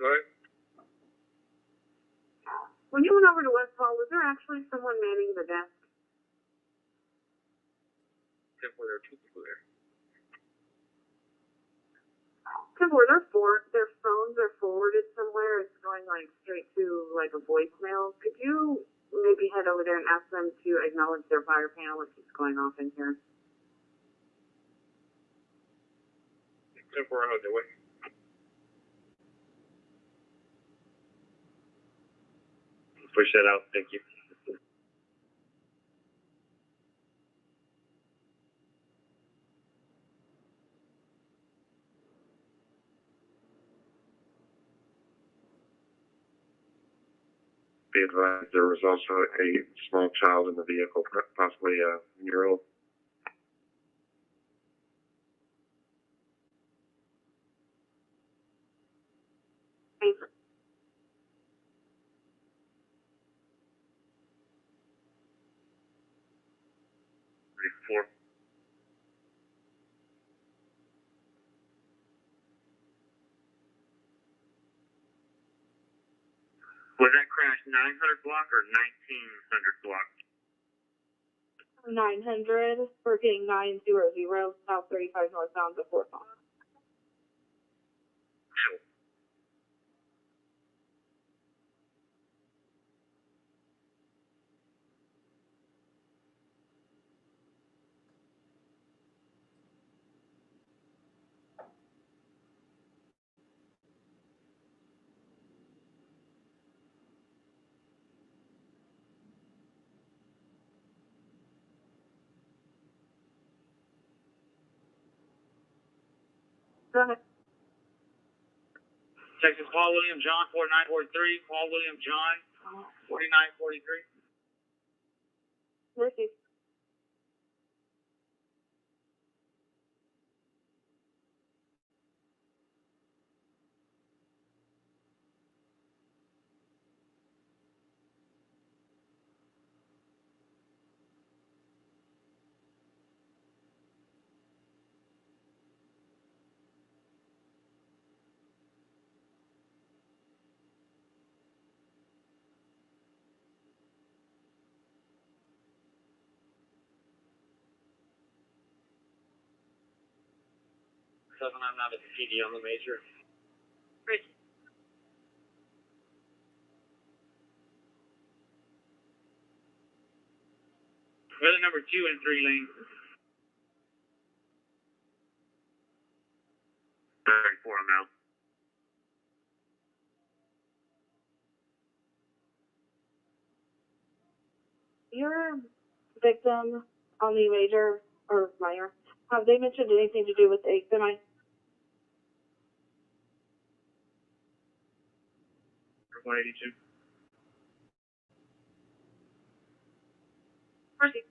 S2: Go ahead.
S14: When you went over to West Hall, was there actually someone manning the desk?
S2: Except for there are two people there.
S14: Were their phones are forwarded somewhere? It's going like straight to like a voicemail. Could you maybe head over there and ask them to acknowledge their fire panel, which is going off in here?
S2: Except for another way. Push that out. Thank you.
S11: Be advised there was also a small child in the vehicle, possibly a year-old.
S2: Four. Was that crash 900 block or 1900 block?
S14: 900, working 900, South 35 northbound before phone. Go ahead.
S9: Texas Paul William John 4943, Paul William John 4943.
S14: Mercy.
S9: I'm not a PD on the major.
S17: Great.
S9: Weather number 2 in 3 lane.
S2: 34 I'm out.
S14: Your victim on the major, or minor, Have they mentioned anything to do with a semi?
S9: One 82.
S3: Proceed.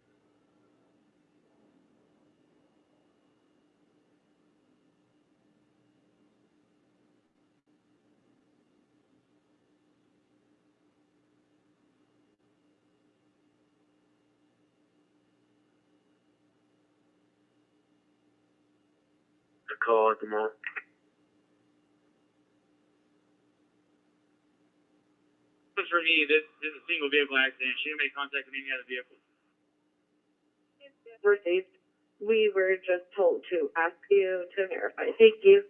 S9: A call at the mall. For me, this is a single vehicle accident. She didn't make contact with any other vehicle.
S14: Received. We were just told to ask you to verify. Thank you.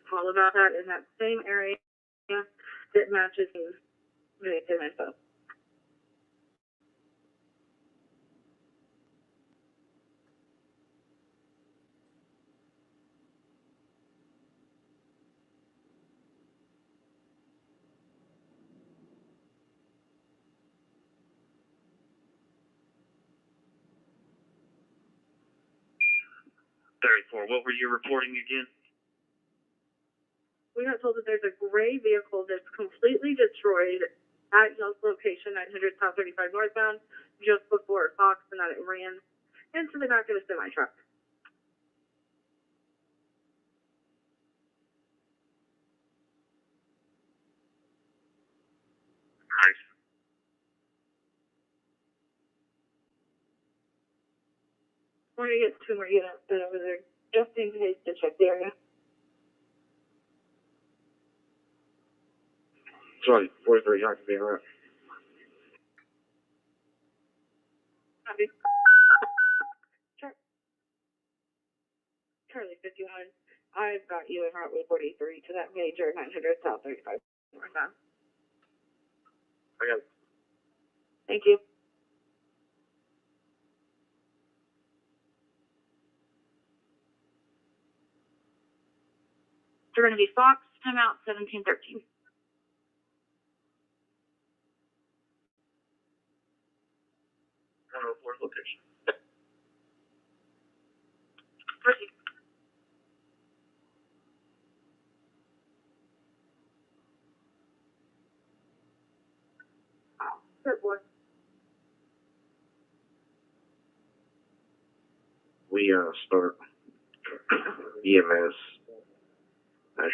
S14: Call about that in that same area that matches victim info.
S9: What were you reporting again?
S14: We got told that there's a gray vehicle that's completely destroyed at y'all's location, 900 South 35 northbound, just before Fox, and that it ran into the back of a semi truck.
S9: Nice.
S14: We're gonna get two more units sent over there just in case to check the area.
S11: Sorry, 43, I can be around.
S14: Copy. Charlie 51. I've got you en route with 43 to that major 900 South 35 northbound.
S11: I got it.
S14: Thank you.
S3: They're going to be Fox, timeout 1713.
S9: Location.
S3: Proceed.
S14: Good boy.
S11: We start EMS.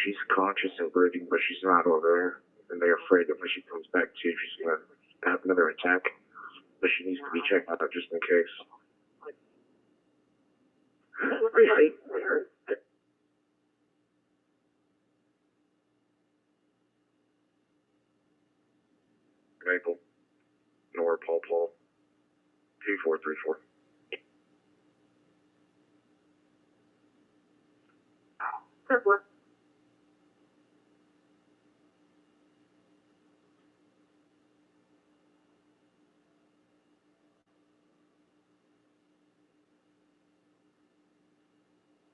S11: She's conscious and breathing, but she's not over there. And they're afraid that when she comes back to, she's going to have another attack. But she needs to be checked out just in case. Maple, Nor Paul Paul, 2434.
S14: Good boy.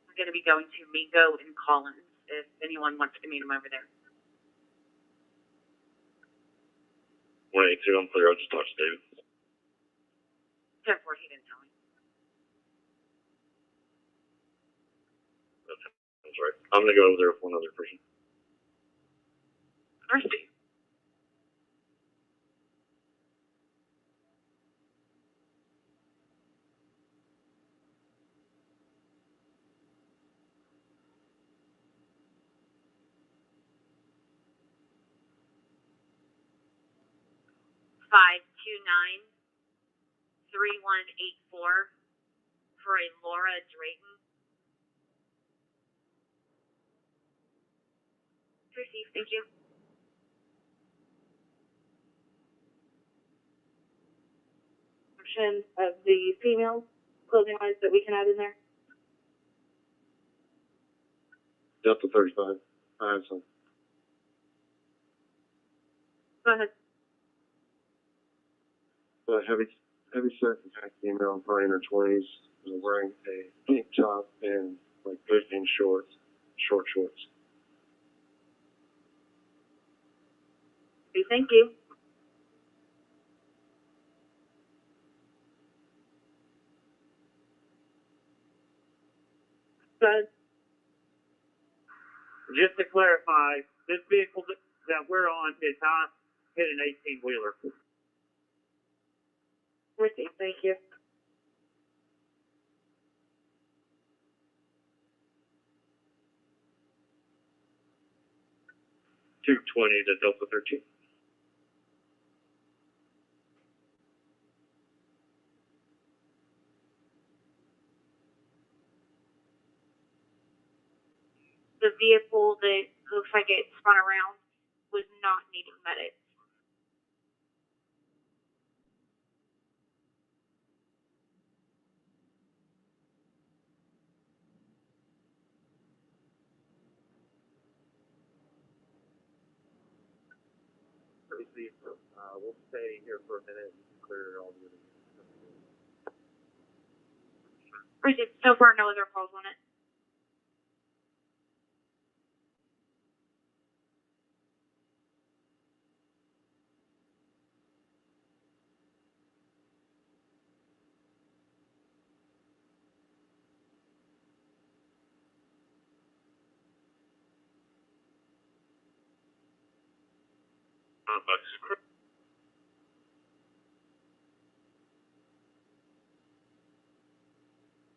S17: We're going to be going to Mingo and Collins if anyone wants to meet him over there.
S9: 182, I'm clear. I'll just talk to David.
S17: 10-4, he didn't tell me.
S9: That's right. I'm going to go over there with one other person.
S17: Thirsty. $529-3184 for a Laura Drayton.
S3: Received. Thank you.
S17: I'm
S14: description of the female clothing lines that we can add in there?
S15: Delta 35. I have some.
S14: Go ahead.
S15: Heavy set attack female, probably in her 20s, wearing a pink top and like 15 short shorts.
S14: Okay, thank you. Go ahead.
S7: Just to clarify, this vehicle that we're on did not hit an 18-wheeler.
S14: Received, thank you.
S15: $220 to Delta 13.
S3: The vehicle that looks like it spun around was not needing medics.
S15: We'll stay here for a minute and clear all the other units.
S3: Received. So far, no other calls on it.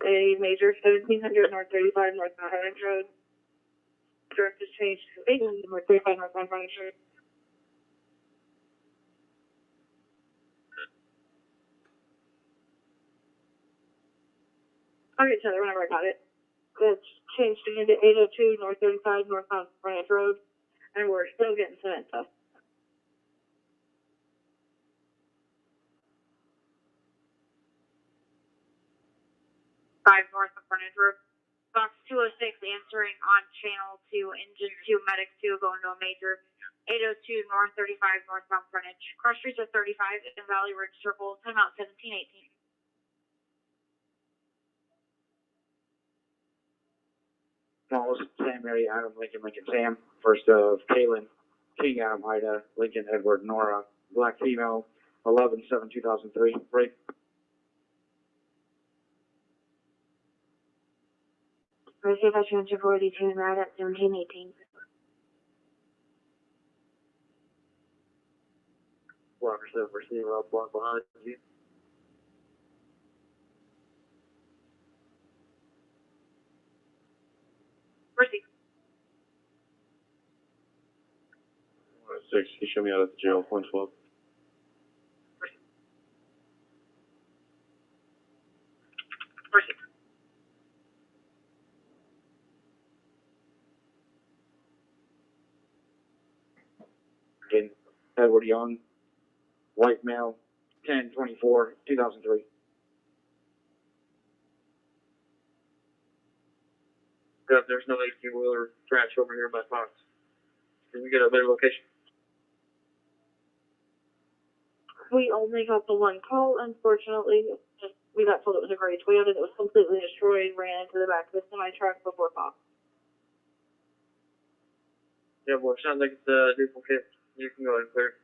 S14: A major 1700 North 35 North Mount Highlands Road. Direct is changed to 800 North 35 North Mount Highlands Road. Okay, Taylor, whenever I got it. It's changed again to 802 North 35 North Mount Highlands Road, and we're still getting cement stuff.
S3: North of Frontage Road. Box 206 answering on channel 2, engine 2, medic 2, going to a major. 802 North 35 northbound frontage. Cross streets are 35 in Valley Ridge Circle, timeout 1718.
S13: Calls Sam, Mary, Adam, Lincoln, Sam. First of Kaylin, King, Adam, Ida, Lincoln, Edward, Nora, black female, 11/7/2003. Break.
S4: Receive at transfer 42 route at 1718.
S13: Blocker 7, receiver, I'll block behind you.
S3: Receive.
S15: 6, he showed me out at the jail, 112.
S3: Receive.
S13: In Edward Young, white male, 10/24/2003.
S12: There's no 18-wheeler trash over here by Fox. Can we get a better location?
S14: We only got the one call, unfortunately. We got told it was a gray Toyota that was completely destroyed, ran into the back of a semi-truck before Fox.
S12: Yeah, well, it sounds like it's a duplicate. You can go ahead and clear.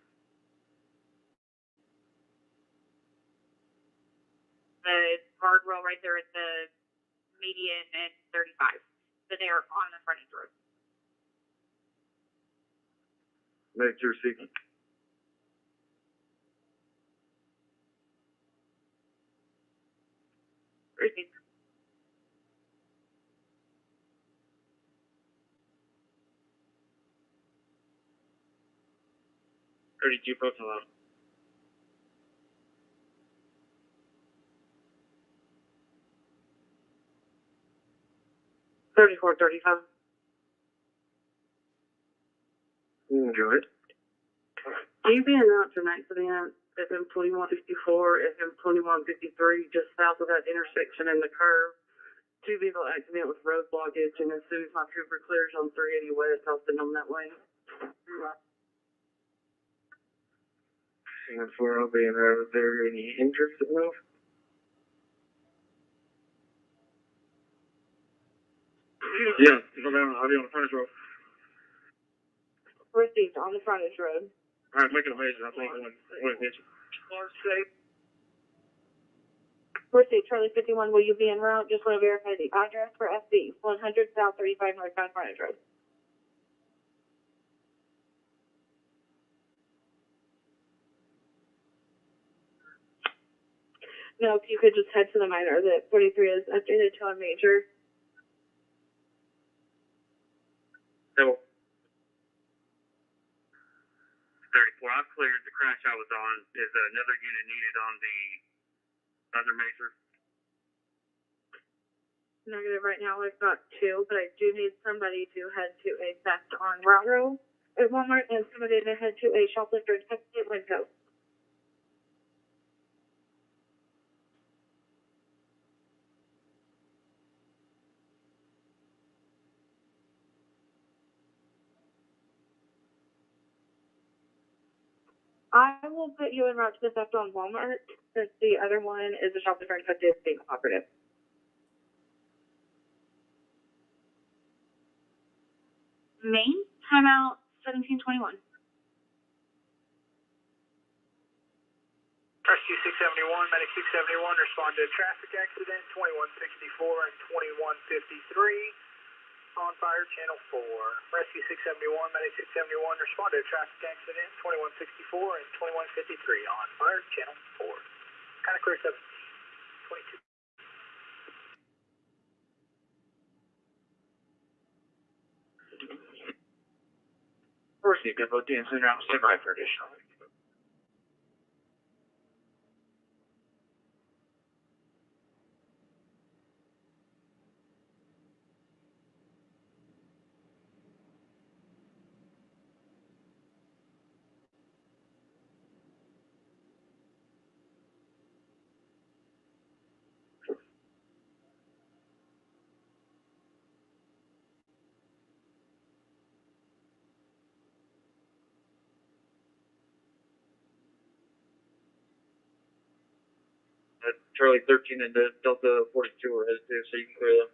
S3: The guardrail right there at the median and 35. So they are on the frontage road.
S15: Make your seat.
S3: Receive.
S12: Both allowed.
S13: Good.
S14: Can you be in route to an accident? FM 2154, FM 2153, just south of that intersection in the curve. 2 vehicle accident with road blockage, and as soon as my trooper clears on 380 west, I'll send them that way.
S11: And for I'll be in there, is there any injuries at all?
S2: Yeah, I'll be on the frontage road.
S14: Received on the frontage road.
S2: Alright, make it amazing. I think when it hits you.
S3: Received, Charlie 51, will you be en route? Just want to verify the address for SB, 100 South 35 Northbound Frontage Road. No, if you could just head to the minor, that 43 is updated to a major.
S9: So, 34, I've cleared the crash I was on. Is another unit needed on the other major?
S3: Negative right now, we've got 2, but I do need somebody to head to a theft on Railroad at Walmart and somebody to head to a shoplifter in Texas at Winco. I will put you en route to the theft on Walmart since the other one is a shoplifter in Texas being operative. Main, timeout 1721.
S10: Rescue 671, Medic 671, respond to a traffic accident, 2164 and 2153, on fire, channel 4. Rescue 671, Medic 671, respond to a traffic accident, 2164 and 2153, on fire, channel 4. Kind of clear 17, 22.
S9: Received, info DNC route, stand by for additional. Charlie 13 and Delta 42 are headed to, so you can clear them.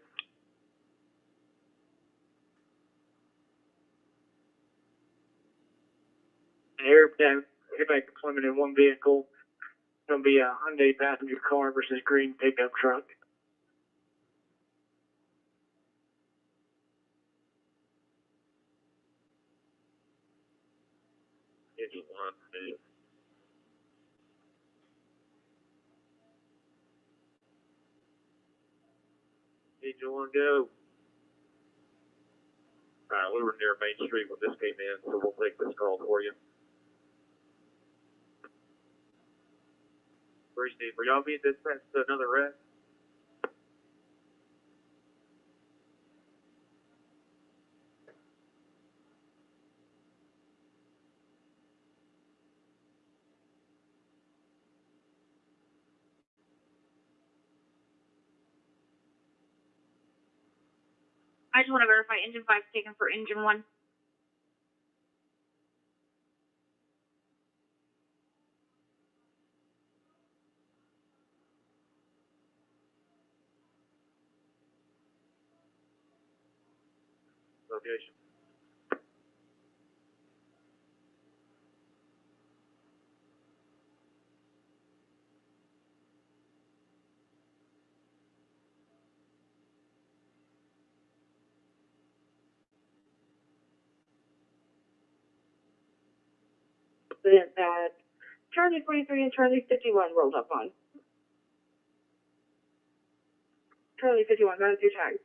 S12: Airback deployment in one vehicle. It's going to be a Hyundai passenger car versus green pickup truck.
S9: Engine 1, Angel 1, go. Alright, we were near Main Street when this came in, so we'll take this call for you. Steve, will y'all be dispatched to another rest?
S3: I just want to verify engine 5 is taken for engine 1.
S9: Location.
S3: That Charlie 43 and Charlie 51 rolled up on. Charlie 51, that is your tag.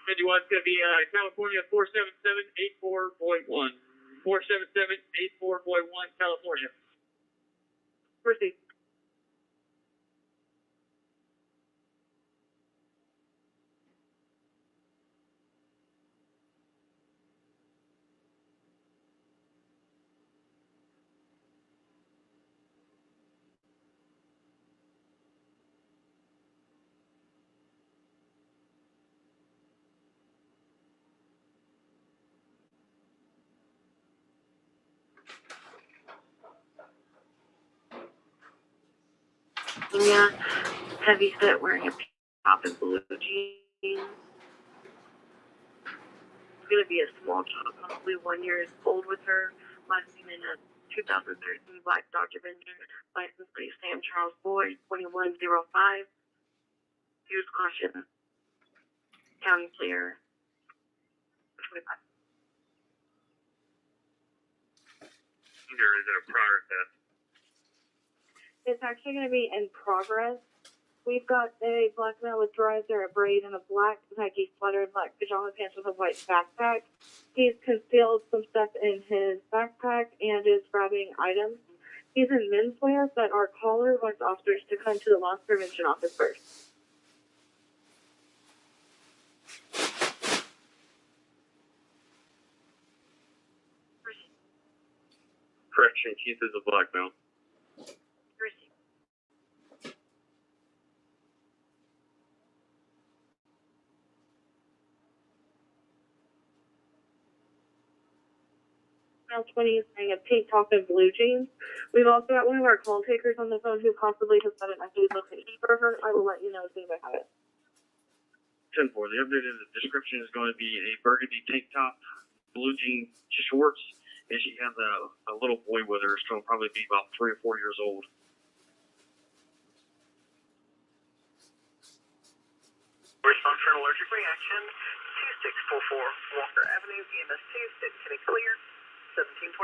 S9: It's going to be California 47784.1. 47784.1 California.
S3: Proceed.
S17: tracking you. Heavy set, wearing a pink top and blue jeans. It's gonna be a small child, probably 1 year old with her. Last seen in a 2013 black Dodge Avenger. License plate Sam Charles Boyd, 2105. Use caution. County clear. 25.
S2: Or is it a prior test?
S3: It's actually going to be in progress. We've got a black male with dry hair, a braid, and a black Nike sweater, black pajama pants with a white backpack. He's concealed some stuff in his backpack and is grabbing items. He's in menswear, but our caller wants officers to come to the loss prevention office first.
S2: Correction, Keith is a black male.
S3: Male 20 is wearing a pink top and blue jeans. We've also got one of our call takers on the phone who possibly has got an updated location for her. I will let you know as soon as I have it.
S9: 10-4, the updated description is going to be a burgundy tank top, blue jean shorts, and she has a little boy with her, so probably be about 3 or 4 years old.
S10: Response for an allergic reaction, 2644 Walker Avenue, EMS 2, City City Clear, 1727.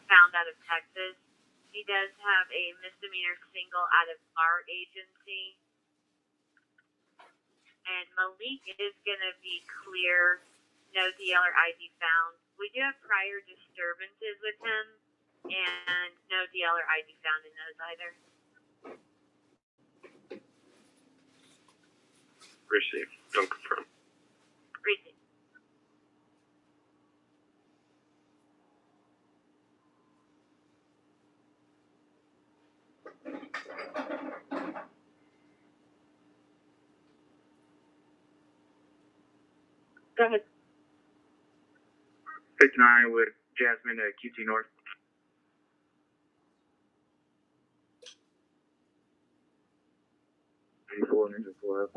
S17: Found out of Texas. He does have a misdemeanor single out of our agency. And Malik is going to be clear, no DL or ID found. We do have prior disturbances with him, and no DL or ID found in those either.
S2: Receive. Don't confirm.
S17: Receive.
S3: Go ahead.
S9: 59 with Jasmine at QT North.
S11: Engine 4 up.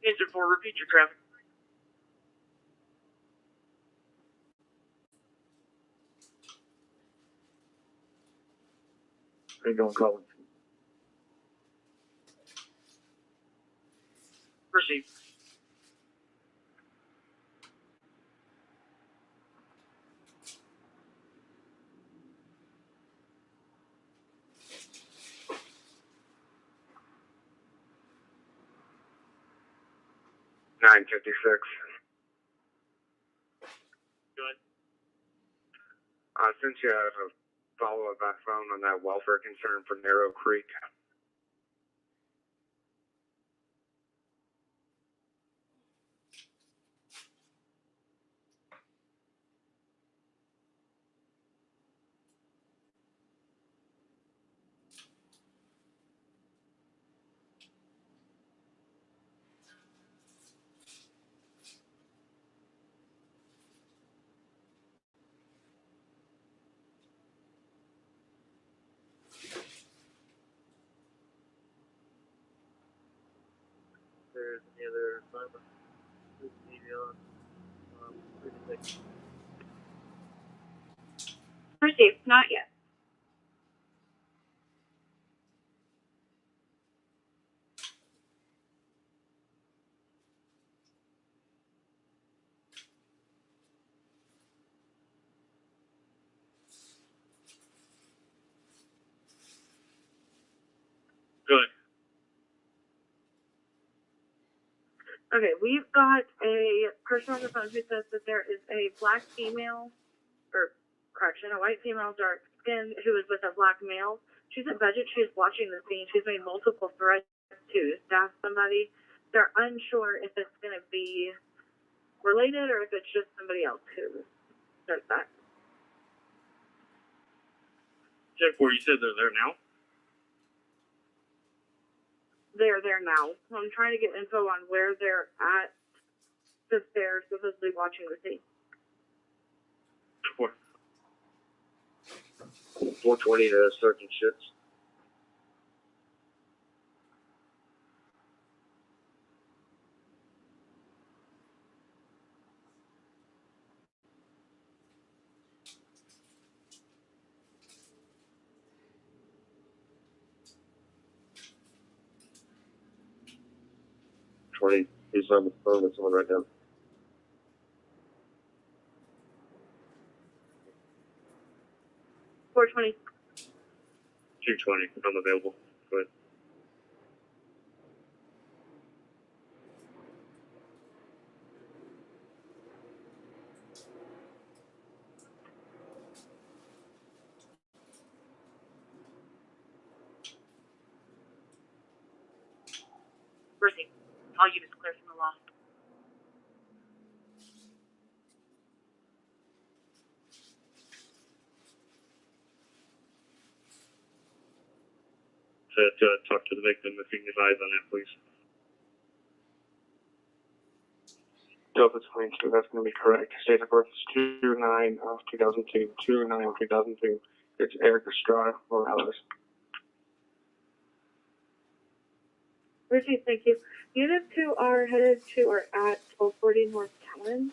S12: Engine 4, repeat your traffic.
S11: How you doing, Colin?
S12: Proceed.
S11: $9.56.
S12: Good.
S11: Since you have a follow-up by phone on that welfare concern for Narrow Creek.
S12: There's any other assignment.
S3: Received. Not yet.
S12: Good.
S3: Okay, we've got a person on the phone who says that there is a black female, or correction, a white female, dark skin, who is with a black male.
S14: She's at budget. She's watching the scene. She's made multiple threats to staff somebody. They're unsure if it's going to be related or if it's just somebody else who does that.
S16: 10-4, you said they're there now?
S14: They're there now. I'm trying to get info on where they're at since they're supposedly watching the scene.
S11: 420 to certain shits. He's on the phone with someone right now.
S14: $420.
S16: 220. I'm available. Go ahead.
S17: Mercy. All units clear from the loss.
S16: To talk to the victim if you can advise on that, please.
S11: Delta 22, that's going to be correct. Date of birth is 2/9/2002. 2/9/2002. It's Eric Estrada, Morales.
S14: Richie, thank you. Units who are headed to or at 1240 North Callan.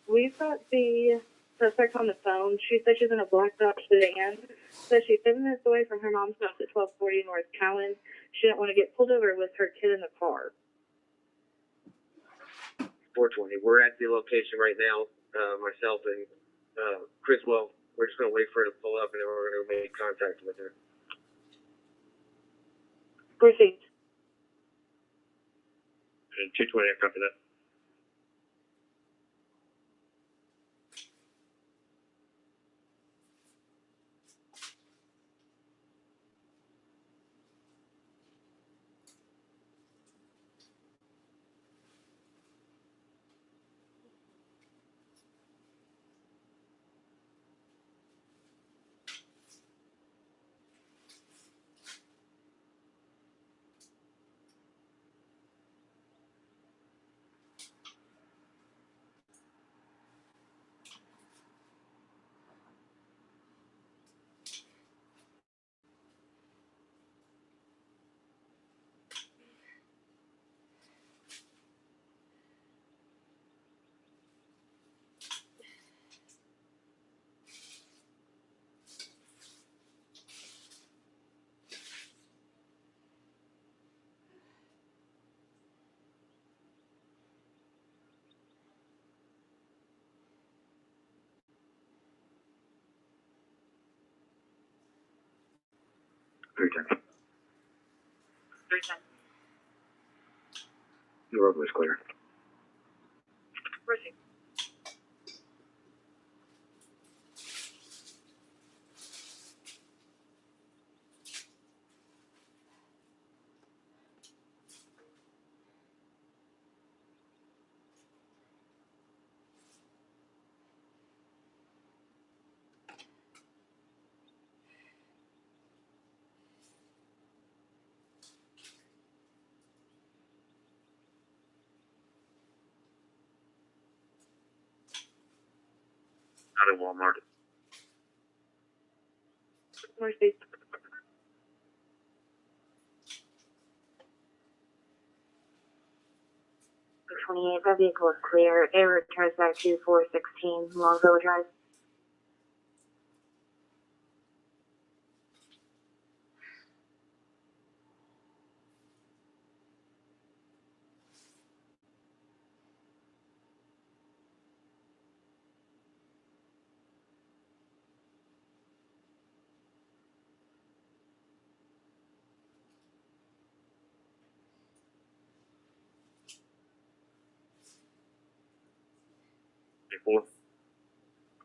S14: We've got the suspect on the phone. She said she's in a black Dodge sedan. Says she's 7 minutes away from her mom's house at 1240 North Callan. She didn't want to get pulled over with her kid in the car.
S11: 420. We're at the location right now, myself and Chris. Well, we're just going to wait for her to pull up and then we're going to make contact with her.
S14: Proceed.
S16: And 220, I copy that.
S11: Three times.
S17: 310.
S11: The road was clear.
S17: Mercy.
S16: Out of Walmart.
S14: Mercy.
S4: 28, that vehicle is clear. Air returns back to 416 Longville Drive.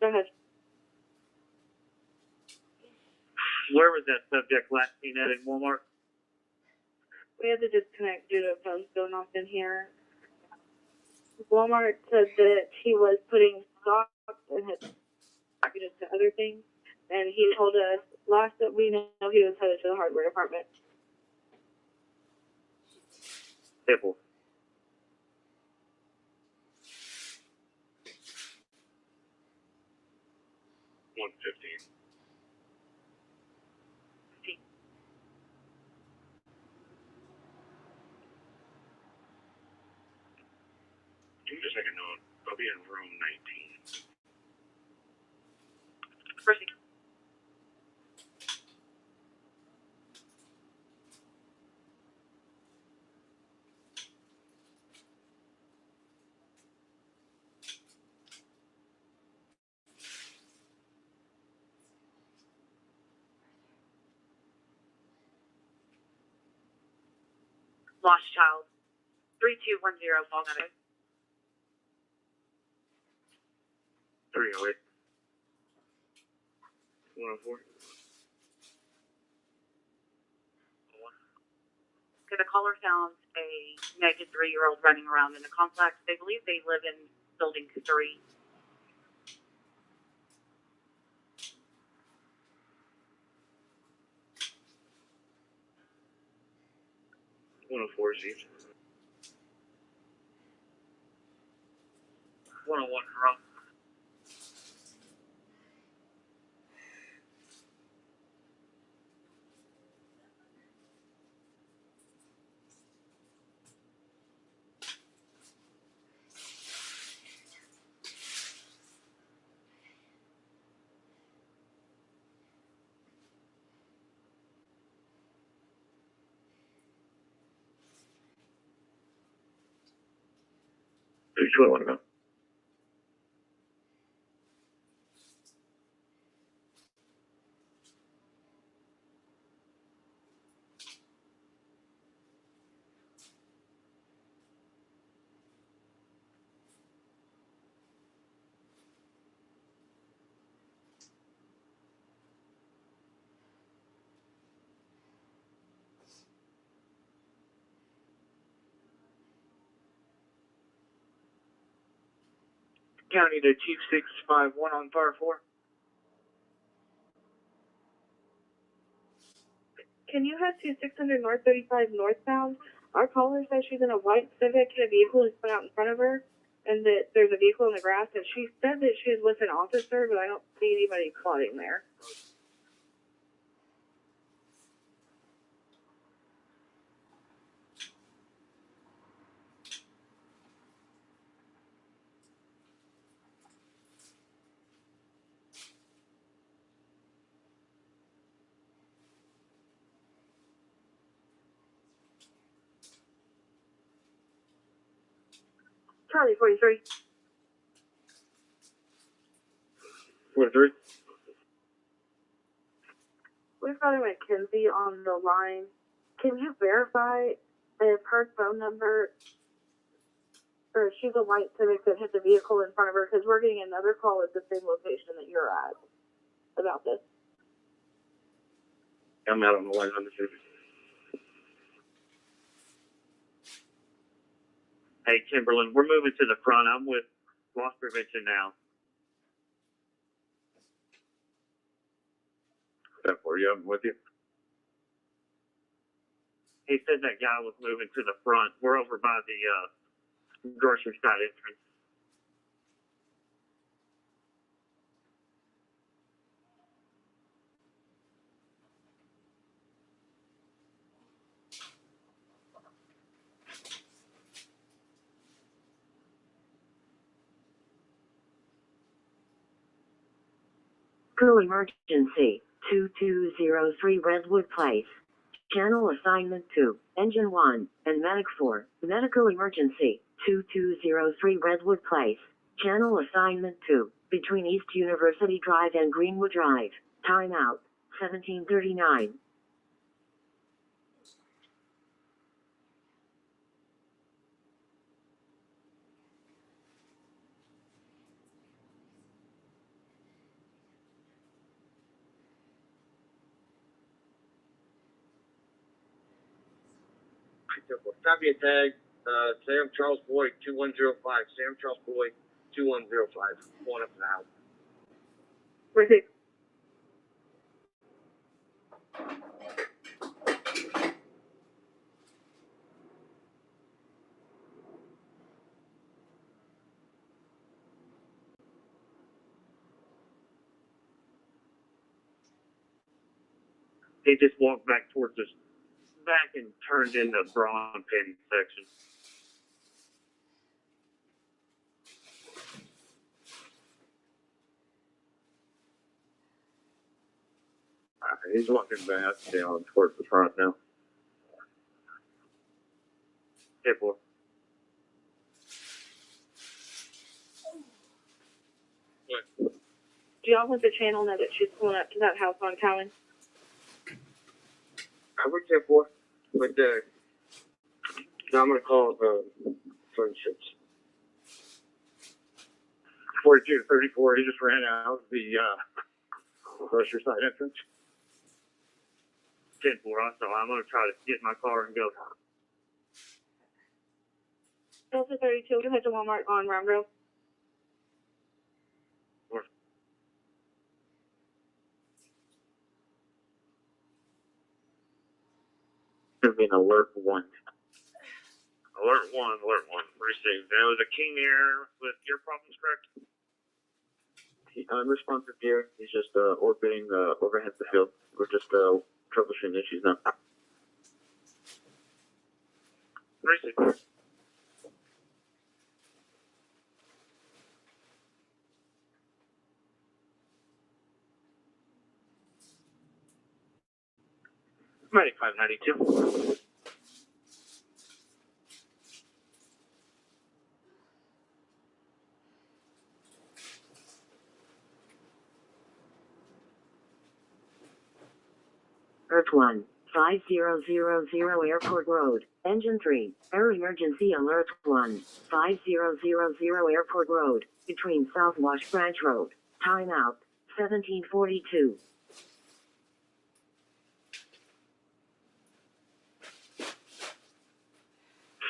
S14: Go ahead.
S12: Where was that subject last seen at in Walmart?
S17: We had to disconnect due to phones going off in here. Walmart said that he was putting socks and had targeted to other things, and he told us last that we know he was headed to the hardware department.
S12: Simple. $115. Give me a second, no. I'll be in room 19.
S17: Proceed. Lost child. 3210 Fall Meadow.
S12: 308. 104.
S17: Okay, the caller found a naked 3-year-old running around in the complex. They believe they live in building 3.
S12: 104 received. 101 wrong.
S2: Which one want to go?
S12: County to Chief 651 on fire 4.
S17: Can you head to 600 North 35 northbound? Our caller says she's in a white Civic and a vehicle is put out in front of her, and that there's a vehicle in the grass, and she said that she was with an officer, but I don't see anybody plotting there. Charlie 43.
S12: 43.
S17: We've got a Mackenzie on the line. Can you verify if her phone number, or if she's a white Civic that hit the vehicle in front of her? Because we're getting another call at the same location that you're at about this.
S12: I'm out on the line on the Civic. Hey, Timberland, we're moving to the front. I'm with loss prevention now.
S2: 10-4, yeah, I'm with you.
S12: He said that guy was moving to the front. We're over by the grocery side entrance.
S4: Medical emergency, 2203 Redwood Place. Channel assignment 2, engine 1, and medic 4. Medical emergency, 2203 Redwood Place. Channel assignment 2, between East University Drive and Greenwood Drive. Timeout, 1739.
S16: Copy a tag, Sam Charles Boyd 2105. Sam Charles Boyd 2105. Going up to the house.
S14: Receive.
S2: They just walked back towards us, back and turned in the bra and panty section.
S11: He's walking back down towards the front now.
S2: Hey, boy.
S17: Do y'all want the channel know that she's pulling up to that house on Cowan?
S11: I would say 4, but now I'm gonna call for instance.
S2: 42 34, he just ran out of the grocery side entrance. 10-4, so I'm going to try to get in my car and go.
S17: Delta 32, go ahead to Walmart on Round Road.
S11: There's been alert 1.
S2: Alert 1, received. There was a King Air with gear problems, correct?
S11: Unresponsive gear. He's just orbiting overhead the field. We're just troubleshooting issues now.
S2: Received. Medic 592.
S4: Earth 1, 5000 Airport Road, Engine 3, Air Emergency Alert 1, 5000 Airport Road, between South Wash Branch Road, time out, 1742.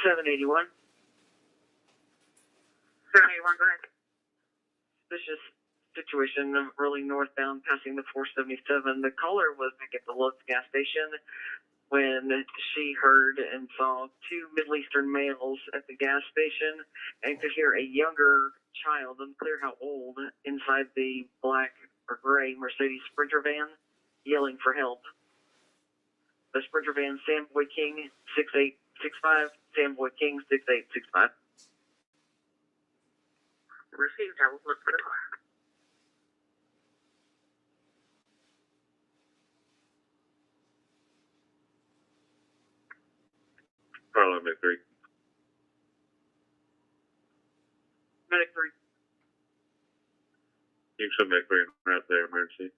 S12: 781.
S3: 781, go ahead.
S12: Suspicious situation rolling northbound passing the 477. The caller was back at the Lutz gas station when she heard and saw 2 Middle Eastern males at the gas station and could hear a younger child, unclear how old, inside the black or gray Mercedes Sprinter van yelling for help. The Sprinter van, Samboy King 6865, Samboy King 6865.
S3: Received, I will look for the car.
S2: Carlo, Medic 3.
S12: Medic 3.
S2: You should Medic 3 right there, emergency.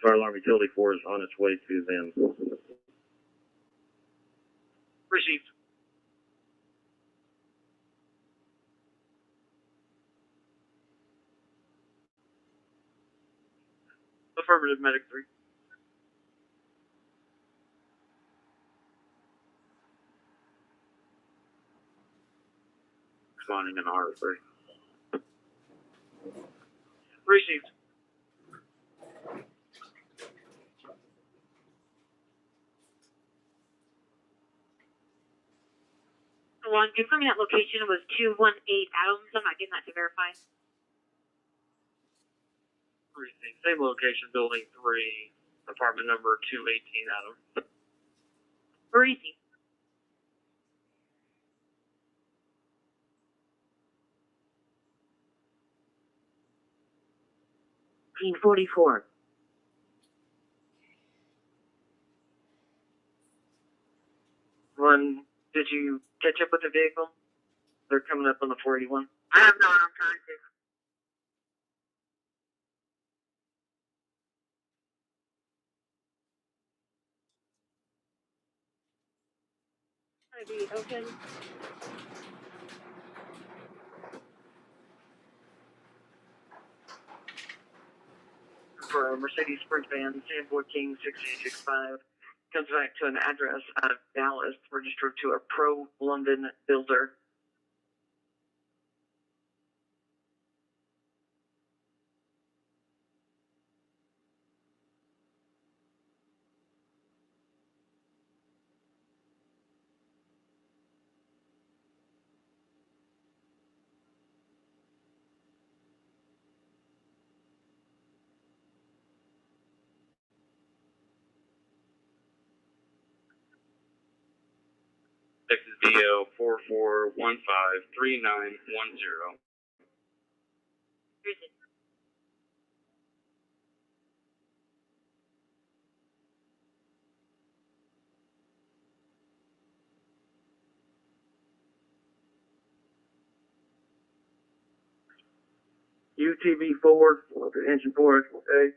S2: Fire alarm utility 4 is on its way to them.
S12: Received. Affirmative, Medic 3.
S2: Responding in R3.
S12: Received.
S3: One, confirming that location was 218 Adams. I'm not getting that to verify.
S16: Received. Same location, building 3, apartment number 218 Adam.
S3: Received.
S4: Team 44.
S12: One, did you catch up with the vehicle? They're coming up on the 481.
S3: I have not, I'm trying to.
S17: ID open.
S12: for a Mercedes Sprint van, Sanford King 6865. Comes back to an address out of Dallas, registered to a Pro London builder.
S18: Texas DO 44153910.
S16: UTV-4, engine 4, okay.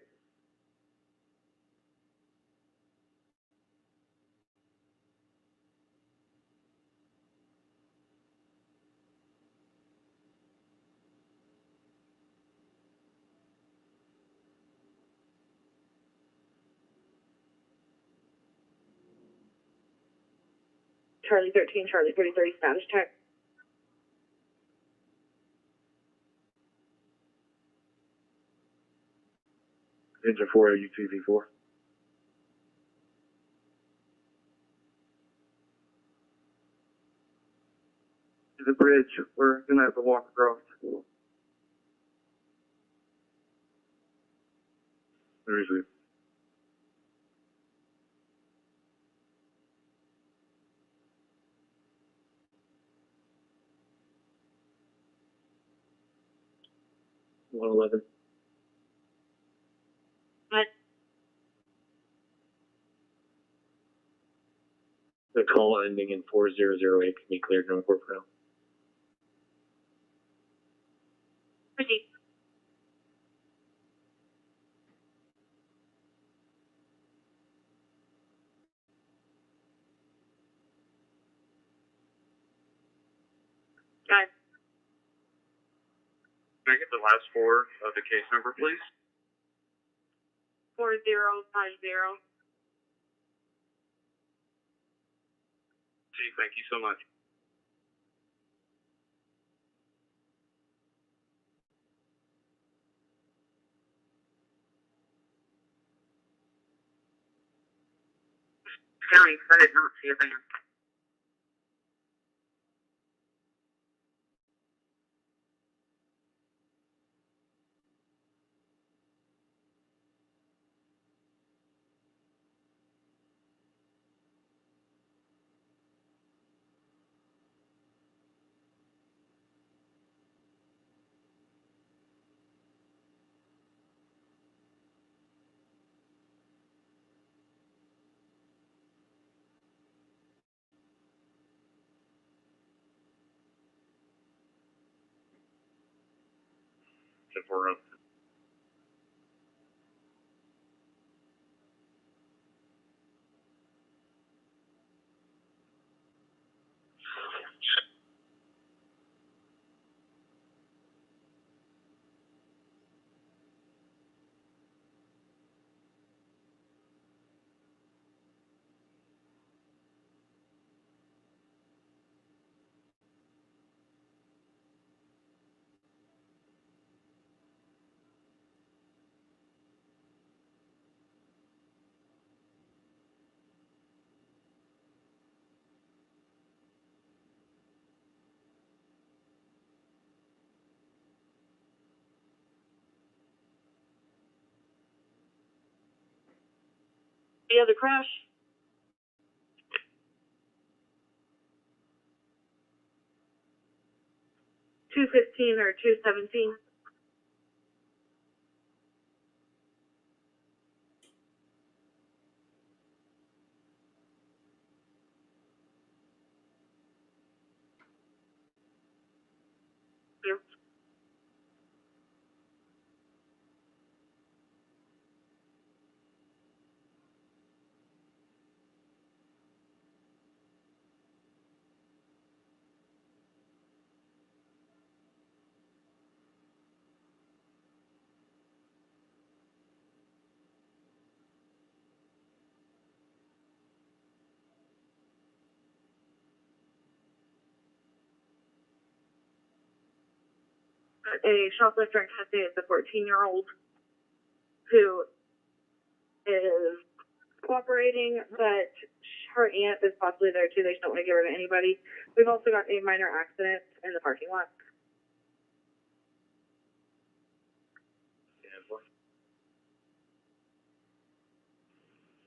S14: Charlie 13, Charlie 3030, status check.
S15: Engine 4 UTV-4.
S16: To the bridge, we're gonna have to walk across.
S15: Let me see.
S12: $111.
S3: But
S12: The call ending in 4008 can be cleared no report for now.
S3: proceed. Guys,
S18: Can I get the last four of the case number, please?
S3: 4050.
S18: Chief, thank you so much.
S12: County, I did not see a van.
S18: If we're up.
S3: The other crash. 215 or 217. Yeah.
S14: a shoplifter in custody is a 14-year-old who is cooperating, but her aunt is possibly there too. They just don't want to give her to anybody. We've also got a minor accident in the parking lot.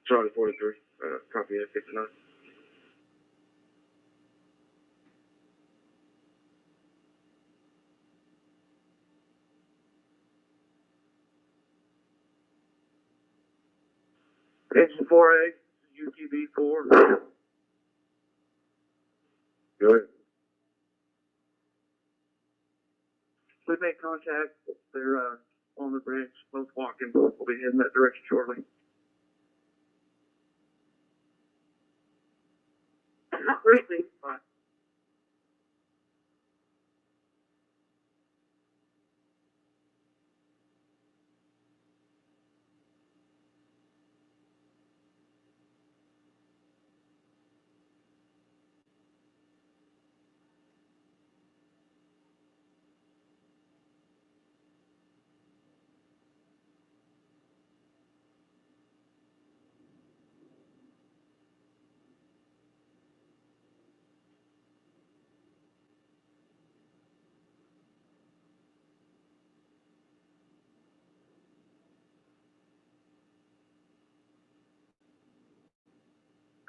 S11: Charlie 43, copy at 59.
S7: Engine 4A, UTV 4.
S11: Go ahead.
S7: We made contact. They're on the bridge, both walking. We'll be heading that direction shortly. Not really, but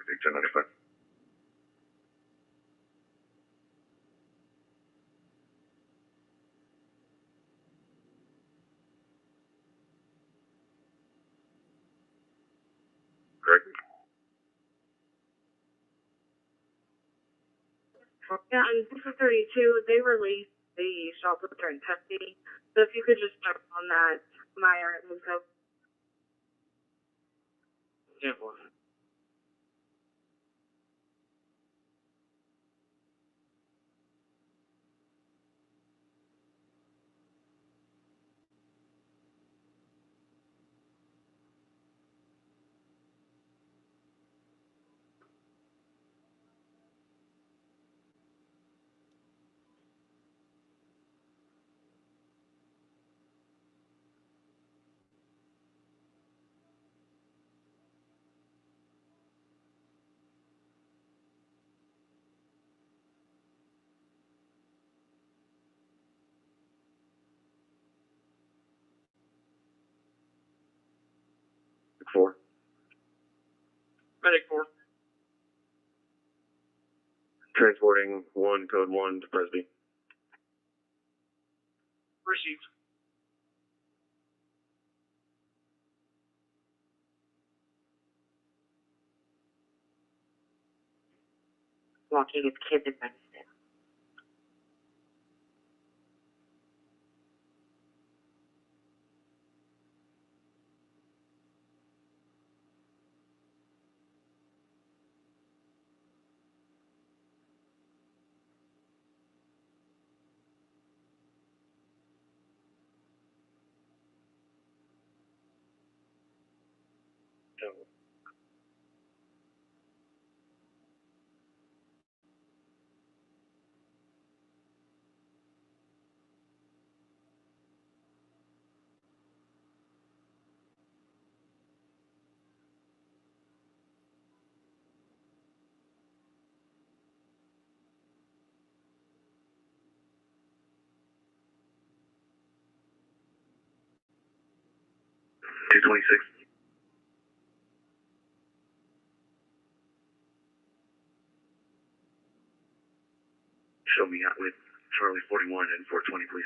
S11: Big 1095. Correct.
S14: yeah, and this is 32. They released the shoplifter in custody. So if you could just check on that, Meyer and Luco.
S9: 10-4.
S11: Big 4.
S9: Medic 4.
S11: Transporting 1, code 1 to Presby.
S9: Received.
S12: Walking with kids in medicine.
S11: Show me out with Charlie 41 and 420, please.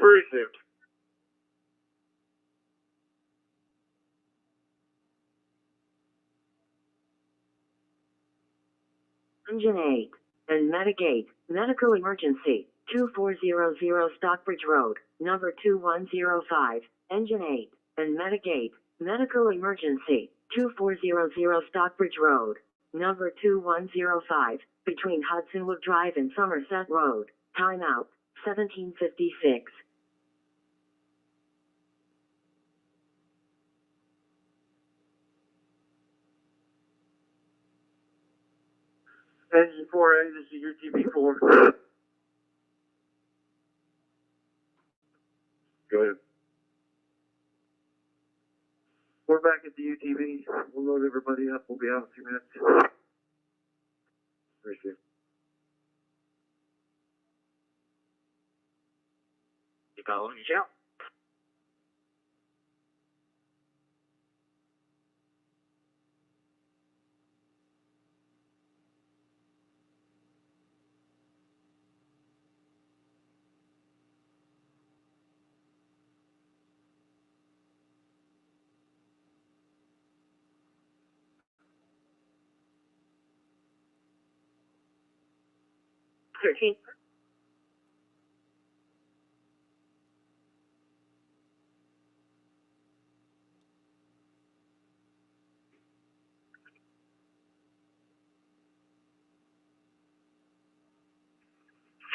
S1: Received.
S4: Engine 8 and Medigate, medical emergency, 2400 Stockbridge Road, number 2105, Engine 8 and Medigate, medical emergency, 2400 Stockbridge Road, number 2105, between Hudsonwood Drive and Somerset Road, timeout, 1756.
S1: Engine 4A, this is UTB4.
S15: Go ahead.
S1: We're back at the UTB. We'll load everybody up. We'll be out in a few minutes.
S15: Receive.
S9: You following me, Joe?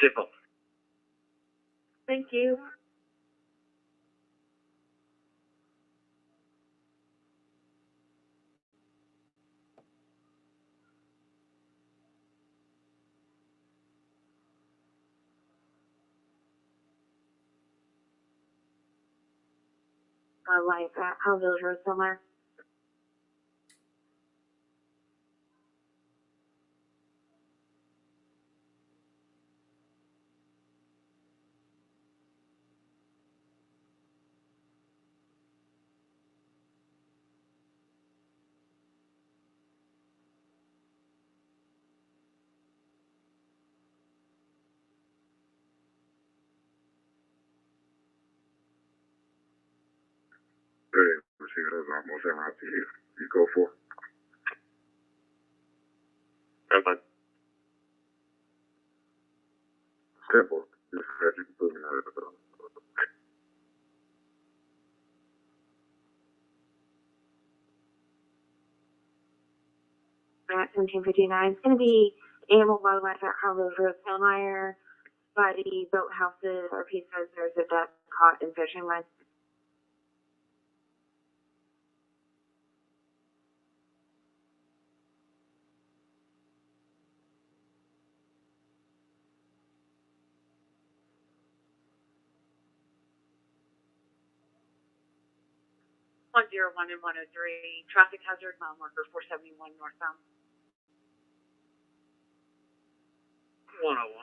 S9: Simple.
S3: Thank you. Life at Howville Road somewhere.
S15: Hey, receive those almost out to you. You go for it.
S9: I'm fine.
S15: Simple. Just have you put me out of the
S3: At 1759. It's going to be animal wildlife at Howville Road, Spellmeyer, by the boathouses or pieces. There's a duck caught in fishing line.
S14: One and 103. Traffic hazard, mile marker 471 northbound.
S9: 101.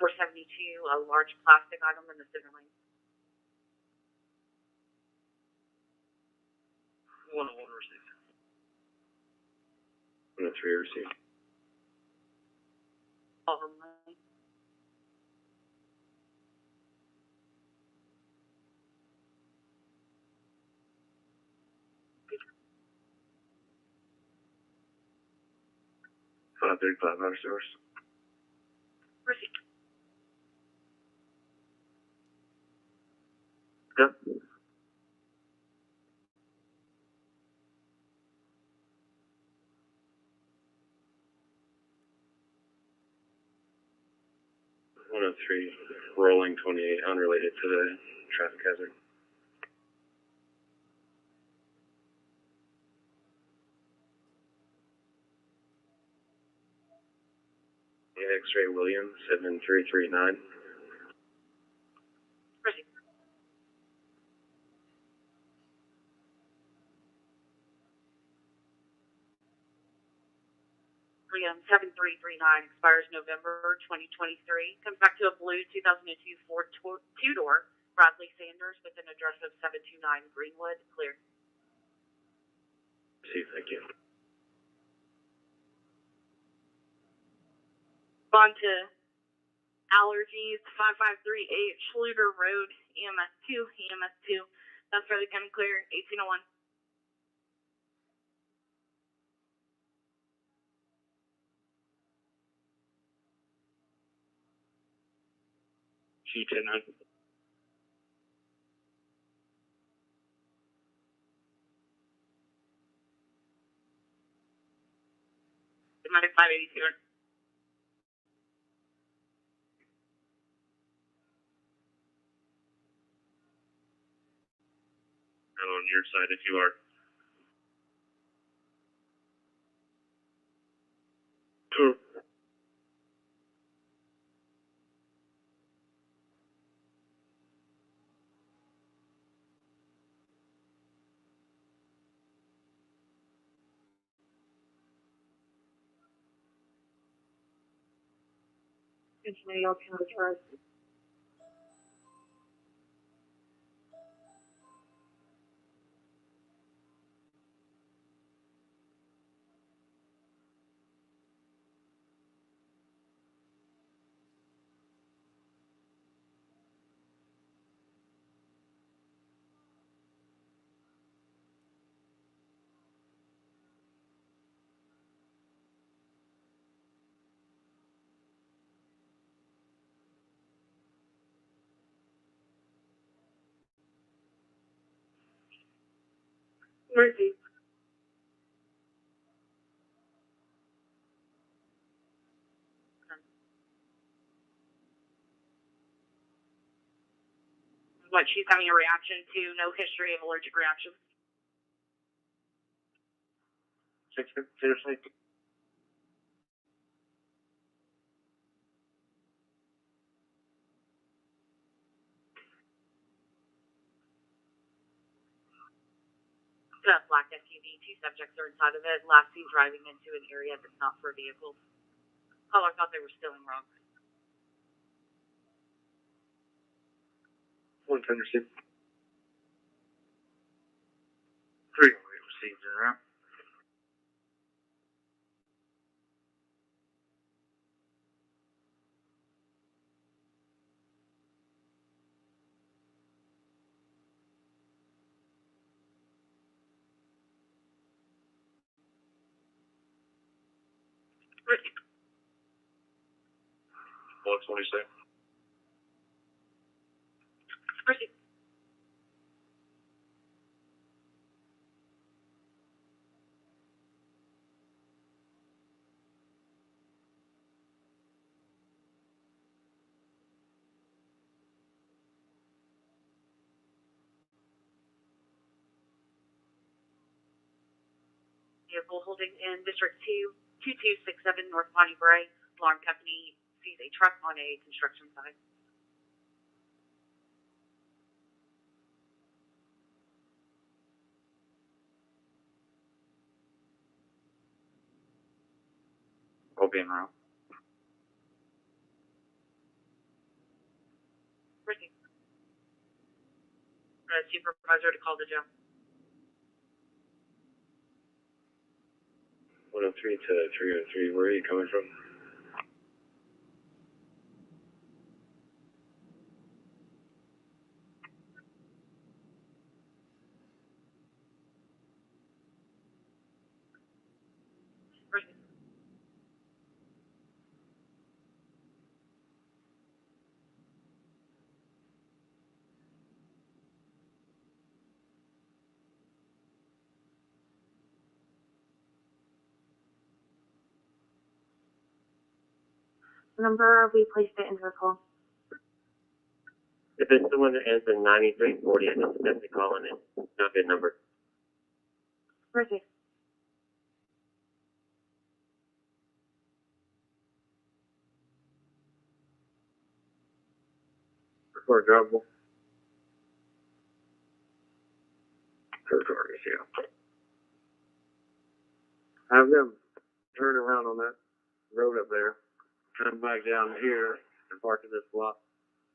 S14: 472, a large plastic item in the center lane.
S9: 101 received.
S15: 103 received.
S14: All of them.
S15: 535 out of source.
S14: Received.
S9: Go.
S15: Three, rolling 28, unrelated to the traffic hazard. X-ray Williams 7339.
S14: Received. Liam 7339 expires November 2023. Comes back to a blue 2002 Ford two-door Bradley Sanders with an address of 729 Greenwood. Clear.
S15: See, thank you.
S17: On to allergies, 5538 Schluter Road, EMS2. That's for the county clear, 1801.
S18: G10.
S17: Medic 582.
S18: And on your side if you are. Two.
S14: Cincinnati, I'll count the charge. Mercy.
S17: What, she's having a reaction to no history of allergic reactions?
S18: seriously?
S17: The black SUV, 2 subjects are inside of it. Last seen driving into an area that's not for vehicles. Caller thought they were stealing rocks.
S18: 110 received. 3 received in route.
S17: Mercy.
S18: 126.
S17: Mercy. Vehicle holding in District 2, 2267 North Bonnie Bray. Alarm company sees a truck on a construction site.
S18: Will be en route.
S17: Mercy. Supervisor to call the jail.
S18: 103 to 303. Where are you coming from?
S17: Mercy.
S14: Number, we placed it into the call.
S18: If it's the one that ends in 9340, I can definitely call it. It's not a good number.
S14: Mercy.
S18: Report drivable. Territories, yeah. Have them turn around on that road up there, come back down here and park in this block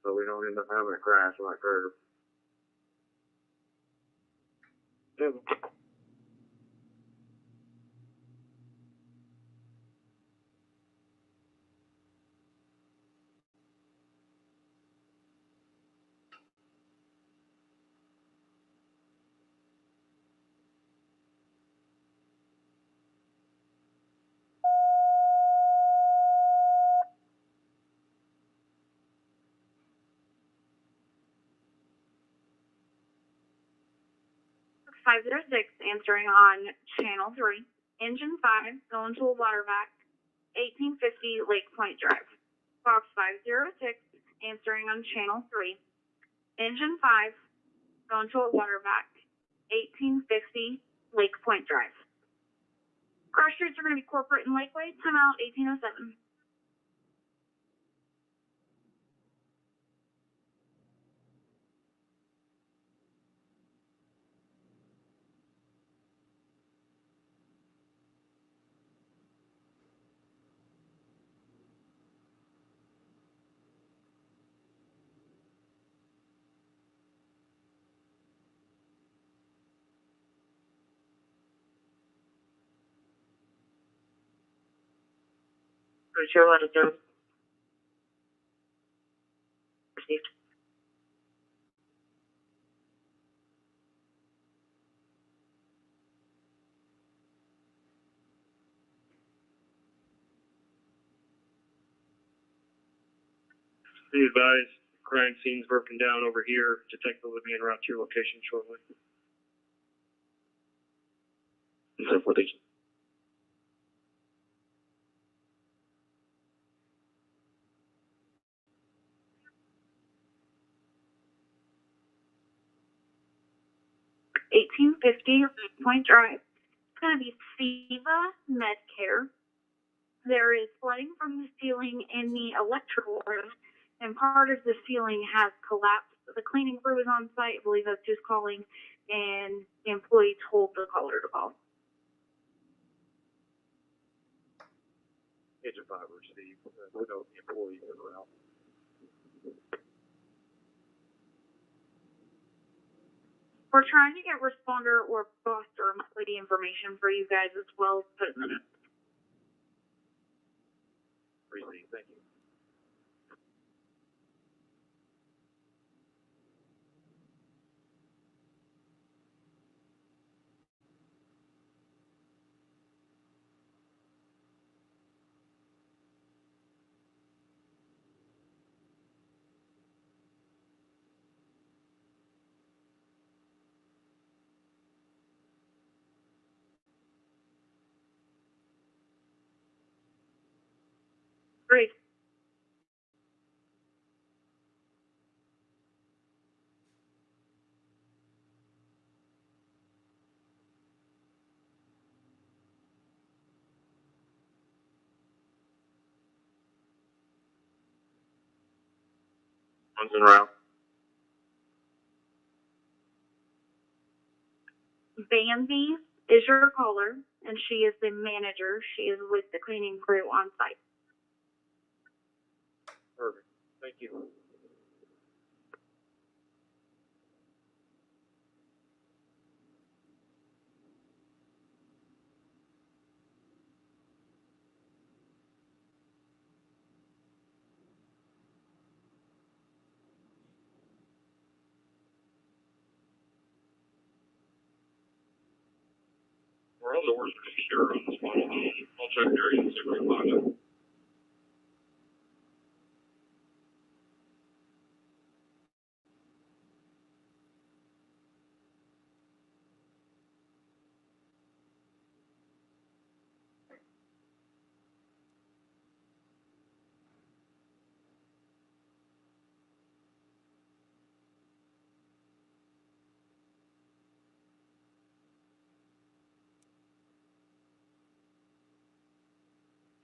S18: so we don't end up having a crash on that curve.
S3: 506 answering on channel 3. Engine 5 going to a water vac, 1850 Lake Point Drive. Fox 506 answering on channel 3. Engine 5 going to a water vac, 1850 Lake Point Drive. Cross streets are going to be Corporate and Lakeway. Timeout 1807.
S17: Pretty sure let it go. Received.
S19: Be advised, crime scene's broken down over here. Detective will be en route to your location shortly.
S11: Is that footage?
S3: Point Drive. It's going to be SIVA Medcare. There is flooding from the ceiling in the electrical room, and part of the ceiling has collapsed. The cleaning crew is on site. I believe that's who's calling, and the employee told the caller to call.
S18: Agent 5 received. We know the employee is around.
S3: We're trying to get responder or boss or employee information for you guys as well. But
S18: Received. Thank you.
S3: great.
S11: One's en route.
S3: Bambi is your caller, and she is the manager. She is with the cleaning crew on site.
S18: Perfect. Thank you.
S2: All doors are secure on this one. I'll check area and see if we can find it.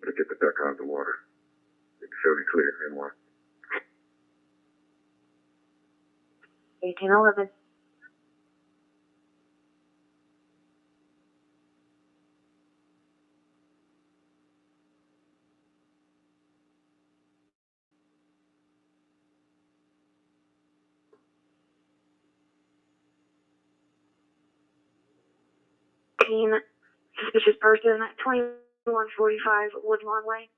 S11: Better get the duck out of the water. It's fairly clear and what.
S4: 1811.
S17: Suspicious person at 2145 Woodlawn Way.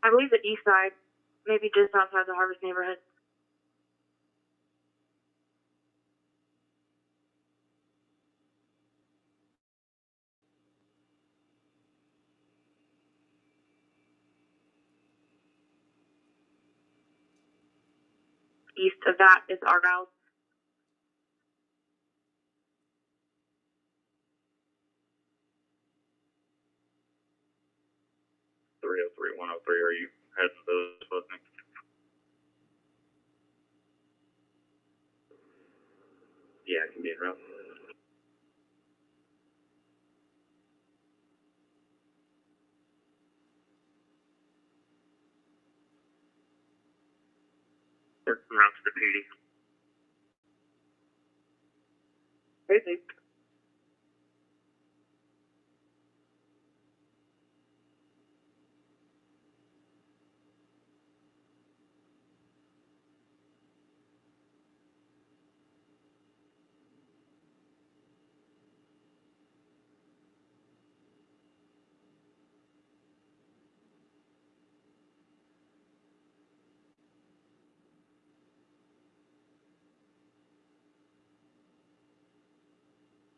S17: I believe the east side, maybe just outside the Harvest neighborhood. East of that is Argyle.
S2: 303, 103, are you heading to those with me? Yeah, I can be en route. En route to the PD.
S17: Crazy.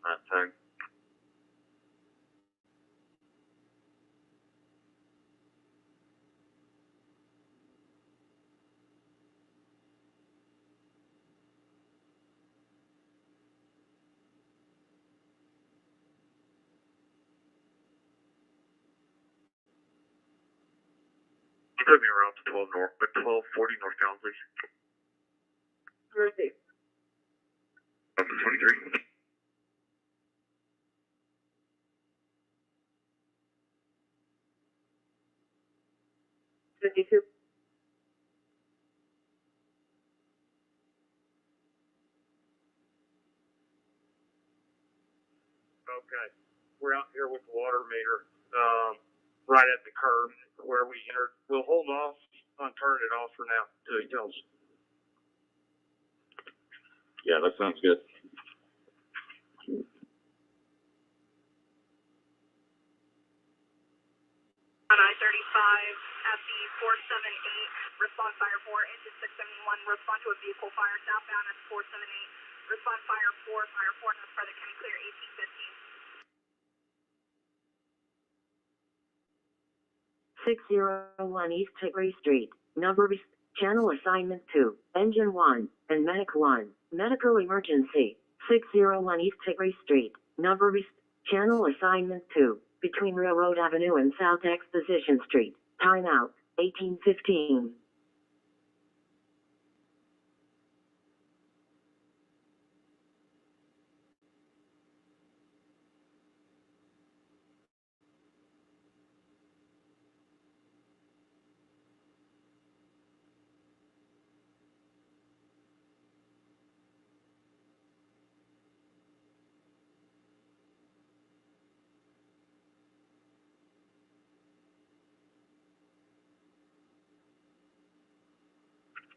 S2: That time. You put me around to 1240 northbound, please.
S17: Mercy.
S2: Up to 23.
S17: 52.
S19: Okay. We're out here with the water meter, right at the curb where we entered. We'll hold off on turning it off for now until he tells us.
S2: Yeah, that sounds good.
S20: On I-35 at the 478, respond fire 4 into 671, respond to a vehicle fire southbound at 478, respond fire 4 north further county clear 1815.
S4: 601 East Hickory Street, number channel assignment 2, engine 1, and medic 1, medical emergency. 601 East Hickory Street, number channel assignment 2, between Railroad Avenue and South Exposition Street. Timeout, 1815.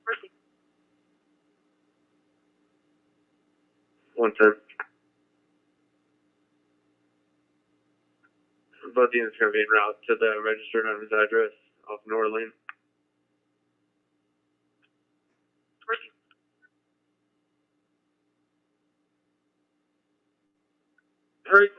S17: Mercy.
S2: 110. Both units are going to be en route to the registered owner's address off Norlane.
S17: Mercy.
S19: Hurry.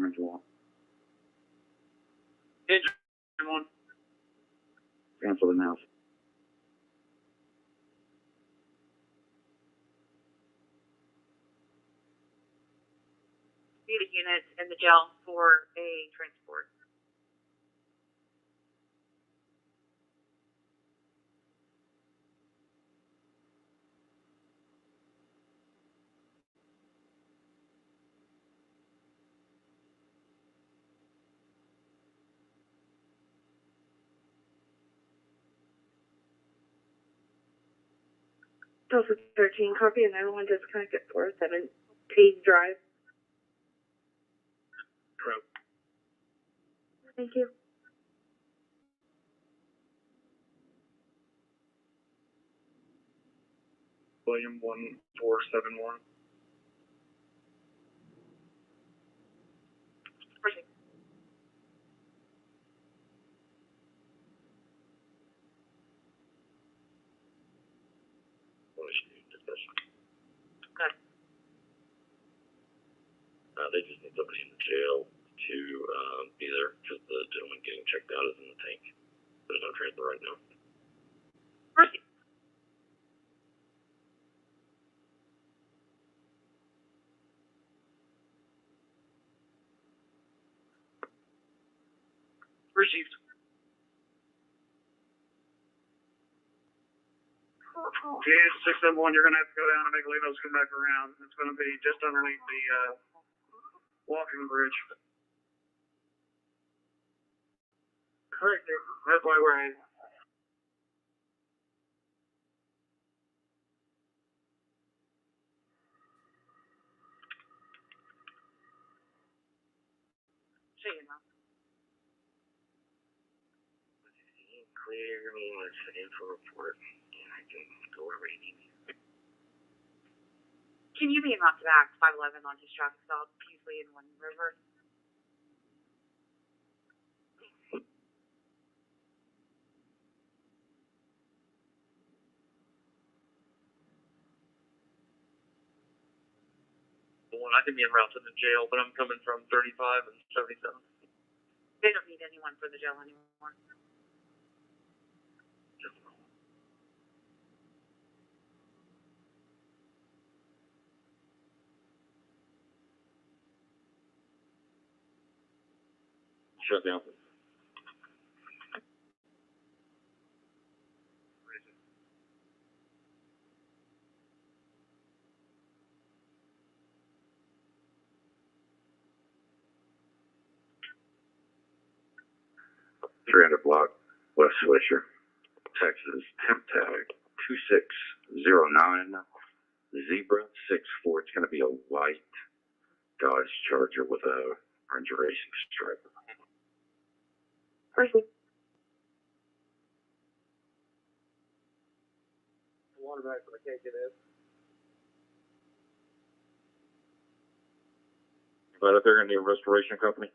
S13: Engine 1.
S19: Engine 1.
S13: Cancel the now.
S17: Need a unit in the jail for a transport. Delta 13, copy, and 911 disconnect at 407 Page Drive.
S19: Correct.
S14: Thank you.
S2: William 1471.
S3: Proceed. Good.
S21: They just need somebody in the jail to be there because the gentleman getting checked out is in the tank. There's no transfer right now.
S3: Proceed.
S12: Received.
S2: GH671, you're gonna have to go down and make Lenos come back around. It's gonna be just underneath the walking bridge. Correct. That's why we're in.
S3: See you now.
S21: Clear me when it's in for report, and I can go wherever you need me.
S14: Can you be in route to back 511 on his traffic stop, Peasley and One River?
S16: Well, I can be en route to the jail, but I'm coming from 35 and 77.
S14: They don't need anyone for the jail anymore.
S21: Shut down. .300 block, West Swisher, Texas, temp tag 2609, Zebra 64. It's going to be a white Dodge Charger with a orange racing stripe.
S14: Proceed.
S18: Water back for the cake it is.
S21: But if they're going to need a restoration company,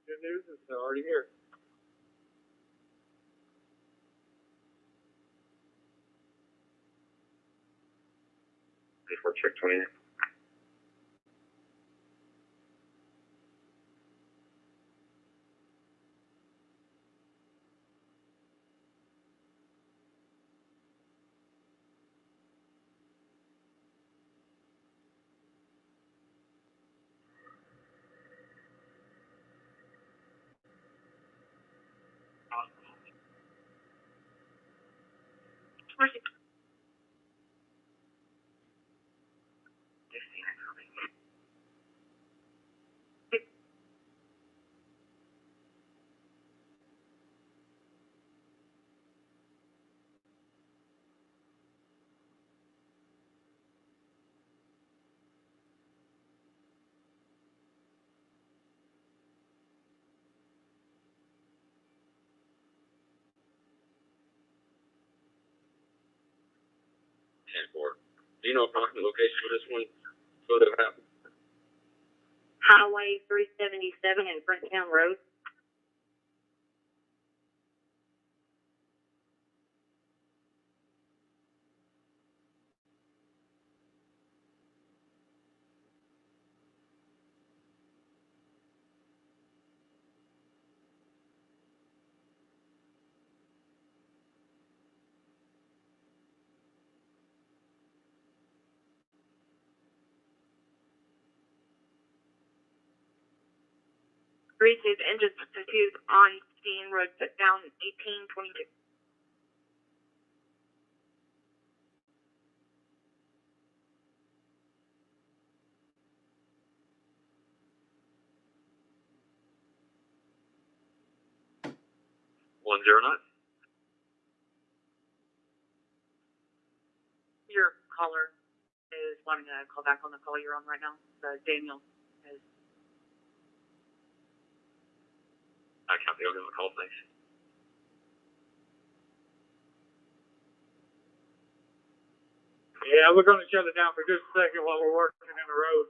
S18: Good news is they're already here.
S21: before check 28.
S3: Proceed.
S21: Do you know approximate location for this one? So that happened.
S5: Highway 377 and Fronttown Road.
S3: Received engine substitute on scene, road put down 1822. Your caller is wanting to call back on the call you're on right now. Daniel is
S21: Copy, I'll give him a call, thanks.
S7: Yeah, we're going to shut it down for just a second while we're working in the road.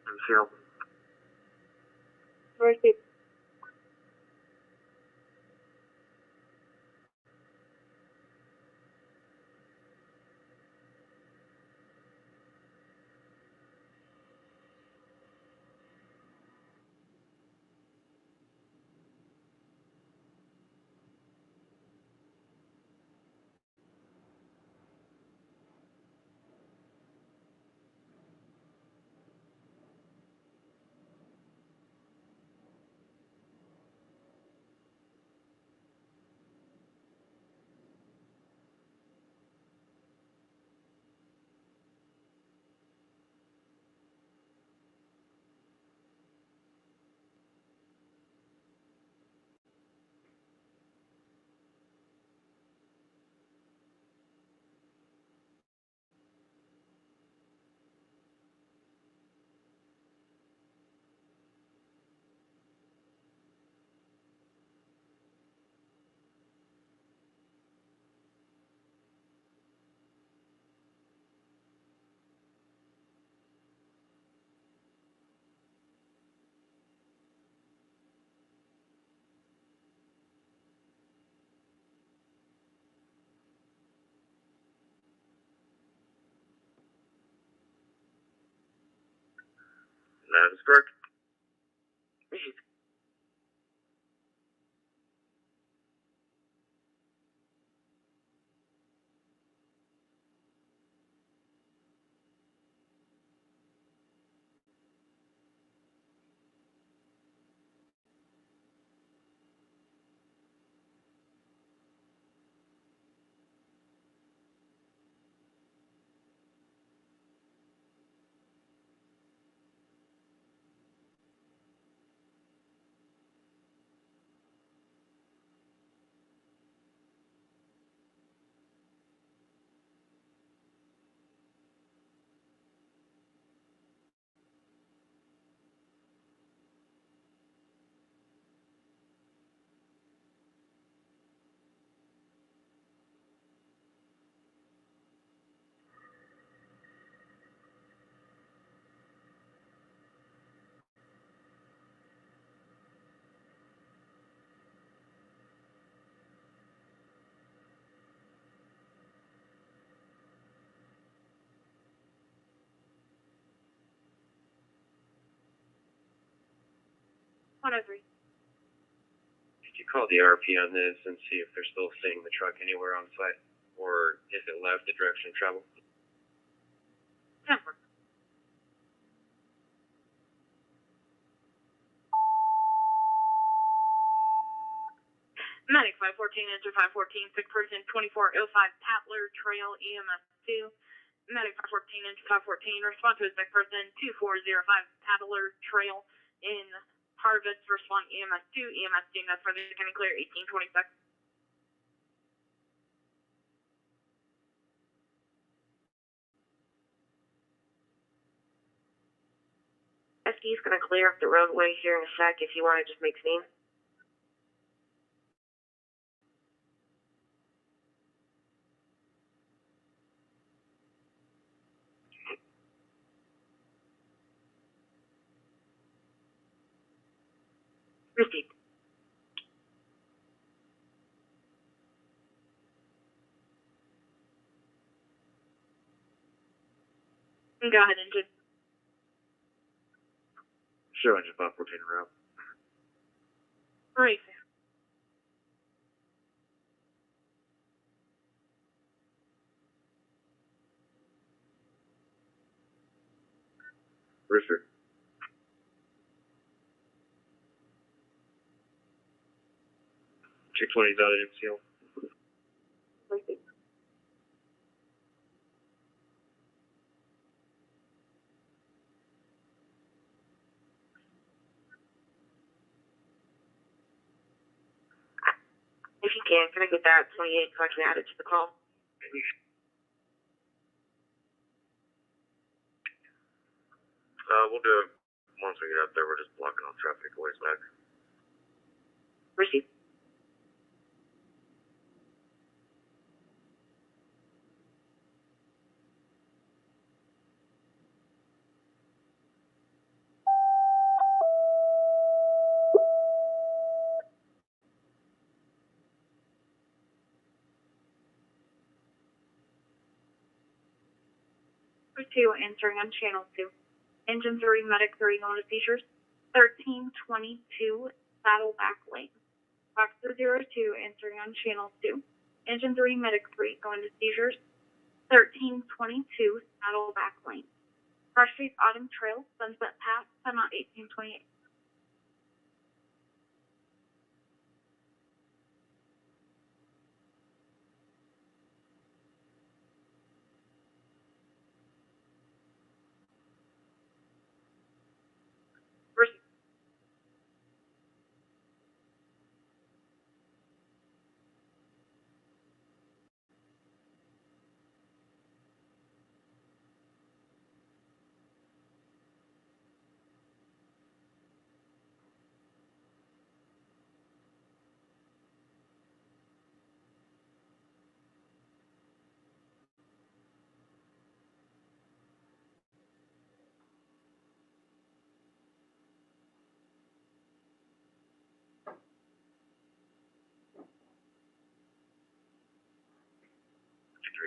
S21: MCL.
S17: Mercy.
S21: That is correct. Could you call the RP on this and see if they're still seeing the truck anywhere on site, or if it left the direction of travel?
S3: Temper. Medic 514, enter 514, sick person 2405 Tatler Trail, EMS 2. Medic 514, enter 514, respond to a sick person 2405 Tatler Trail in Harvest, respond EMS 2, EMS 2, that's for the county clear 1826.
S17: SD's going to clear up the roadway here in a sec if you want to just make scene. Received.
S3: Go ahead, engine.
S21: Show engine 514 route.
S3: Racing.
S21: Rooster. Check 20's out at MCL.
S17: Received. you can. Can I get that 28 so I can add it to the call?
S21: We'll do it once we get up there. We're just blocking off traffic a ways back.
S17: Receive.
S3: Number 2, entering on channel 2. Engine 3, medic 3, going to seizures. 1322, Saddleback Lane. Fox 02, entering on channel 2. Engine 3, medic 3, going to seizures. 1322, Saddleback Lane. Cross Street Autumn Trail, Sunset Pass, time out 1828.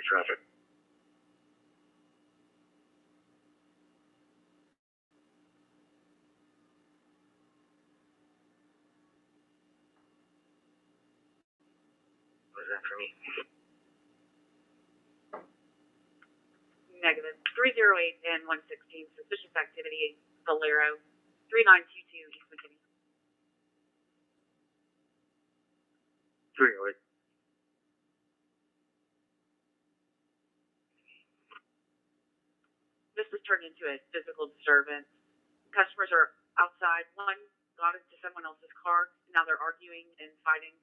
S21: Traffic. What is that for me?
S14: Negative. 308 and 116, suspicious activity, Valero, 3922, East McKinney.
S21: 308.
S14: This was turned into a physical disturbance. Customers are outside. One got into someone else's car. Now they're arguing and fighting.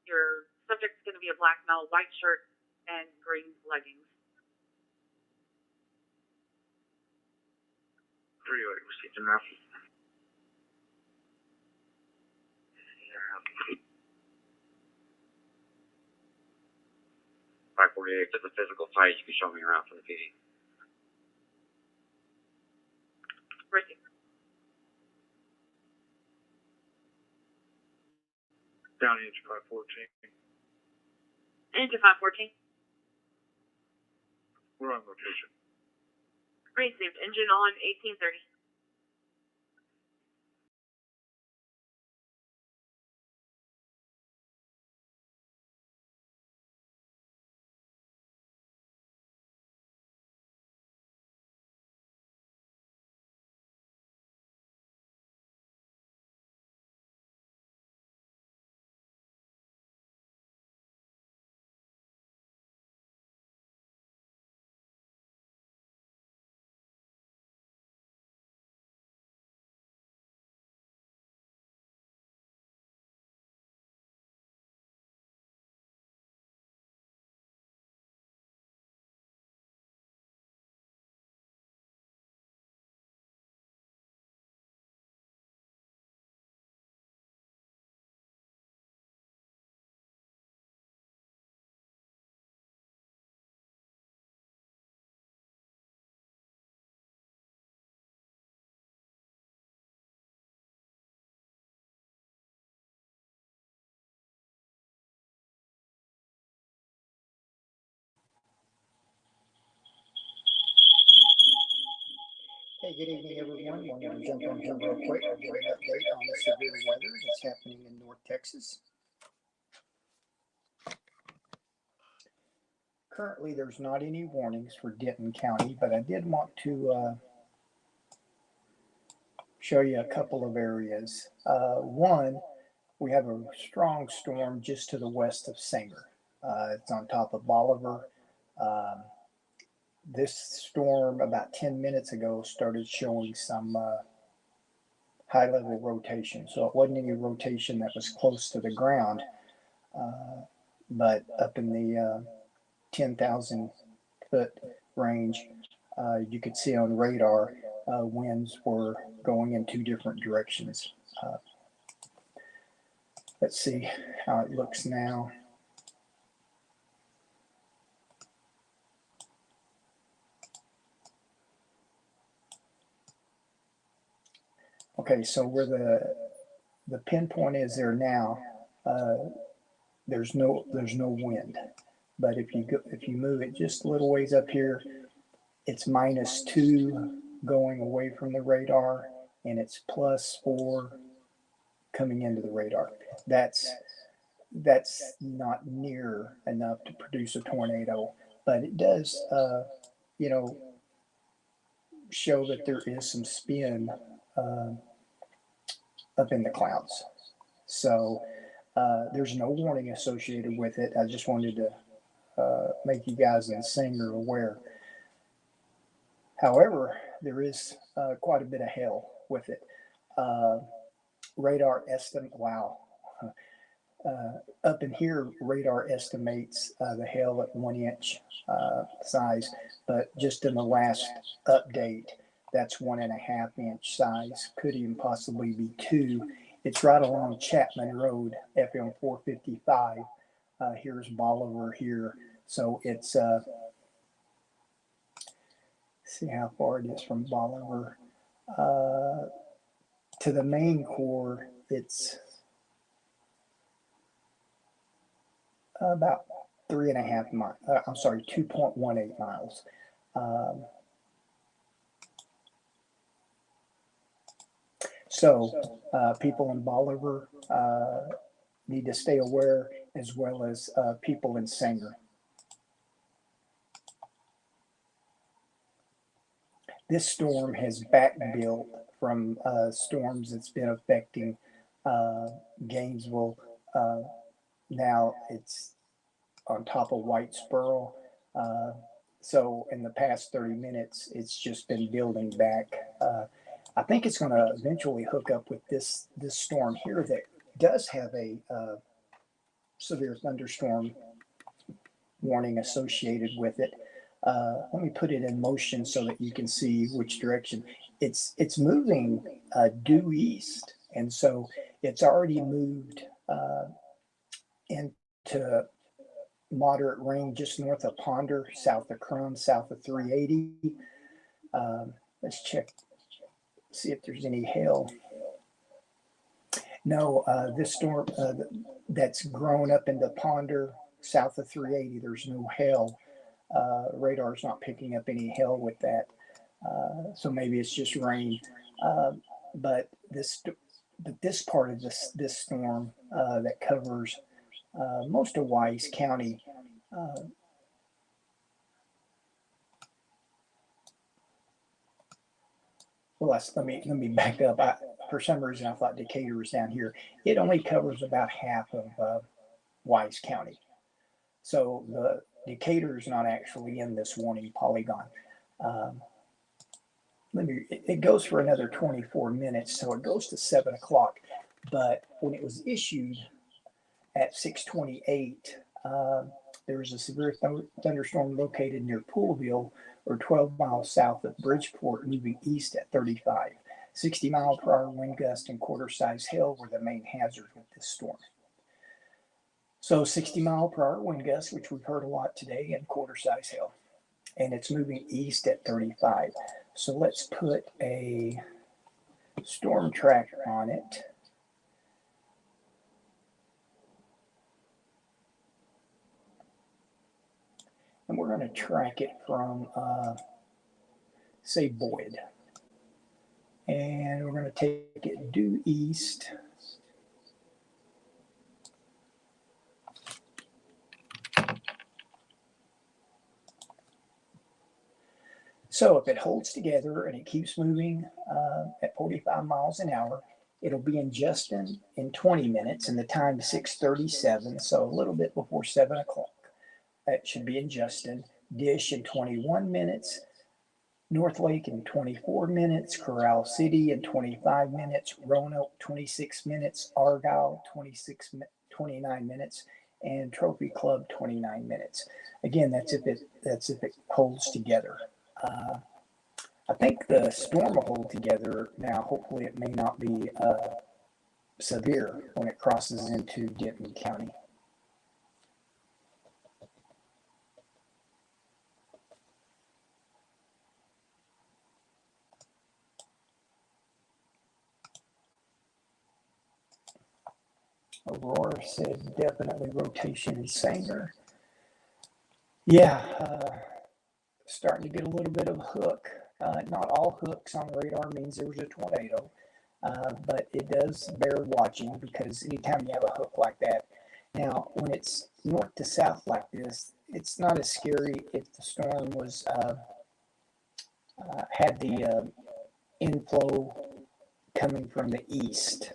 S14: Your subject's going to be a black male, white shirt, and green leggings.
S21: 308 received enough. 548, if it's a physical fight, you can show me around for the PD.
S14: Receive.
S19: Down engine 514.
S14: Engine 514.
S19: We're on location.
S14: Received. Engine on 1830.
S6: Hey, good evening, everyone. Wanted to jump on here real quick and give an update on the severe weather that's happening in North Texas. Currently, there's not any warnings for Denton County, but I did want to show you a couple of areas. One, we have a strong storm just to the west of Sanger. It's on top of Bolivar. This storm about 10 minutes ago started showing some high level rotation. So it wasn't any rotation that was close to the ground. but up in the 10,000 foot range, you could see on radar winds were going in two different directions. Let's see how it looks now. Okay, so where the pinpoint is there now, there's no wind. But if you move it just a little ways up here, it's -2 going away from the radar, and it's +4 coming into the radar. That's not near enough to produce a tornado, but it does, you know, show that there is some spin up in the clouds. So there's no warning associated with it. I just wanted to make you guys in Sanger aware. However, there is quite a bit of hail with it. Radar estimate, wow. Up in here, radar estimates the hail at 1 inch size, but just in the last update, that's 1.5 inch size. Could even possibly be 2. It's right along Chapman Road, FM 455. Here's Bolivar here. So it's, see how far it is from Bolivar. To the main core, it's about 3.5 miles. I'm sorry, 2.18 miles. So people in Bolivar need to stay aware, as well as people in Sanger. This storm has back-built from storms that's been affecting Gainesville. Now it's on top of Whitesboro. So in the past 30 minutes, it's just been building back. I think it's going to eventually hook up with this storm here that does have a severe thunderstorm warning associated with it. Let me put it in motion so that you can see which direction. It's moving due east, and so it's already moved into moderate rain just north of Ponder, south of Crum, south of 380. Let's check, see if there's any hail. No, this storm that's grown up into Ponder, south of 380, there's no hail. Radar's not picking up any hail with that. So maybe it's just rain. But this part of this storm that covers most of Wise County, well, let me back up. For some reason, I thought Decatur was down here. It only covers about half of Wise County. So the Decatur is not actually in this warning polygon. It goes for another 24 minutes, so it goes to 7 o'clock. But when it was issued at 6:28, there was a severe thunderstorm located near Poolville, or 12 miles south of Bridgeport, moving east at 35. 60-mile-per-hour wind gust and quarter-size hail were the main hazards with this storm. So 60-mile-per-hour wind gusts, which we've heard a lot today, and quarter-size hail. And it's moving east at 35. So let's put a storm tracker on it. And we're going to track it from, say, Boyd. And we're going to take it due east. So if it holds together and it keeps moving at 45 miles an hour, it'll be in Justin in 20 minutes, and the time is 6:37, so a little bit before 7 o'clock. It should be in Justin. Dish in 21 minutes, North Lake in 24 minutes, Corral City in 25 minutes, Roanoke 26 minutes, Argyle 29 minutes, and Trophy Club 29 minutes. Again, that's if it holds together. I think the storm will hold together now. Hopefully, it may not be severe when it crosses into Denton County. Aurora said definitely rotation in Sanger. Yeah, starting to get a little bit of a hook. Not all hooks on the radar means there was a tornado, but it does bear watching because anytime you have a hook like that. Now, when it's north to south like this, it's not as scary if the storm was had the inflow coming from the east.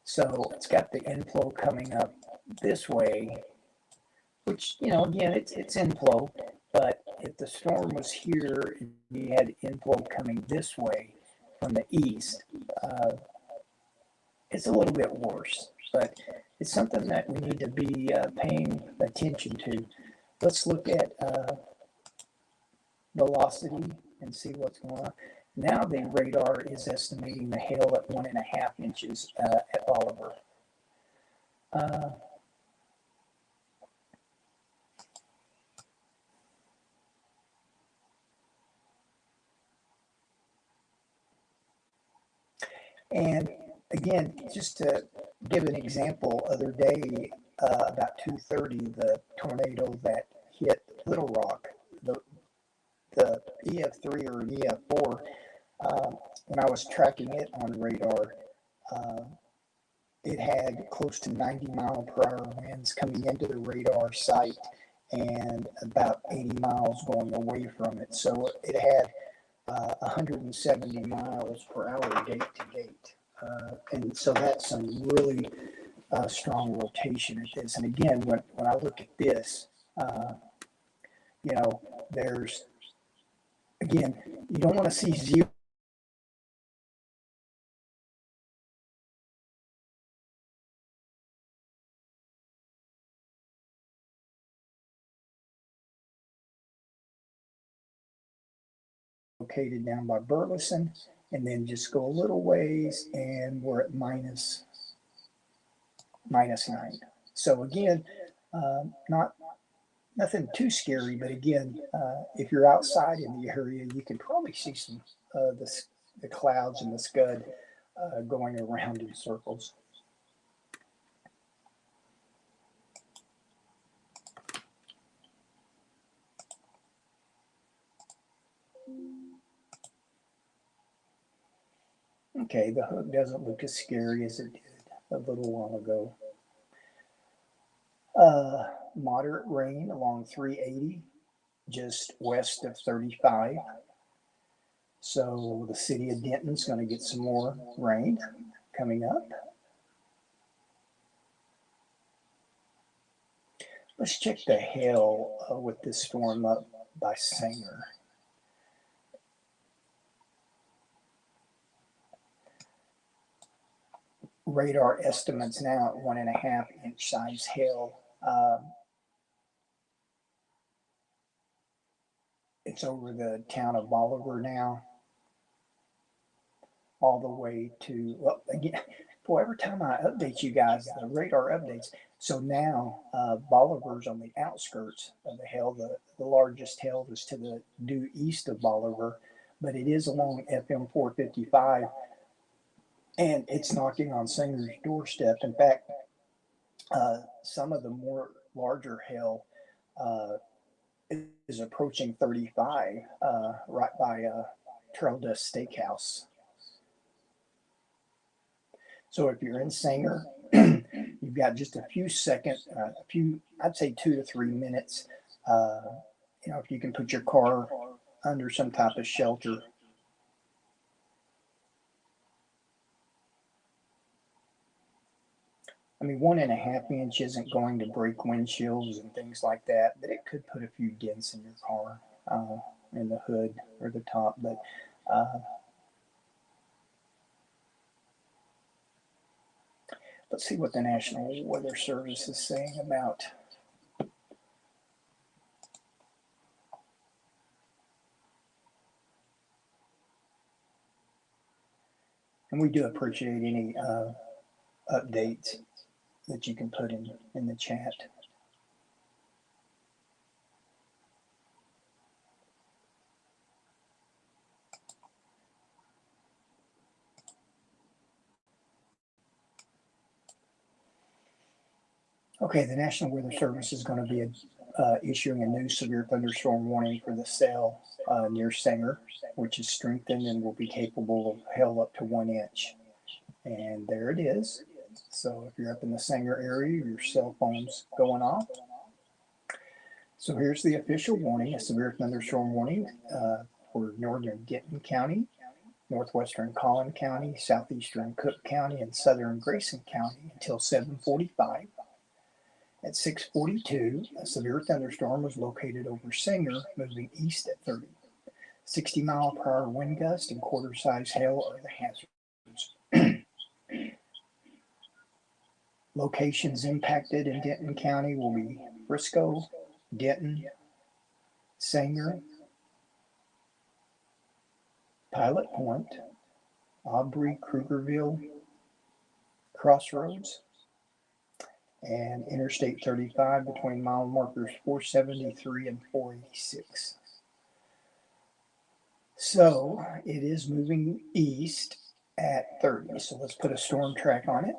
S6: So it's got the inflow coming up this way, which, again, it's inflow, but if the storm was here and you had inflow coming this way from the east, it's a little bit worse, but it's something that we need to be paying attention to. Let's look at velocity and see what's going on. Now the radar is estimating the hail at 1.5 inches at Oliver. And again, just to give an example, other day, about 2:30, the tornado that hit Little Rock, the EF3 or an EF4, when I was tracking it on radar, it had close to 90-mile-per-hour winds coming into the radar site and about 80 miles going away from it. So it had 170 miles per hour gate to gate. And so that's some really strong rotation at this. And again, when I look at this, there's, again, you don't want to see zero. Located down by Burleson, and then just go a little ways and we're at minus 9. So again, nothing too scary, but again, if you're outside in the area, you can probably see some the clouds and the scud going around in circles. Okay, the hook doesn't look as scary as it did a little while ago. Moderate rain along 380, just west of 35. So the city of Denton's going to get some more rain coming up. Let's check the hail with this storm up by Sanger. Radar estimates now at 1.5 inch size hail. It's over the town of Bolivar now, all the way to, well, again, boy, every time I update you guys, the radar updates. So now Bolivar's on the outskirts of the hail. The largest hail is to the due east of Bolivar, but it is along FM 455. And it's knocking on Sanger's doorstep. In fact, some of the more larger hail is approaching 35 right by Trail Dust Steakhouse. So if you're in Sanger, you've got just a few seconds, I'd say 2 to 3 minutes. If you can put your car under some type of shelter. I mean, 1.5 inch isn't going to break windshields and things like that, but it could put a few dents in your car, in the hood or the top. But Let's see what the National Weather Service is saying about and we do appreciate any updates that you can put in the chat. Okay, the National Weather Service is going to be issuing a new severe thunderstorm warning for the cell near Sanger, which is strengthened and will be capable of hail up to 1 inch. And there it is. So if you're up in the Sanger area, your cell phone's going off. So here's the official warning, a severe thunderstorm warning for northern Denton County, northwestern Collin County, southeastern Cook County, and southern Grayson County until 7:45. At 6:42, a severe thunderstorm was located over Sanger, moving east at 30. 60-mile-per-hour wind gust and quarter-size hail are the hazards. Locations impacted in Denton County will be Frisco, Denton, Sanger, Pilot Point, Aubrey, Krugerville, Crossroads, and Interstate 35 between mile markers 473 and 486. So it is moving east at 30. So let's put a storm track on it.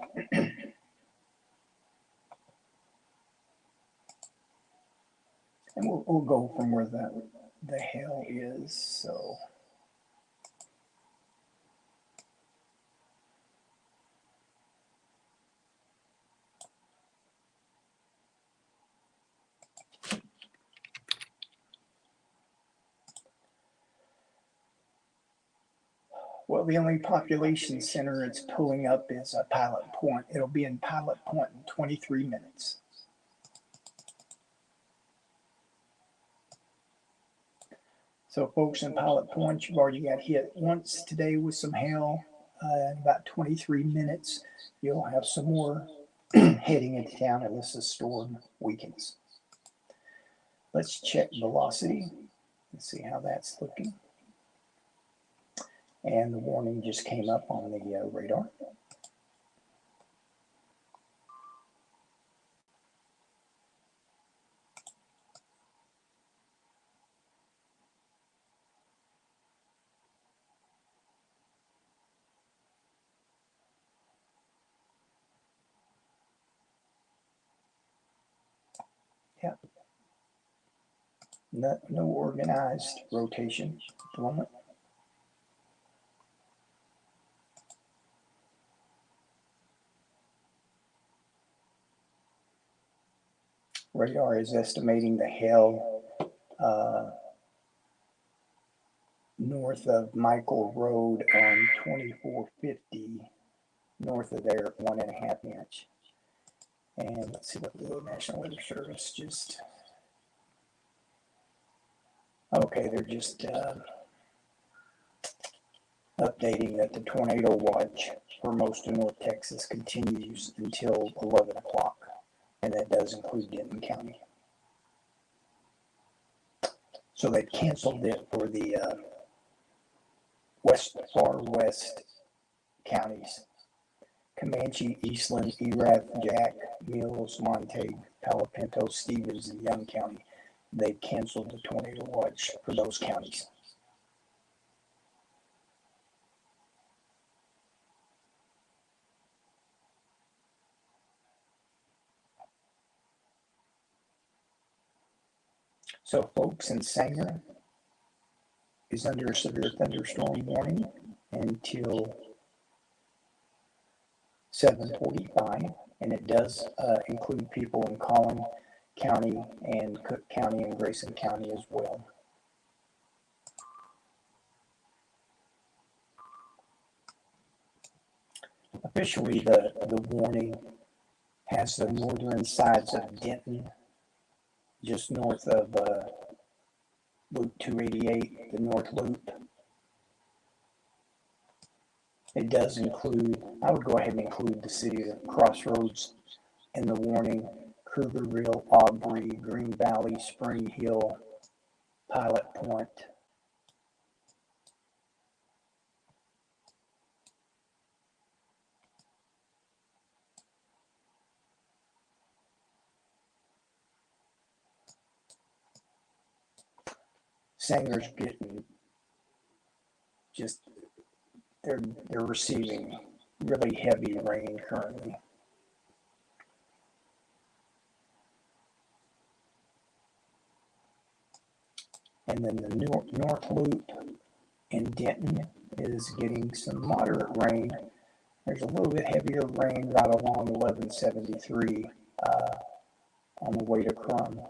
S6: And we'll go from where the hail is. So well, the only population center it's pulling up is a Pilot Point. It'll be in Pilot Point in 23 minutes. So folks in Pilot Point, you've already got hit once today with some hail. In about 23 minutes, you'll have some more heading into town unless the storm weakens. Let's check velocity and see how that's looking. And the warning just came up on the radar. Yep. No organized rotation at the moment. Radar is estimating the hail north of Michael Road on 2450, north of there at 1.5 inch. And let's see what the National Weather Service just, okay, they're just updating that the tornado watch for most of North Texas continues until 11 o'clock. And that does include Denton County. So they canceled it for the far west counties. Comanche, Eastland, Erath, Jack, Mills, Montague, Palo Pinto, Stevens, and Young County. They've canceled the tornado watch for those counties. So folks in Sanger is under a severe thunderstorm warning until 7:45, and it does include people in Collin County and Cook County and Grayson County as well. Officially, the warning has the northern sides of Denton, just north of Loop 288, the North Loop. It does include, I would go ahead and include the city of Crossroads in the warning, Krugerville, Aubrey, Green Valley, Spring Hill, Pilot Point. Sanger's getting just, they're receiving really heavy rain currently. And then the North Loop in Denton is getting some moderate rain. There's a little bit heavier rain right along 1173 on the way to Crum,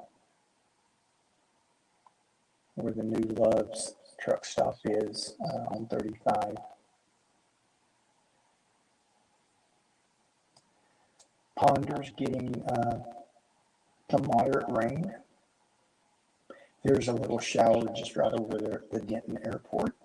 S6: where the new Love's truck stop is on 35. Ponder's getting some moderate rain. There's a little shower just right over there at the Denton Airport.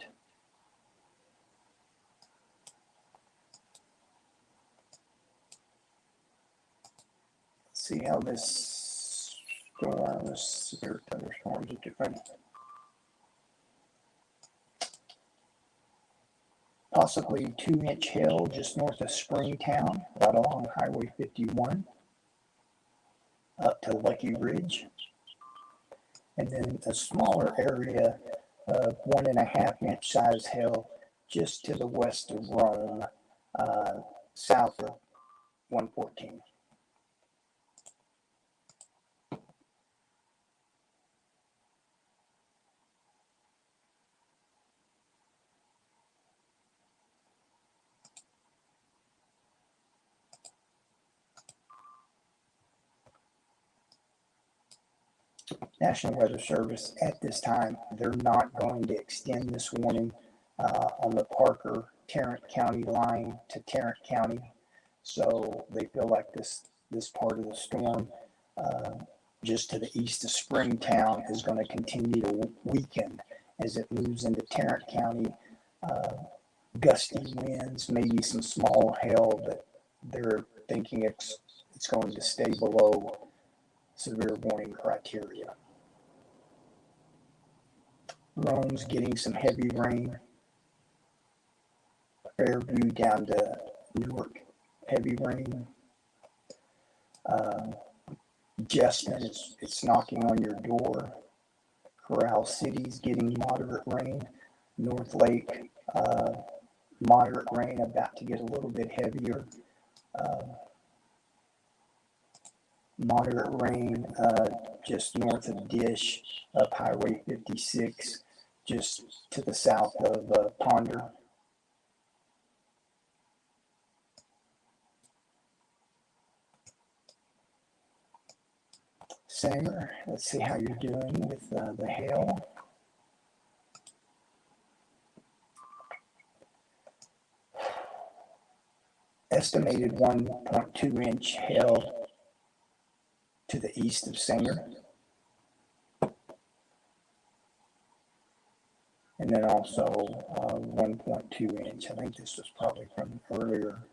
S6: Let's see how this storm, this severe thunderstorms are doing. Possibly 2-inch hail just north of Springtown, right along Highway 51, up to Lucky Ridge. And then a smaller area of 1.5-inch size hail just to the west of Rome, south of 114. National Weather Service at this time, they're not going to extend this warning on the Parker-Tarrant County line to Tarrant County. So they feel like this part of the storm just to the east of Springtown is going to continue to weaken as it moves into Tarrant County. Gusty winds, maybe some small hail, but they're thinking it's going to stay below severe warning criteria. Rome's getting some heavy rain. Fairview down to Newark, heavy rain. Justin, it's knocking on your door. Corral City's getting moderate rain. North Lake, moderate rain, about to get a little bit heavier. Moderate rain just north of Dish, up Highway 56, just to the south of Ponder. Sanger, let's see how you're doing with the hail. Estimated 1.2-inch hail to the east of Sanger. And then also 1.2-inch. I think this was probably from earlier.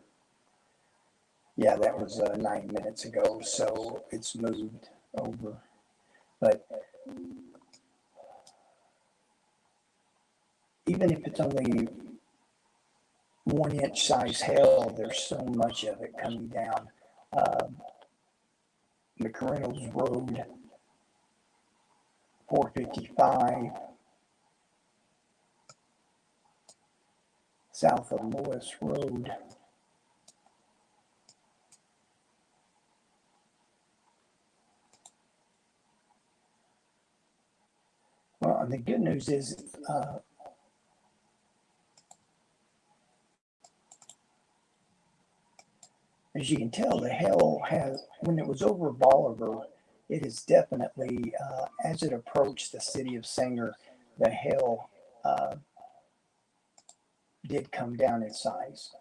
S6: Yeah, that was 9 minutes ago, so it's moved over. But even if it's only 1-inch size hail, there's so much of it coming down. McReynolds Road, 455, south of Lewis Road. Well, and the good news is as you can tell, the hail has, when it was over Bolivar, it is definitely, as it approached the city of Sanger, the hail did come down in size.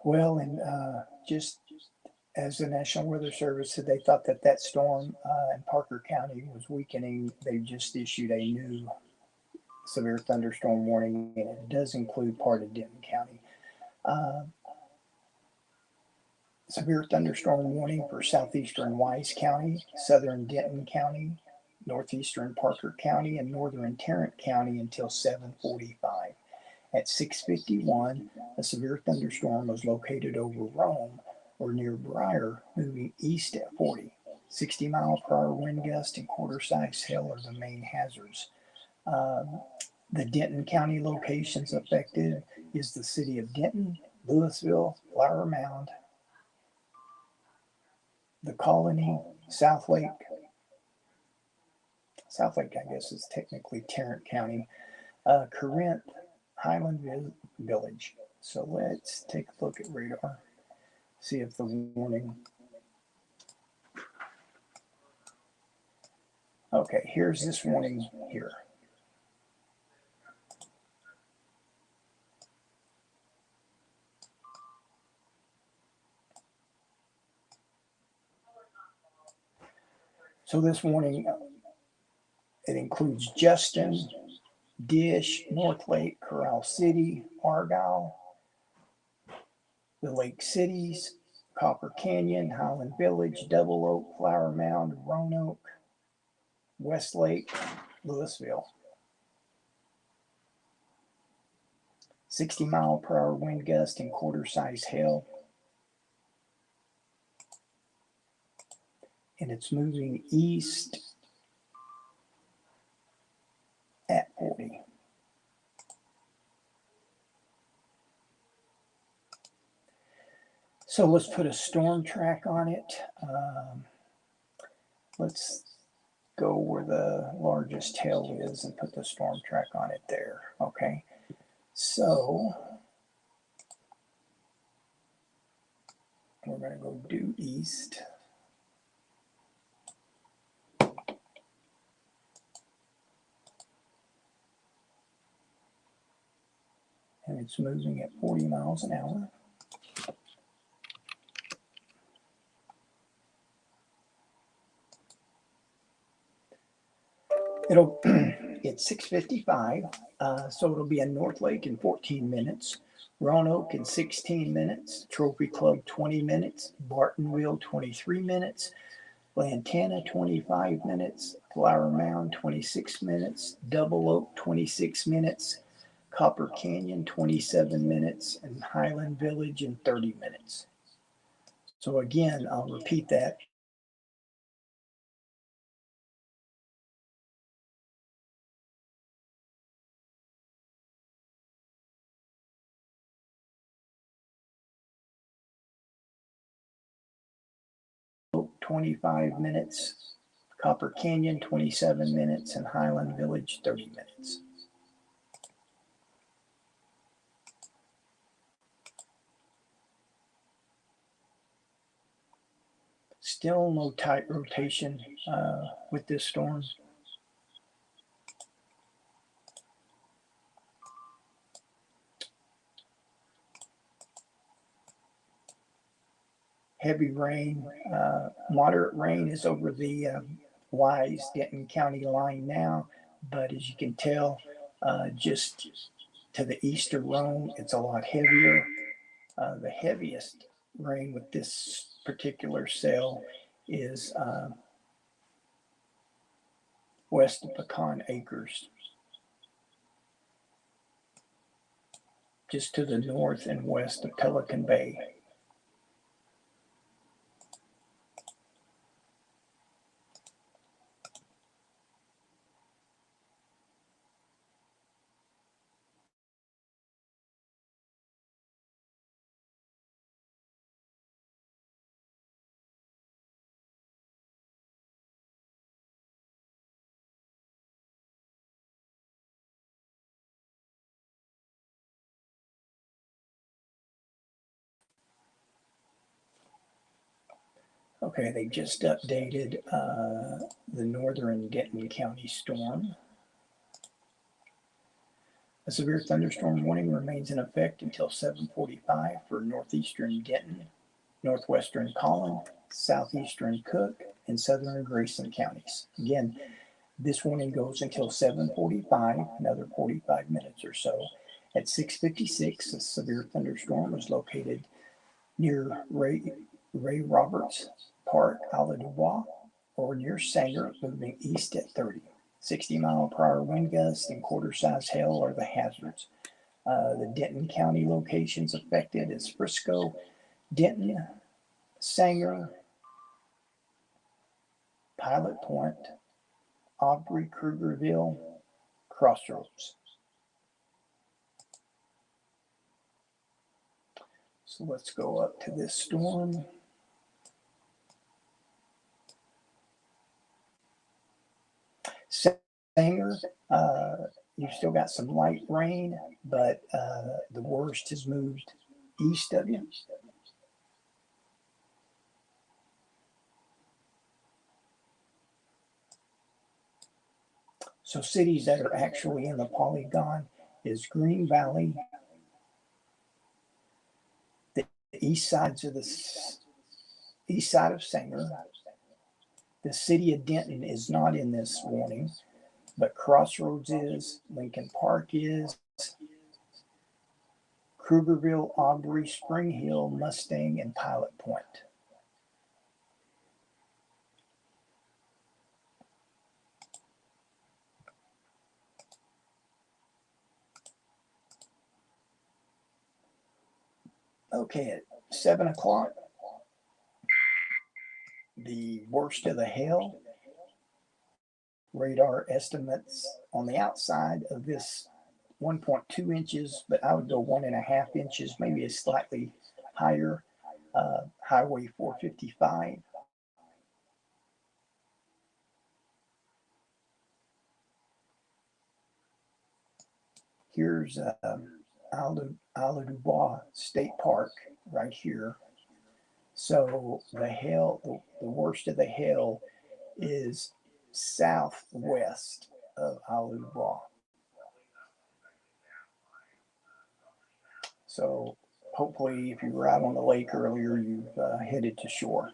S6: Well, and just as the National Weather Service said, they thought that that storm in Parker County was weakening. They just issued a new severe thunderstorm warning, and it does include part of Denton County. Severe thunderstorm warning for southeastern Wise County, southern Denton County, northeastern Parker County, and northern Tarrant County until 7:45. At 6:51, a severe thunderstorm was located over Rome or near Briar, moving east at 40. 60-mile-per-hour wind gust and quarter-size hail are the main hazards. The Denton County locations affected is the city of Denton, Louisville, Flower Mound, the Colony, South Lake, I guess is technically Tarrant County, Corinth, Highland Village. So let's take a look at radar, see if the warning. Okay, here's this warning here. So this warning, it includes Justin, Dish, North Lake, Corral City, Argyle, the Lake Cities, Copper Canyon, Highland Village, Double Oak, Flower Mound, Roanoke, Westlake, Louisville. 60-mile-per-hour wind gust and quarter-size hail. And it's moving east at 40. So let's put a storm track on it. Let's go where the largest hail is and put the storm track on it there. Okay. So we're going to go due east. And it's moving at 40 miles an hour. It's 6:55, so it'll be in North Lake in 14 minutes, Roanoke in 16 minutes, Trophy Club 20 minutes, Bartonville 23 minutes, Lantana 25 minutes, Flower Mound 26 minutes, Double Oak 26 minutes, Copper Canyon 27 minutes, and Highland Village in 30 minutes. So again, I'll repeat that. Oak 25 minutes, Copper Canyon 27 minutes, and Highland Village 30 minutes. Still no tight rotation with this storm. Heavy rain, moderate rain is over the Wise Denton County line now, but as you can tell, just to the east of Rome, it's a lot heavier. The heaviest rain with this particular cell is west of Pecan Acres, just to the north and west of Pelican Bay. Okay, they just updated the northern Denton County storm. A severe thunderstorm warning remains in effect until 7:45 for northeastern Denton, northwestern Collin, southeastern Cook, and southern Grayson counties. Again, this warning goes until 7:45, another 45 minutes or so. At 6:56, a severe thunderstorm was located near Ray Roberts Park, Isle du Bois, or near Sanger, moving east at 30. 60-mile-per-hour wind gusts and quarter-size hail are the hazards. The Denton County locations affected is Frisco, Denton, Sanger, Pilot Point, Aubrey, Krugerville, Crossroads. So let's go up to this storm. Sanger, you've still got some light rain, but the worst has moved east of you. So cities that are actually in the polygon is Green Valley, the east side of Sanger. The city of Denton is not in this warning, but Crossroads is, Lincoln Park is, Krugerville, Aubrey, Spring Hill, Mustang, and Pilot Point. Okay, at 7 o'clock, the worst of the hail. Radar estimates on the outside of this 1.2 inches, but I would go 1.5 inches, maybe a slightly higher. Highway 455. Here's Isle du Bois State Park right here. So the hail, the worst of the hail is southwest of Isle du Bois. So hopefully if you were out on the lake earlier, you've headed to shore.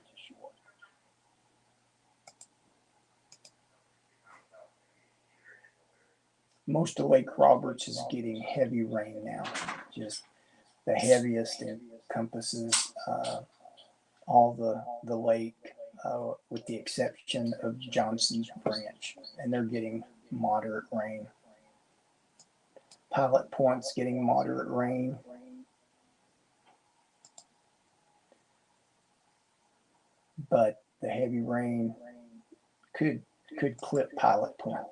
S6: Most of Lake Roberts is getting heavy rain now. Just the heaviest encompasses all the lake, with the exception of Johnson's Branch, and they're getting moderate rain. Pilot Point's getting moderate rain. But the heavy rain could clip Pilot Point.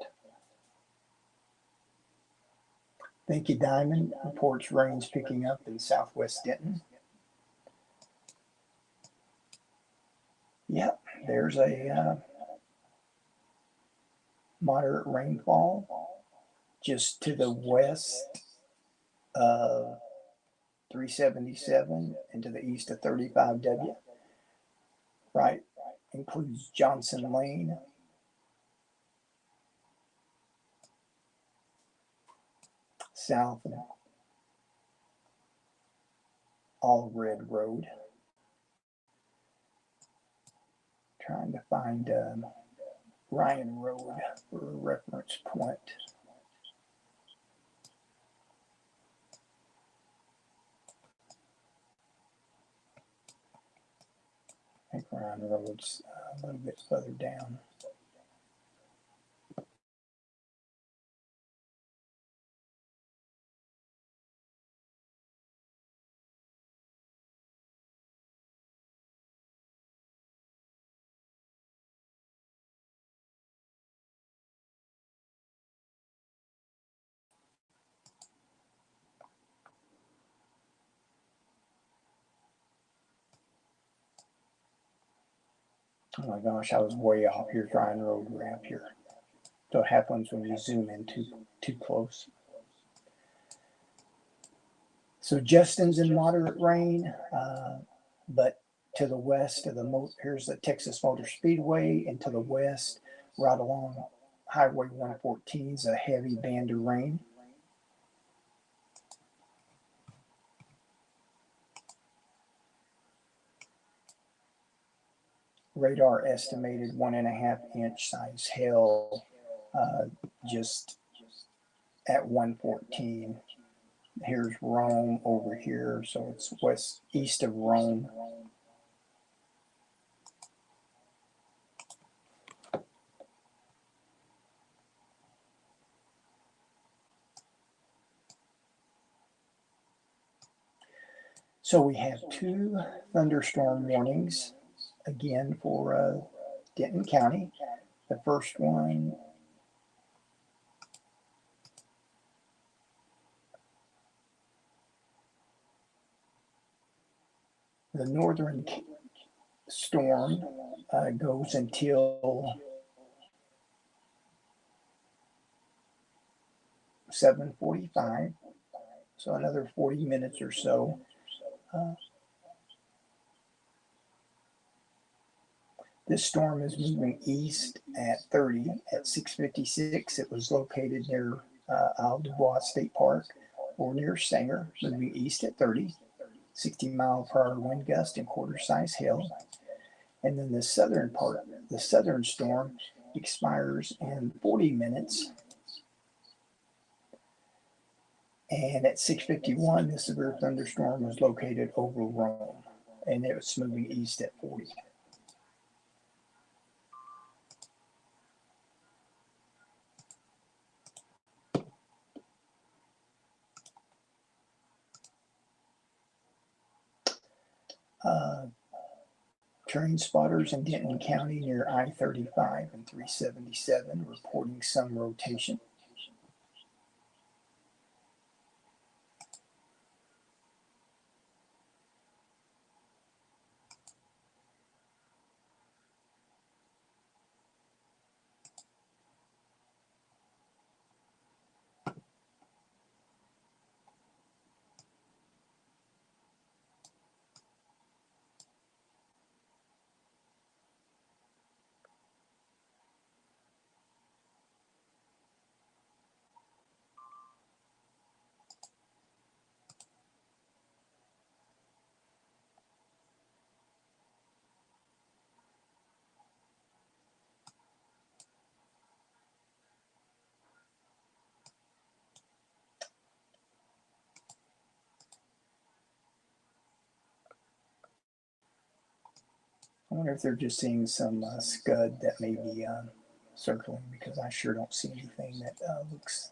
S6: Thank you, Diamond. Reports rain's picking up in southwest Denton. Yep, there's a moderate rainfall just to the west of 377 and to the east of 35W. Right, includes Johnson Lane. South of All Red Road. Trying to find Ryan Road for a reference point. I think Ryan Road's a little bit further down. Oh my gosh, I was way off. Here's Ryan Road ramp here. So it happens when you zoom in too close. So Justin's in moderate rain, but to the west of here's the Texas Motor Speedway, and to the west, right along Highway 114 is a heavy band of rain. radar estimated 1.5-inch size hail just at 114. Here's Rome over here, so it's east of Rome. So we have 2 thunderstorm warnings again for Denton County. The first one the northern storm goes until 7:45, so another 40 minutes or so. This storm is moving east at 30 at 6:56. It was located near Isle du Bois State Park or near Sanger, moving east at 30, 60-mile-per-hour wind gust and quarter-size hail. And then the southern part, the southern storm, expires in 40 minutes. And at 6:51, the severe thunderstorm was located over Rome, and it was moving east at 40. Terrain spotters in Denton County near I-35 and 377 reporting some rotation. I wonder if they're just seeing some scud that may be circling, because I sure don't see anything that looks.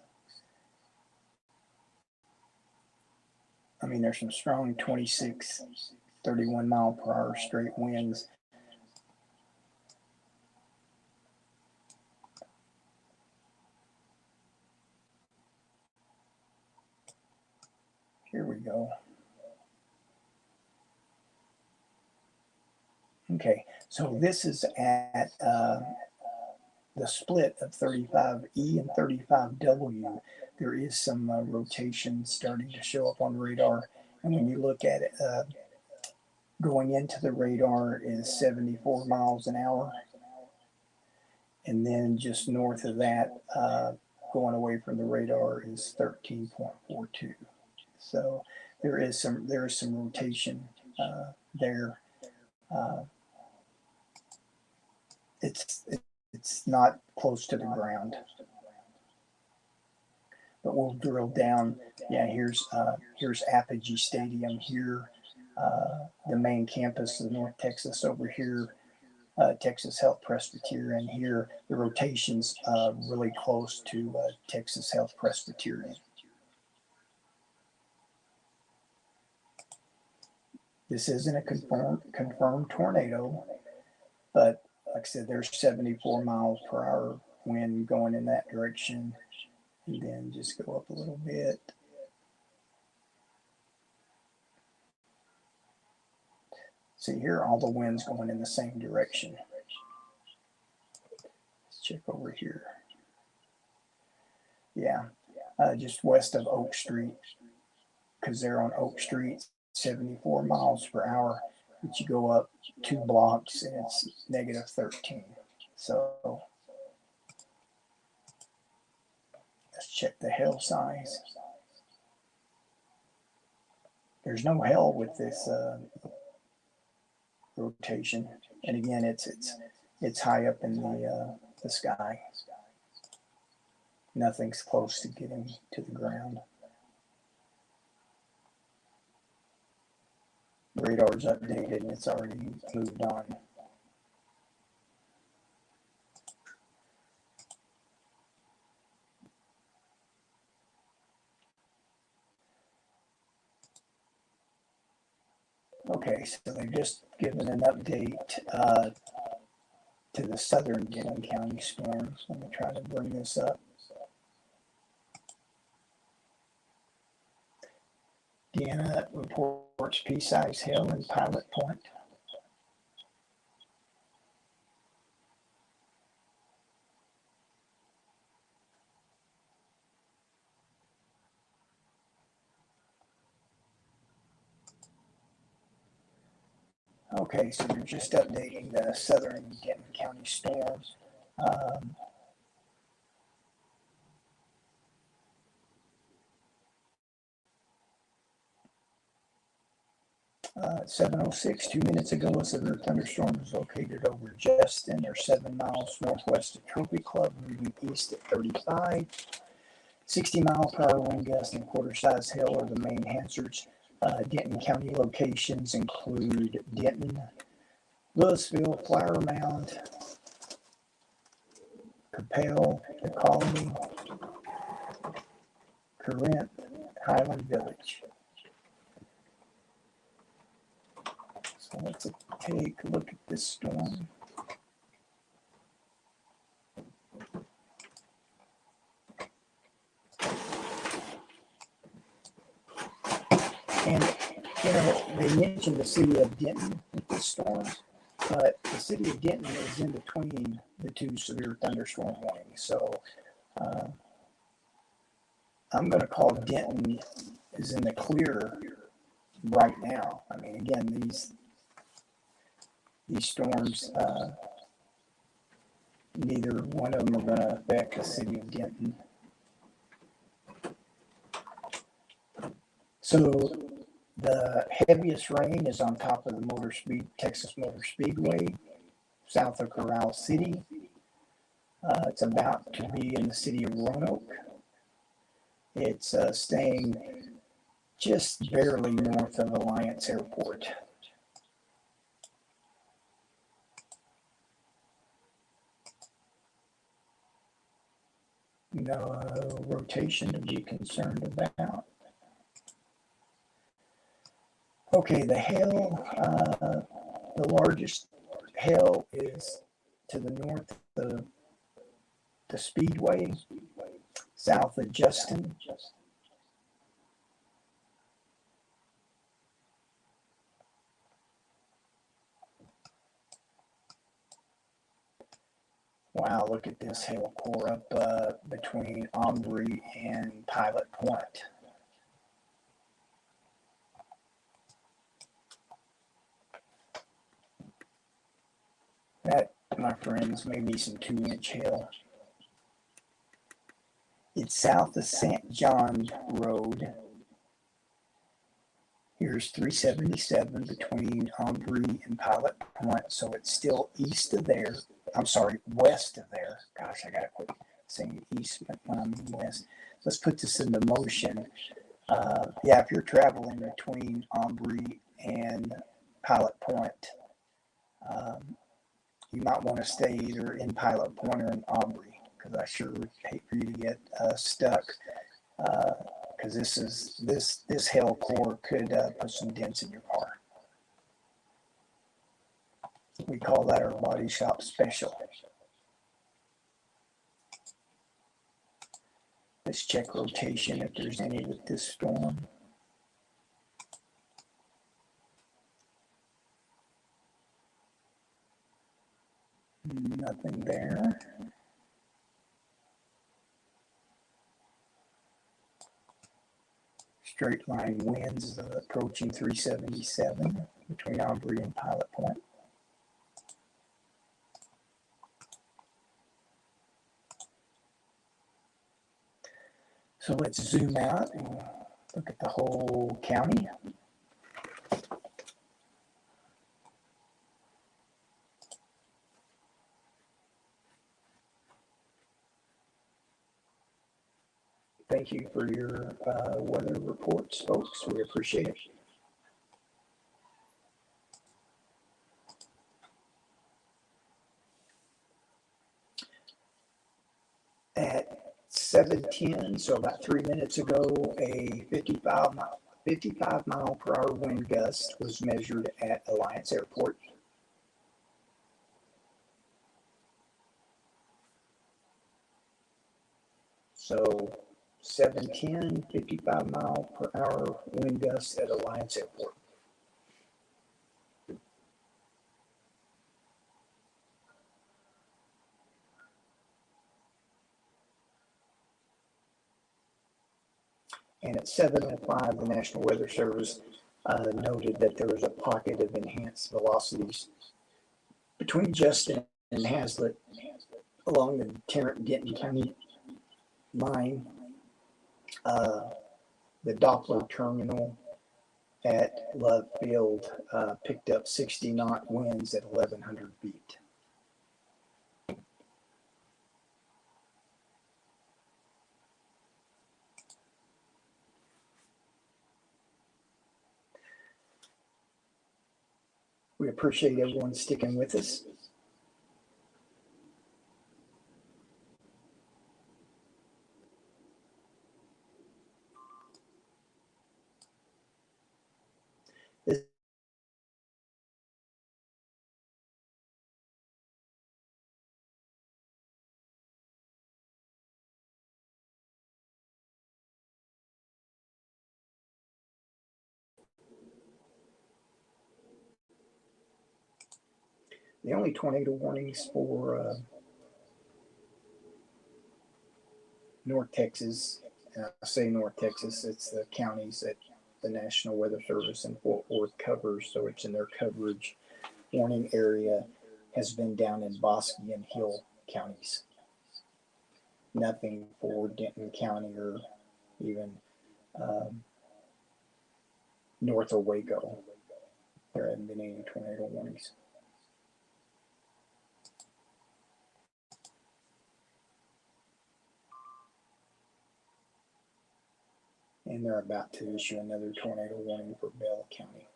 S6: I mean, there's some strong 26, 31 mile per hour straight winds. Here we go. Okay, so this is at the split of 35E and 35W. There is some rotation starting to show up on the radar. And when you look at it, going into the radar is 74 miles an hour. And then just north of that, going away from the radar is 13.42. So there is some rotation there. It's not close to the ground, but we'll drill down. Yeah, here's Apogee Stadium here, the main campus of North Texas over here, Texas Health Presbyterian here. The rotation's really close to Texas Health Presbyterian. This isn't a confirmed tornado, but like I said, there's 74 miles per hour wind going in that direction. And then just go up a little bit. See here, all the winds going in the same direction. Let's check over here. Yeah, just west of Oak Street, because they're on Oak Street, 74 miles per hour. But you go up 2 blocks and it's negative 13. So let's check the hail size. There's no hail with this rotation. And again, it's high up in the sky. Nothing's close to getting to the ground. Radar's updated and it's already moved on. Okay, so they've just given an update to the southern Denton County storms. Let me try to bring this up. Deanna reports pea-sized hail in Pilot Point. Okay, so they're just updating the southern Denton County storms. 7:06, 2 minutes ago, a severe thunderstorm was located over Justin, or 7 miles northwest of Trophy Club, moving east at 35. 60-mile-per-hour wind gusts and quarter-size hail are the main hazards. Denton County locations include Denton, Louisville, Flower Mound, Capel, the Colony, Corinth, Highland Village. So let's take a look at this storm. And, you know, they mentioned the city of Denton with the storms, but the city of Denton is in between the two severe thunderstorm warnings. So I'm going to call Denton is in the clear right now. I mean, again, these storms, neither one of them are going to affect the city of Denton. So the heaviest rain is on top of the Texas Motor Speedway, south of Corral City. It's about to be in the city of Roanoke. It's staying just barely north of Alliance Airport. No rotation to be concerned about. Okay, the hail, the largest hail is to the north of the Speedway, south of Justin. Wow, look at this hail core up between Ombre and Pilot Point. That, my friends, may be some 2-inch hail. It's south of St. John Road. Here's 377 between Ombre and Pilot Point, so it's still east of there. I'm sorry, west of there. Gosh, I gotta quit saying east when I'm west. Let's put this into motion. Yeah, if you're traveling between Ombre and Pilot Point, you might want to stay either in Pilot Point or in Ombre, because I sure would hate for you to get stuck. Because this hail core could put some dents in your car. We call that our body shop special. Let's check rotation if there's any with this storm. Nothing there. Straight line winds approaching 377 between Ombre and Pilot Point. So let's zoom out and look at the whole county. thank you for your weather reports, folks. We appreciate it. At 7:10, so about 3 minutes ago, a 55 mile per hour wind gust was measured at Alliance Airport. So 7:10, 55 mile per hour wind gust at Alliance Airport. And at 7:05, the National Weather Service noted that there was a pocket of enhanced velocities between Justin and Hazlet along the Tarrant-Denton County line. The Doppler terminal at Love Field picked up 60 knot winds at 1,100 feet. We appreciate everyone sticking with us. The only tornado warnings for North Texas, and I say North Texas, it's the counties that the National Weather Service in Fort Worth covers, so it's in their coverage. Warning area has been down in Bosque and Hill counties. Nothing for Denton County or even north of Waco. There haven't been any tornado warnings. And they're about to issue another tornado warning for Bell County,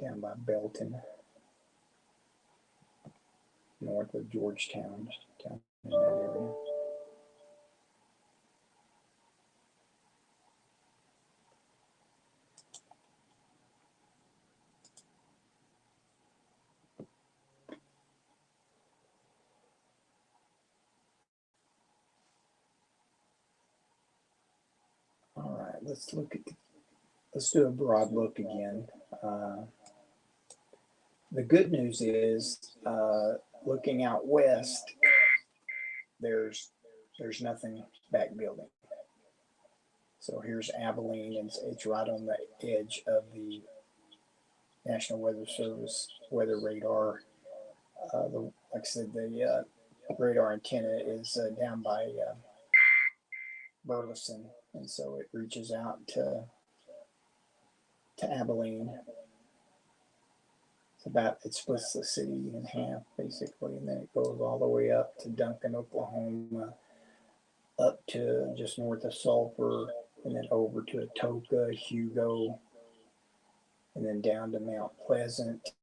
S6: down by Belton, north of Georgetown, down in that area. All right, let's do a broad look again. The good news is, looking out west, there's nothing back building. So here's Abilene, and it's right on the edge of the National Weather Service weather radar. Like I said, the radar antenna is down by Burleson, and so it reaches out to Abilene. It splits the city in half basically, and then it goes all the way up to Duncan, Oklahoma, up to just north of Sulphur, and then over to Atoka, Hugo, and then down to Mount Pleasant,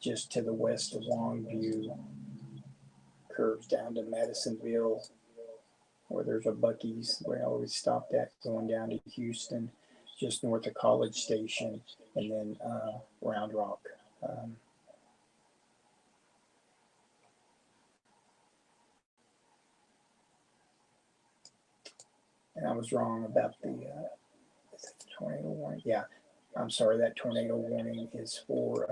S6: just to the west of Longview, curves down to Madisonville, where there's a Buc-ee's where I always stopped at, going down to Houston, just north of College Station, and then Round Rock. And I was wrong about the tornado warning. Yeah, I'm sorry, that tornado warning is for,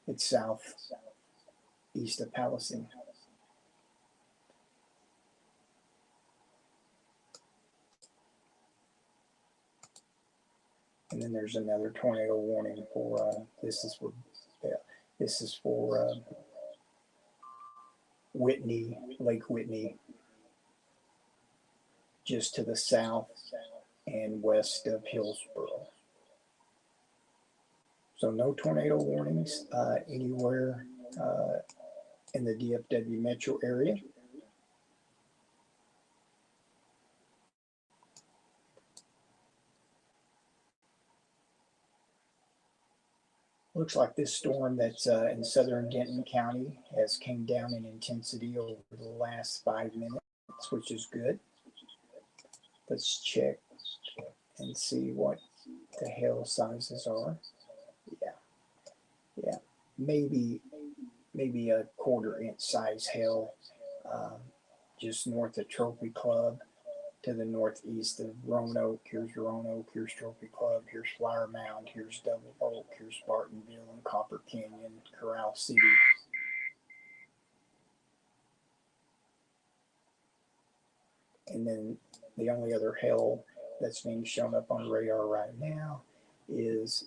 S6: it's southeast of Palestine. And then there's another tornado warning for, this is for Whitney, Lake Whitney, just to the south and west of Hillsboro. So no tornado warnings anywhere in the DFW metro area. Looks like this storm that's in southern Denton County has came down in intensity over the last 5 minutes, which is good. Let's check and see what the hail sizes are. Yeah, maybe a 1/4 inch size hail just north of Trophy Club. To the northeast of Roanoke. Here's Roanoke, here's Trophy Club, here's Flower Mound, here's Double Oak, here's Bartonville and Copper Canyon, Corral City. And then the only other hail that's being shown up on radar right now is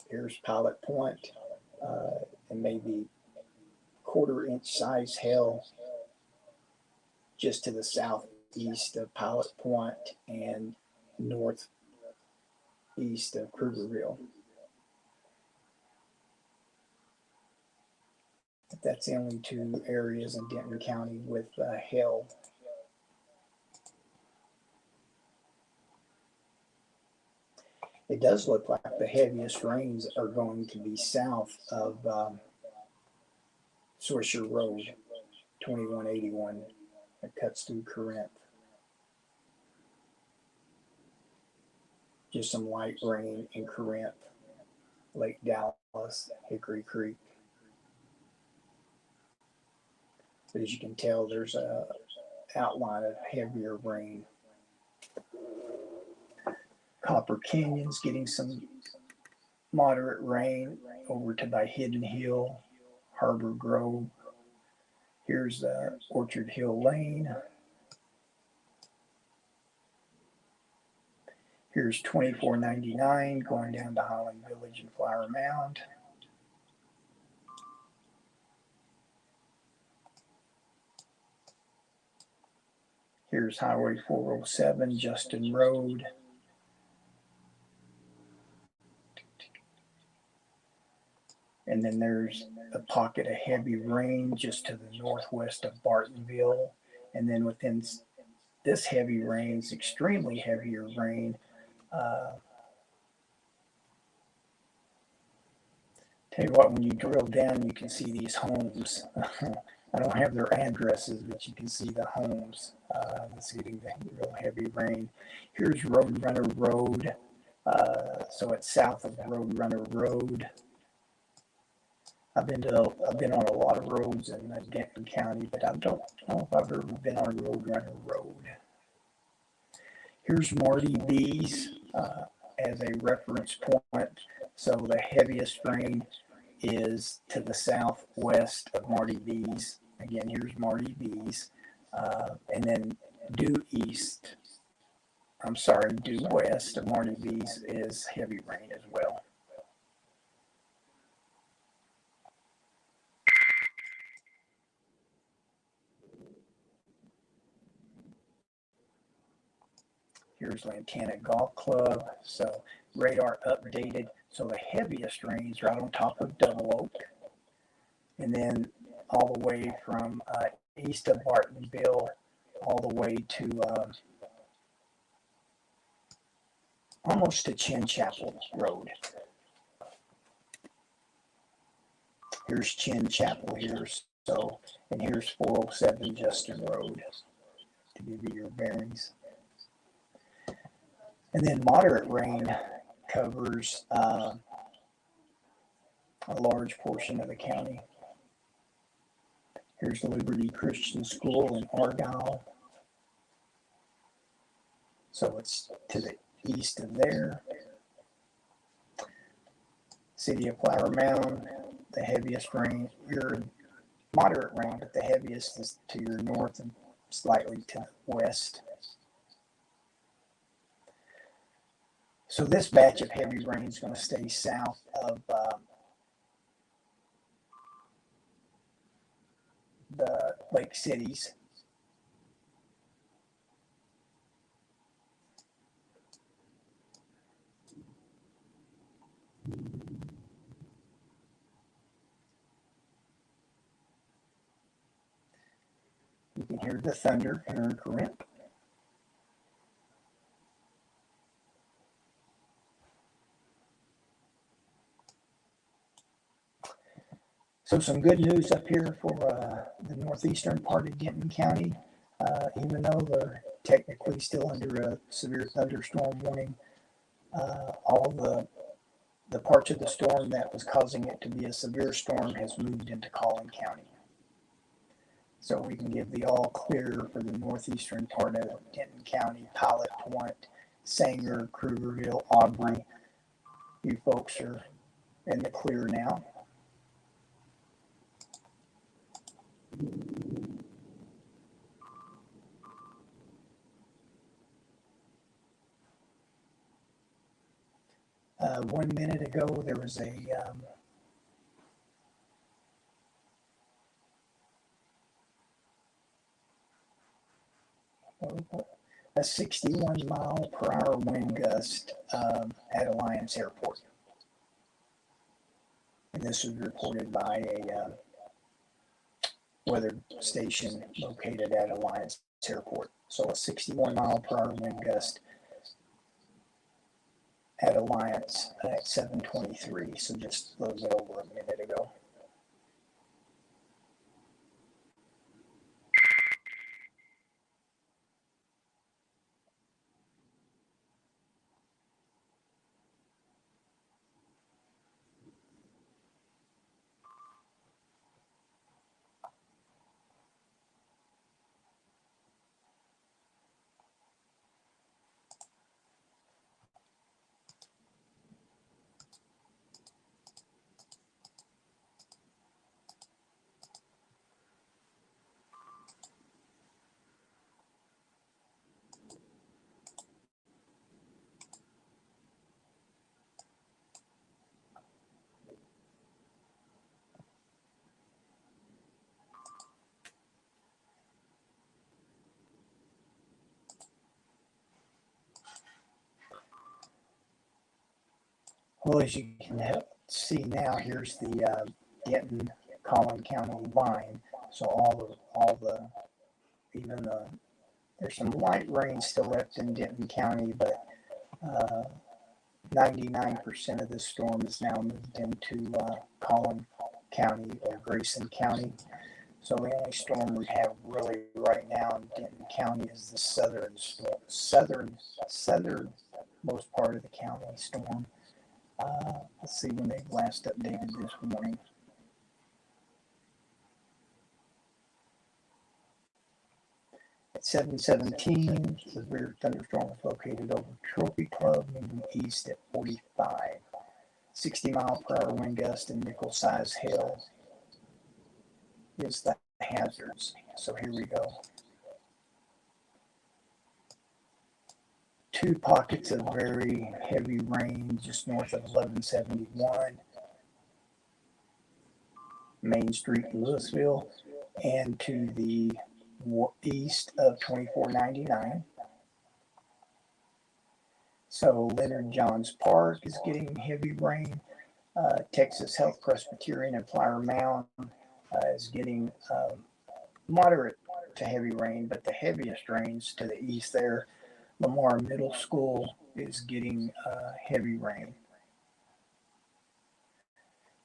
S6: here's Pilot Point, and maybe 1/4 inch size hail just to the southeast of Pilot Point and northeast of Krugerville. That's the only 2 areas in Denton County with hail. It does look like the heaviest rains are going to be south of Swisher Road, 2181. It cuts through Corinth. Just some light rain in Corinth, Lake Dallas, Hickory Creek. But as you can tell, there's a outline of heavier rain. Copper Canyon's getting some moderate rain over to by Hidden Hill, Harbor Grove. Here's Orchard Hill Lane. Here's 2499 going down to Highland Village and Flower Mound. Here's Highway 407, Justin Road. And then there's a pocket of heavy rain just to the northwest of Bartonville. And then within this heavy rain, extremely heavier rain, tell you what, when you drill down, you can see these homes. I don't have their addresses, but you can see the homes. It's getting the real heavy rain. Here's Roadrunner Road. So it's south of Roadrunner Road. I've been on a lot of roads in Denton County, but I don't know if I've ever been on Roadrunner Road. Here's Marty B's as a reference point. So the heaviest rain is to the southwest of Marty B's. Again, here's Marty B's. And then due west of Marty B's is heavy rain as well. Here's Lantana Golf Club. So radar updated. So the heaviest rains right on top of Double Oak. And then all the way from east of Bartonville all the way to almost to Chin Chapel Road. Here's Chin Chapel here. So, and here's 407 Justin Road to give you your bearings. And then moderate rain covers a large portion of the county. Here's the Liberty Christian School in Argyle. So it's to the east of there. City of Flower Mound, the heaviest rain. Your moderate rain, but the heaviest is to your north and slightly to the west. So this batch of heavy rain is going to stay south of the Lake Cities. You can hear the thunder here in Corinth. So some good news up here for the northeastern part of Denton County. Even though they're technically still under a severe thunderstorm warning, all the parts of the storm that was causing it to be a severe storm has moved into Collin County. So we can give the all clear for the northeastern part of Denton County, Pilot Point, Sanger, Krugerville, Aubrey. You folks are in the clear now. One minute ago, there was a 61 mile per hour wind gust at Alliance Airport. And this was reported by a weather station located at Alliance Airport. So a 61 mile per hour wind gust at Alliance at 7:23. So just a little bit over a minute ago. Well, as you can see now, here's the Denton Collin County line. So there's some light rain still left in Denton County, but 99% of this storm is now moved into Collin County or Grayson County. So the only storm we have really right now in Denton County is the southernmost part of the county storm. Let's see when they last updated this morning. At 7:17, the severe thunderstorm was located over Trophy Club, moving east at 45. 60 mile per hour wind gust and nickel size hail is the hazards. So here we go. Two pockets of very heavy rain just north of 1171 Main Street in Louisville, and to the east of 2499. So Leonard Johns Park is getting heavy rain. Texas Health Presbyterian and Flower Mound is getting moderate to heavy rain, but the heaviest rains to the east there. Lamar Middle School is getting heavy rain.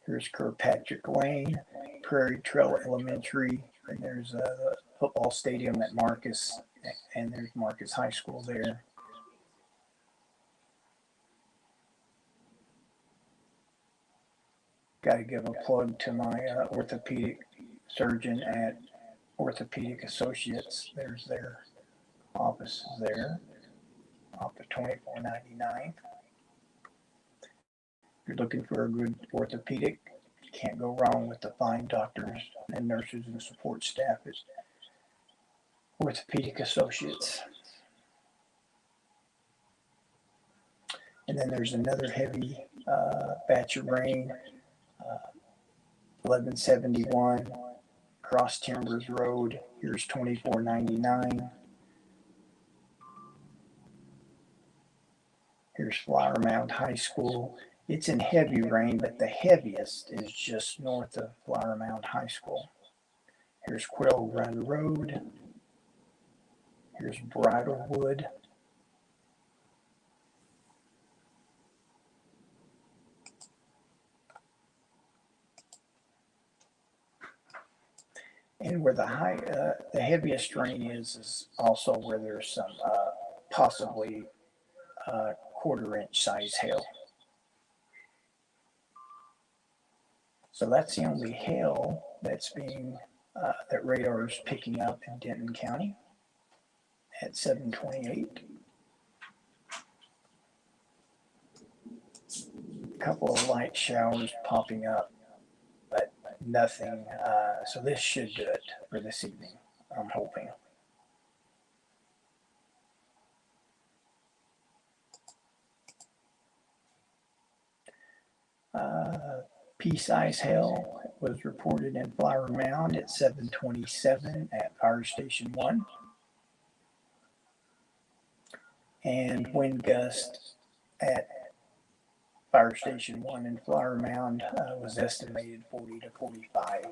S6: Here's Kirkpatrick Lane, Prairie Trail Elementary, and there's a football stadium at Marcus, and there's Marcus High School there. Got to give a plug to my orthopedic surgeon at Orthopedic Associates. There's their office there, off of 2499. If you're looking for a good orthopedic, you can't go wrong with the fine doctors and nurses and support staff at Orthopedic Associates. And then there's another heavy batch of rain, 1171 Cross Timbers Road. Here's 2499. Here's Flower Mound High School. It's in heavy rain, but the heaviest is just north of Flower Mound High School. Here's Quail Run Road. Here's Bridlewood. And where the heaviest rain is also where there's some possibly quarter-inch size hail. So that's the only hail that's being that radar is picking up in Denton County at 7:28. A couple of light showers popping up, but nothing. So this should do it for this evening, I'm hoping. Pea-size hail was reported in Flower Mound at 7:27 at Fire Station 1. And wind gust at Fire Station 1 in Flower Mound was estimated 40 to 45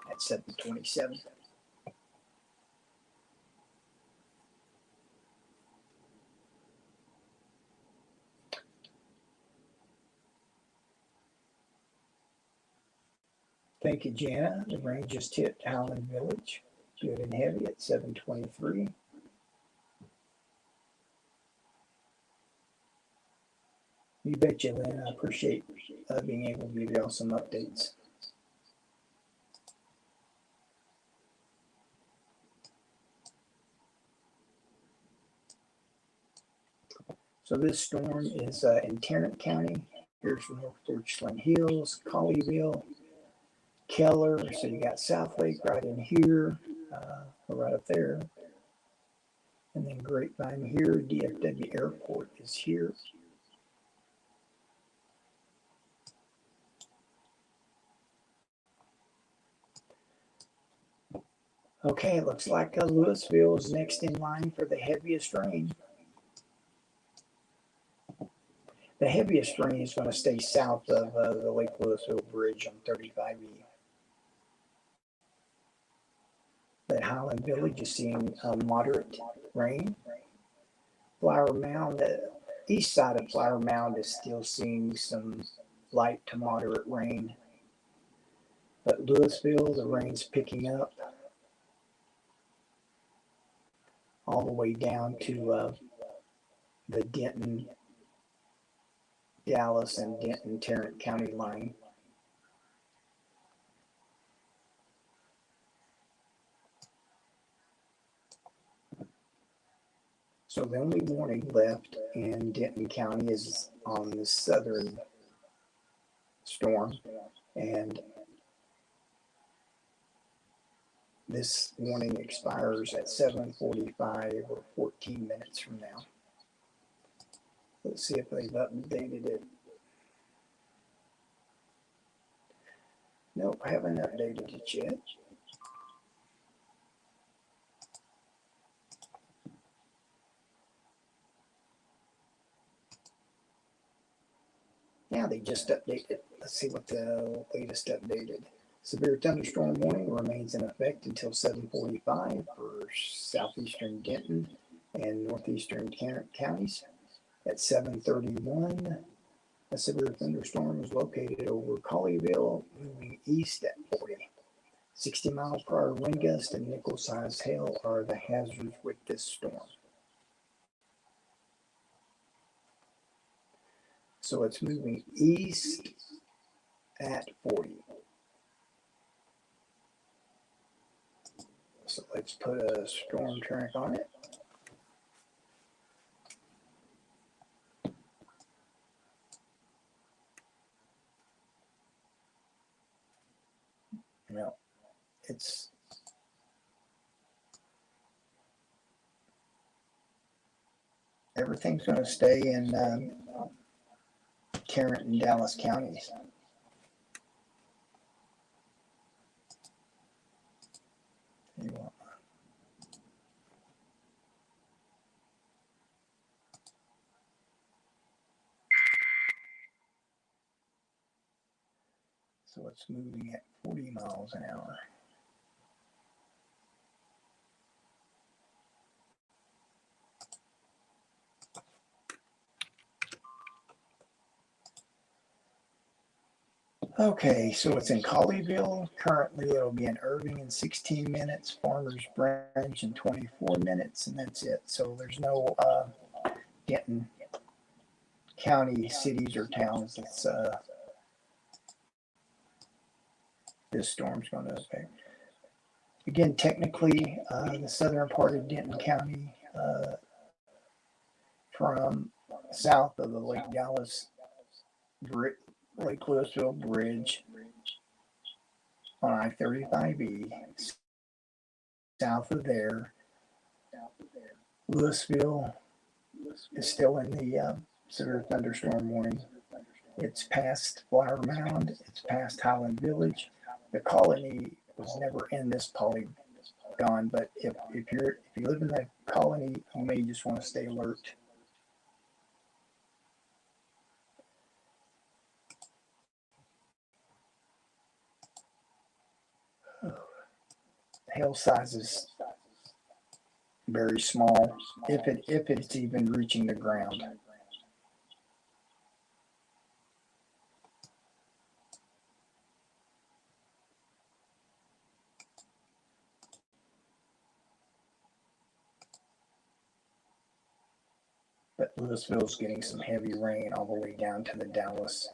S6: at 7:27. Thank you, Jana. The rain just hit Howland Village, good and heavy at 7:23. You betcha, Lynn. I appreciate being able to give y'all some updates. So this storm is in Tarrant County. Here's North Richland Hills, Colleyville, Keller. So you got Southlake right in here, right up there. And then Grapevine here, DFW Airport is here. Okay, it looks like Louisville is next in line for the heaviest rain. The heaviest rain is going to stay south of the Lake Louisville Bridge on 35E. But Highland Village is seeing moderate rain. Flower Mound, the east side of Flower Mound is still seeing some light to moderate rain. But Louisville, the rain's picking up all the way down to the Denton, Dallas, and Denton, Tarrant County line. So the only warning left in Denton County is on the southern storm, and this warning expires at 7:45 or 14 minutes from now. Let's see if they've updated it. Nope, I haven't updated it yet. Now they just updated. Let's see what the latest updated. Severe thunderstorm warning remains in effect until 7:45 for southeastern Denton and northeastern Tarrant counties. At 7:31, a severe thunderstorm is located over Colleyville, moving east at 40. 60 miles per hour wind gust and nickel-sized hail are the hazards with this storm. So it's moving east at 40. So let's put a storm track on it. No, everything's going to stay in Tarrant and Dallas counties. So it's moving at 40 miles an hour. Okay, so it's in Colleyville. Currently, it'll be in Irving in 16 minutes, Farmers Branch in 24 minutes, and that's it. So there's no Denton County cities or towns that's this storm's going to affect. Again, technically, the southern part of Denton County, from south of the Lake Dallas, Lake Louisville Bridge on I-35E, south of there, Louisville is still in the severe thunderstorm warning. It's past Flower Mound. It's past Highland Village. The colony was never in this polygon, but if you live in the colony, you may just want to stay alert. Hail size is very small, if it's even reaching the ground. But Louisville's getting some heavy rain all the way down to the Dallas,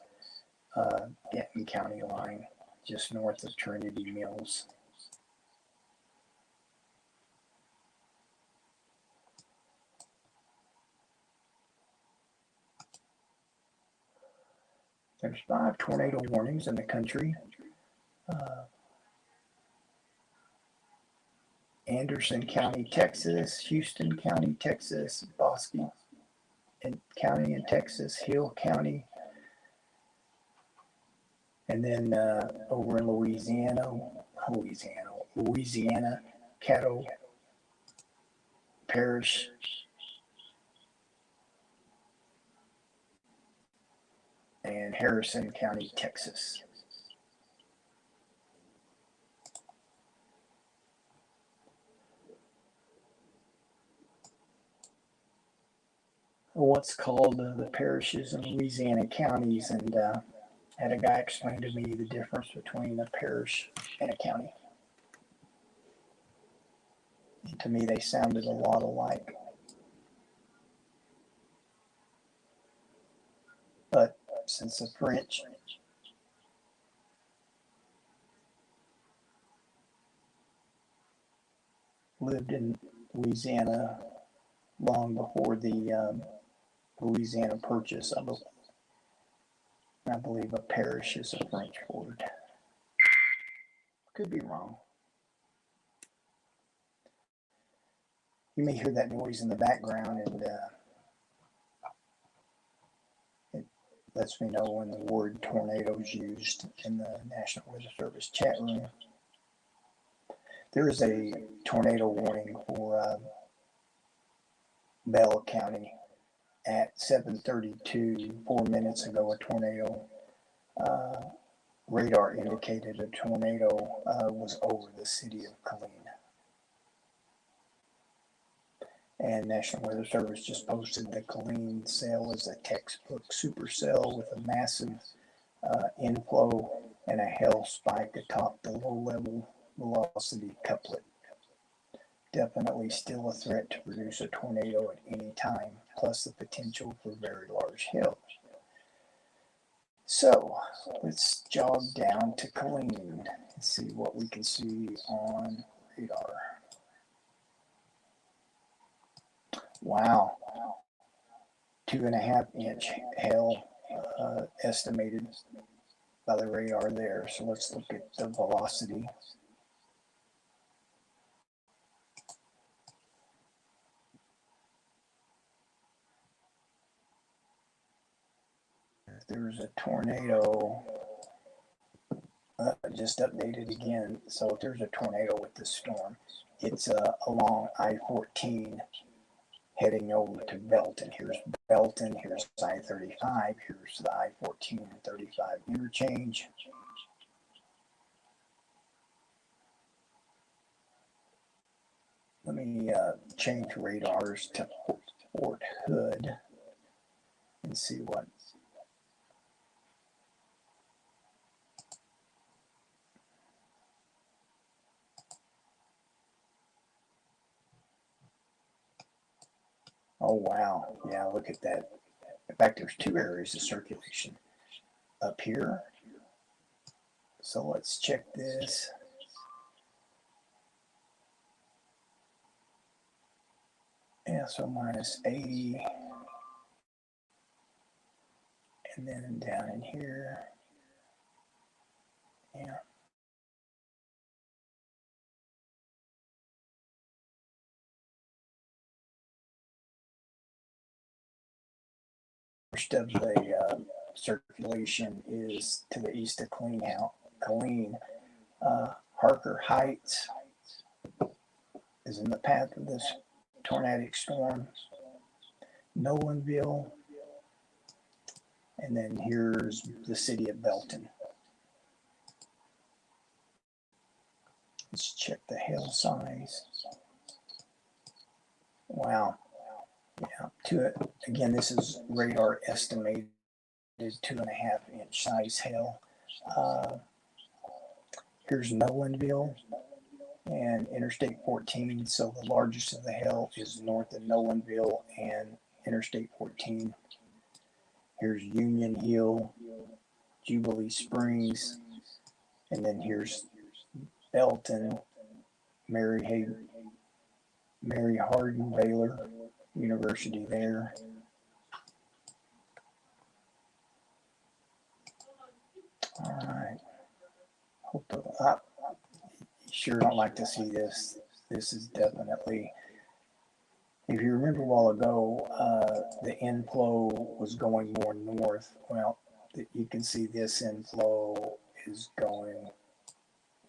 S6: Denton County line, just north of Trinity Mills. There's 5 tornado warnings in the country. Anderson County, Texas, Houston County, Texas, Bosque County in Texas, Hill County, and then over in Louisiana, Caddo Parish, and Harrison County, Texas. What's called the parishes in Louisiana counties, and had a guy explain to me the difference between a parish and a county. And to me, they sounded a lot alike. But since the French lived in Louisiana long before the Louisiana Purchase, I believe a parish is a French word. Could be wrong. You may hear that noise in the background, and it lets me know when the word tornado is used in the National Weather Service chat room. There is a tornado warning for Bell County at 7:32, 4 minutes ago. A tornado radar indicated a tornado was over the city of Killeen. And National Weather Service just posted the Killeen cell as a textbook supercell with a massive inflow and a hail spike atop the low-level velocity couplet. Definitely still a threat to produce a tornado at any time, plus the potential for very large hail. So let's jog down to Killeen and see what we can see on radar. Wow, 2.5 inch hail estimated by the radar there. So let's look at the velocity. If there's a tornado, just updated again. So if there's a tornado with this storm, it's along I-14 heading over to Belton. Here's Belton, here's I-35, here's the I-14 and 35 interchange. Let me change radars to Fort Hood and see what Oh, wow. Yeah, look at that. In fact, there's two areas of circulation up here. So let's check this. Yeah, so minus 80. And then down in here. Yeah. Most of the circulation is to the east of Colleen. Harker Heights is in the path of this tornadic storm. Nolanville, and then here's the city of Belton. Let's check the hail size. Wow. Yeah, again, this is radar estimated 2.5 inch size hail. Here's Nolanville and Interstate 14. So the largest of the hail is north of Nolanville and Interstate 14. Here's Union Hill, Jubilee Springs, and then here's Belton, Mary Hardin Baylor University there. All right. Sure don't like to see this. This is definitely, if you remember a while ago, the inflow was going more north. Well, you can see this inflow is going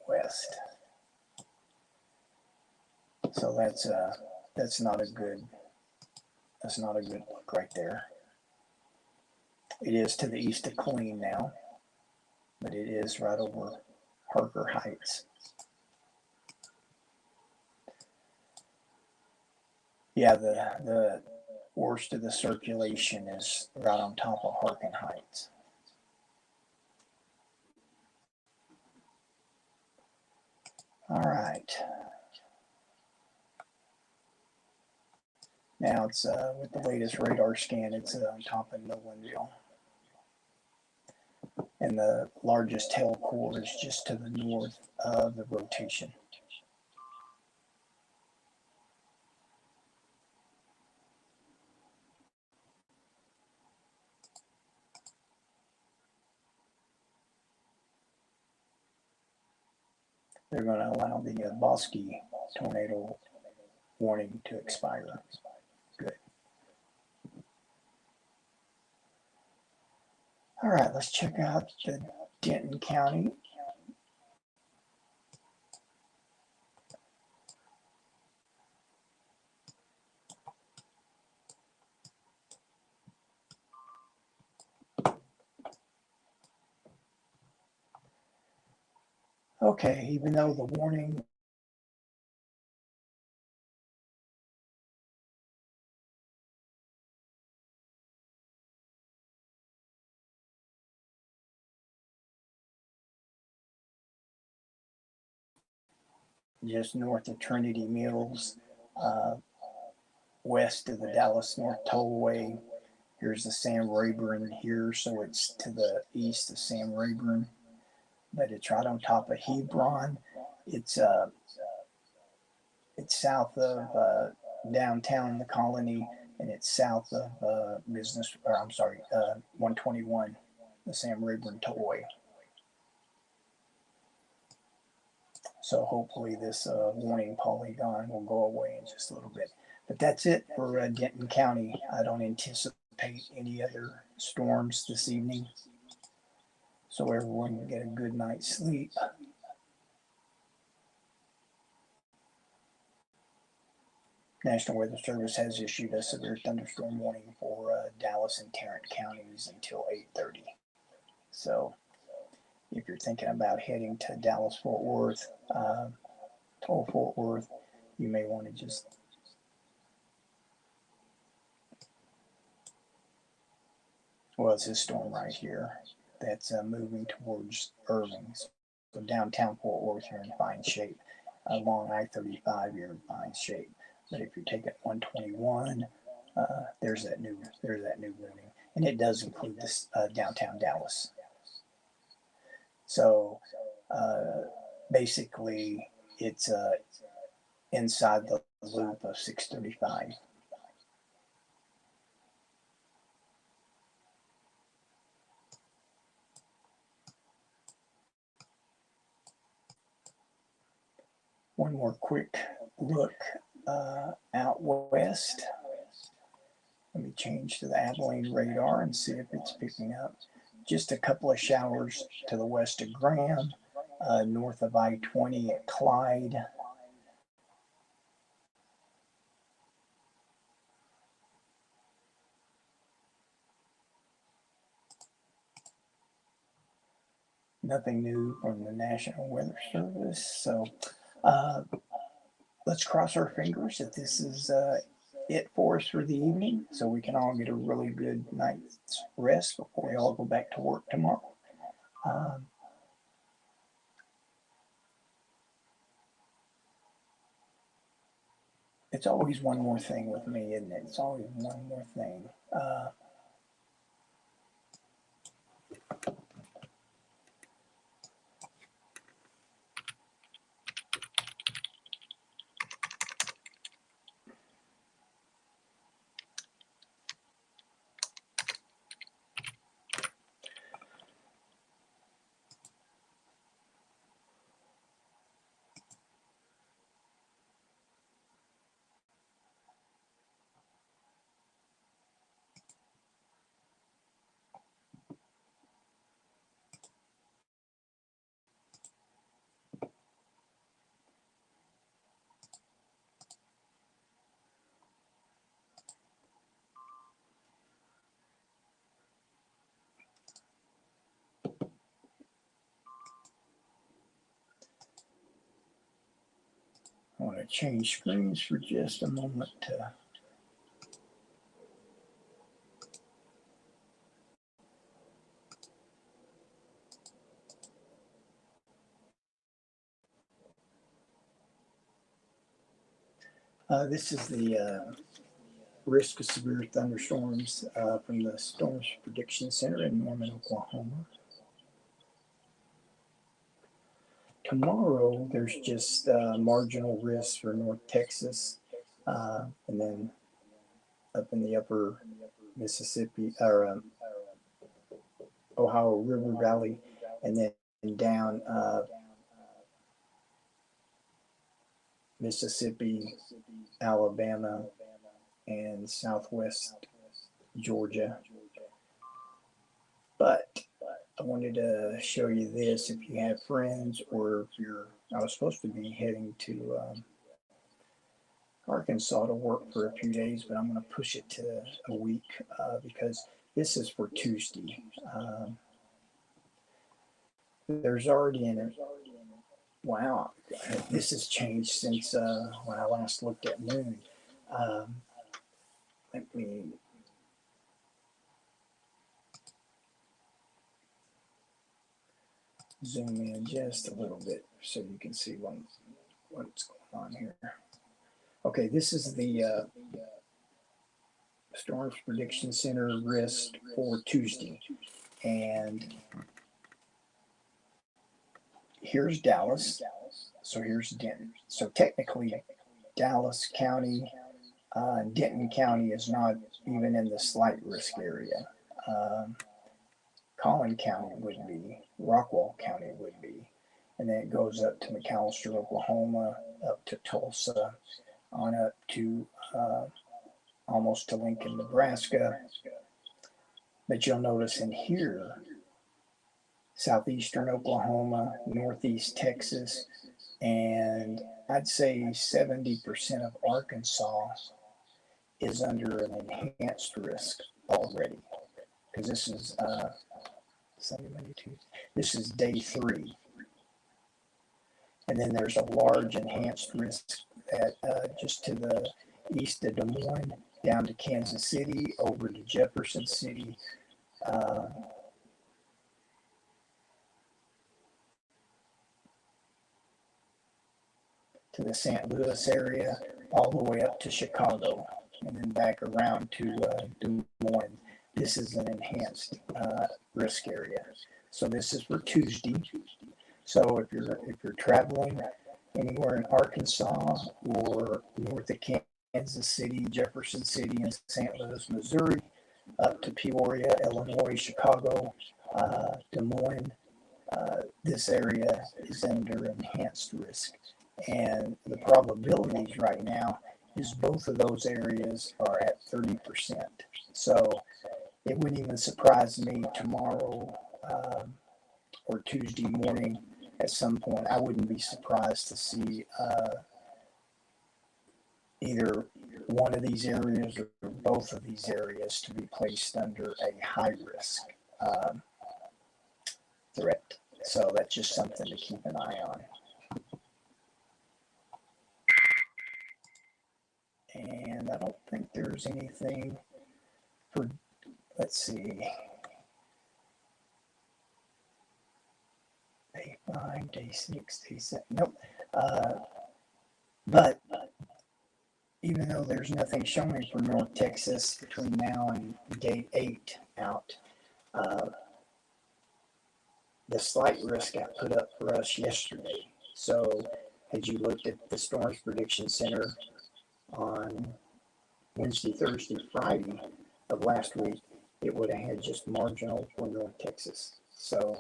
S6: west. So that's not a good look right there. It is to the east of Colleen now, but it is right over Harker Heights. Yeah, the worst of the circulation is right on top of Harker Heights. All right. Now it's with the latest radar scan, it's on top of Nolanville. And the largest hail core is just to the north of the rotation. They're going to allow the Bosque tornado warning to expire. Good. All right, let's check out the Denton County. Okay, even though the warning just north of Trinity Mills, west of the Dallas North Tollway. Here's the Sam Rayburn here, so it's to the east of Sam Rayburn, but it's right on top of Hebron. It's south of downtown the Colony, and it's south of 121, the Sam Rayburn Tollway. So hopefully this warning polygon will go away in just a little bit. But that's it for Denton County. I don't anticipate any other storms this evening. So everyone can get a good night's sleep. National Weather Service has issued a severe thunderstorm warning for Dallas and Tarrant counties until 8:30. So if you're thinking about heading to Dallas-Fort Worth, Fort Worth, you may want to just it's this storm right here that's moving towards Irving. So downtown Fort Worth, you're in fine shape. Along I-35, you're in fine shape. But if you're taking 121 There's that new warning, and it does include this downtown Dallas. So basically, it's inside the loop of 635. One more quick look out west. Let me change to the Abilene radar and see if it's picking up. Just a couple of showers to the west of Graham, north of I-20 at Clyde. Nothing new from the National Weather Service. So let's cross our fingers that this is it for us for the evening, so we can all get a really good night's rest before we all go back to work tomorrow. It's always one more thing with me, isn't it? It's always one more thing. I want to change screens for just a moment to this is the risk of severe thunderstorms from the Storms Prediction Center in Norman, Oklahoma. Tomorrow, there's just marginal risk for North Texas, and then up in the upper Mississippi or Ohio River Valley, and then down Mississippi, Alabama, and southwest Georgia. But I wanted to show you this if you have friends, or if you're, I was supposed to be heading to Arkansas to work for a few days, but I'm going to push it to a week because this is for Tuesday. There's already wow, this has changed since when I last looked at noon. Let me zoom in just a little bit so you can see what's going on here. Okay, this is the Storms Prediction Center risk for Tuesday. And here's Dallas. So here's Denton. So technically, Dallas County, Denton County is not even in the slight risk area. Collin County would be, Rockwall County would be, and then it goes up to McAllister, Oklahoma, up to Tulsa, on up to almost to Lincoln, Nebraska. But you'll notice in here, southeastern Oklahoma, northeast Texas, and I'd say 70% of Arkansas is under an enhanced risk already, because this is Sunday, Monday, Tuesday. This is day 3. And then there's a large enhanced risk at just to the east of Des Moines, down to Kansas City, over to Jefferson City, to the St. Louis area, all the way up to Chicago. and then back around to Des Moines. This is an enhanced risk area. So this is for Tuesday. So if you're traveling anywhere in Arkansas or north of Kansas City, Jefferson City, and St. Louis, Missouri, up to Peoria, Illinois, Chicago, Des Moines, this area is under enhanced risk. And the probabilities right now is both of those areas are at 30%. So it wouldn't even surprise me tomorrow or Tuesday morning at some point. I wouldn't be surprised to see either one of these areas or both of these areas to be placed under a high risk threat. So that's just something to keep an eye on. And I don't think there's anything for, let's see, day 5, day 6, day 7, nope. But even though there's nothing showing for North Texas between now and day 8 out, the slight risk got put up for us yesterday. So had you looked at the Storms Prediction Center on Wednesday, Thursday, Friday of last week, it would have had just marginal for North Texas. So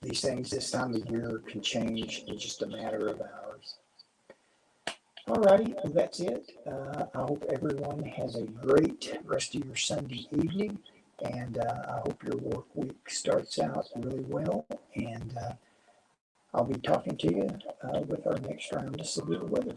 S6: these things this time of year can change in just a matter of hours. Alrighty, well, that's it. I hope everyone has a great rest of your Sunday evening, and I hope your work week starts out really well. And I'll be talking to you with our next round of severe weather.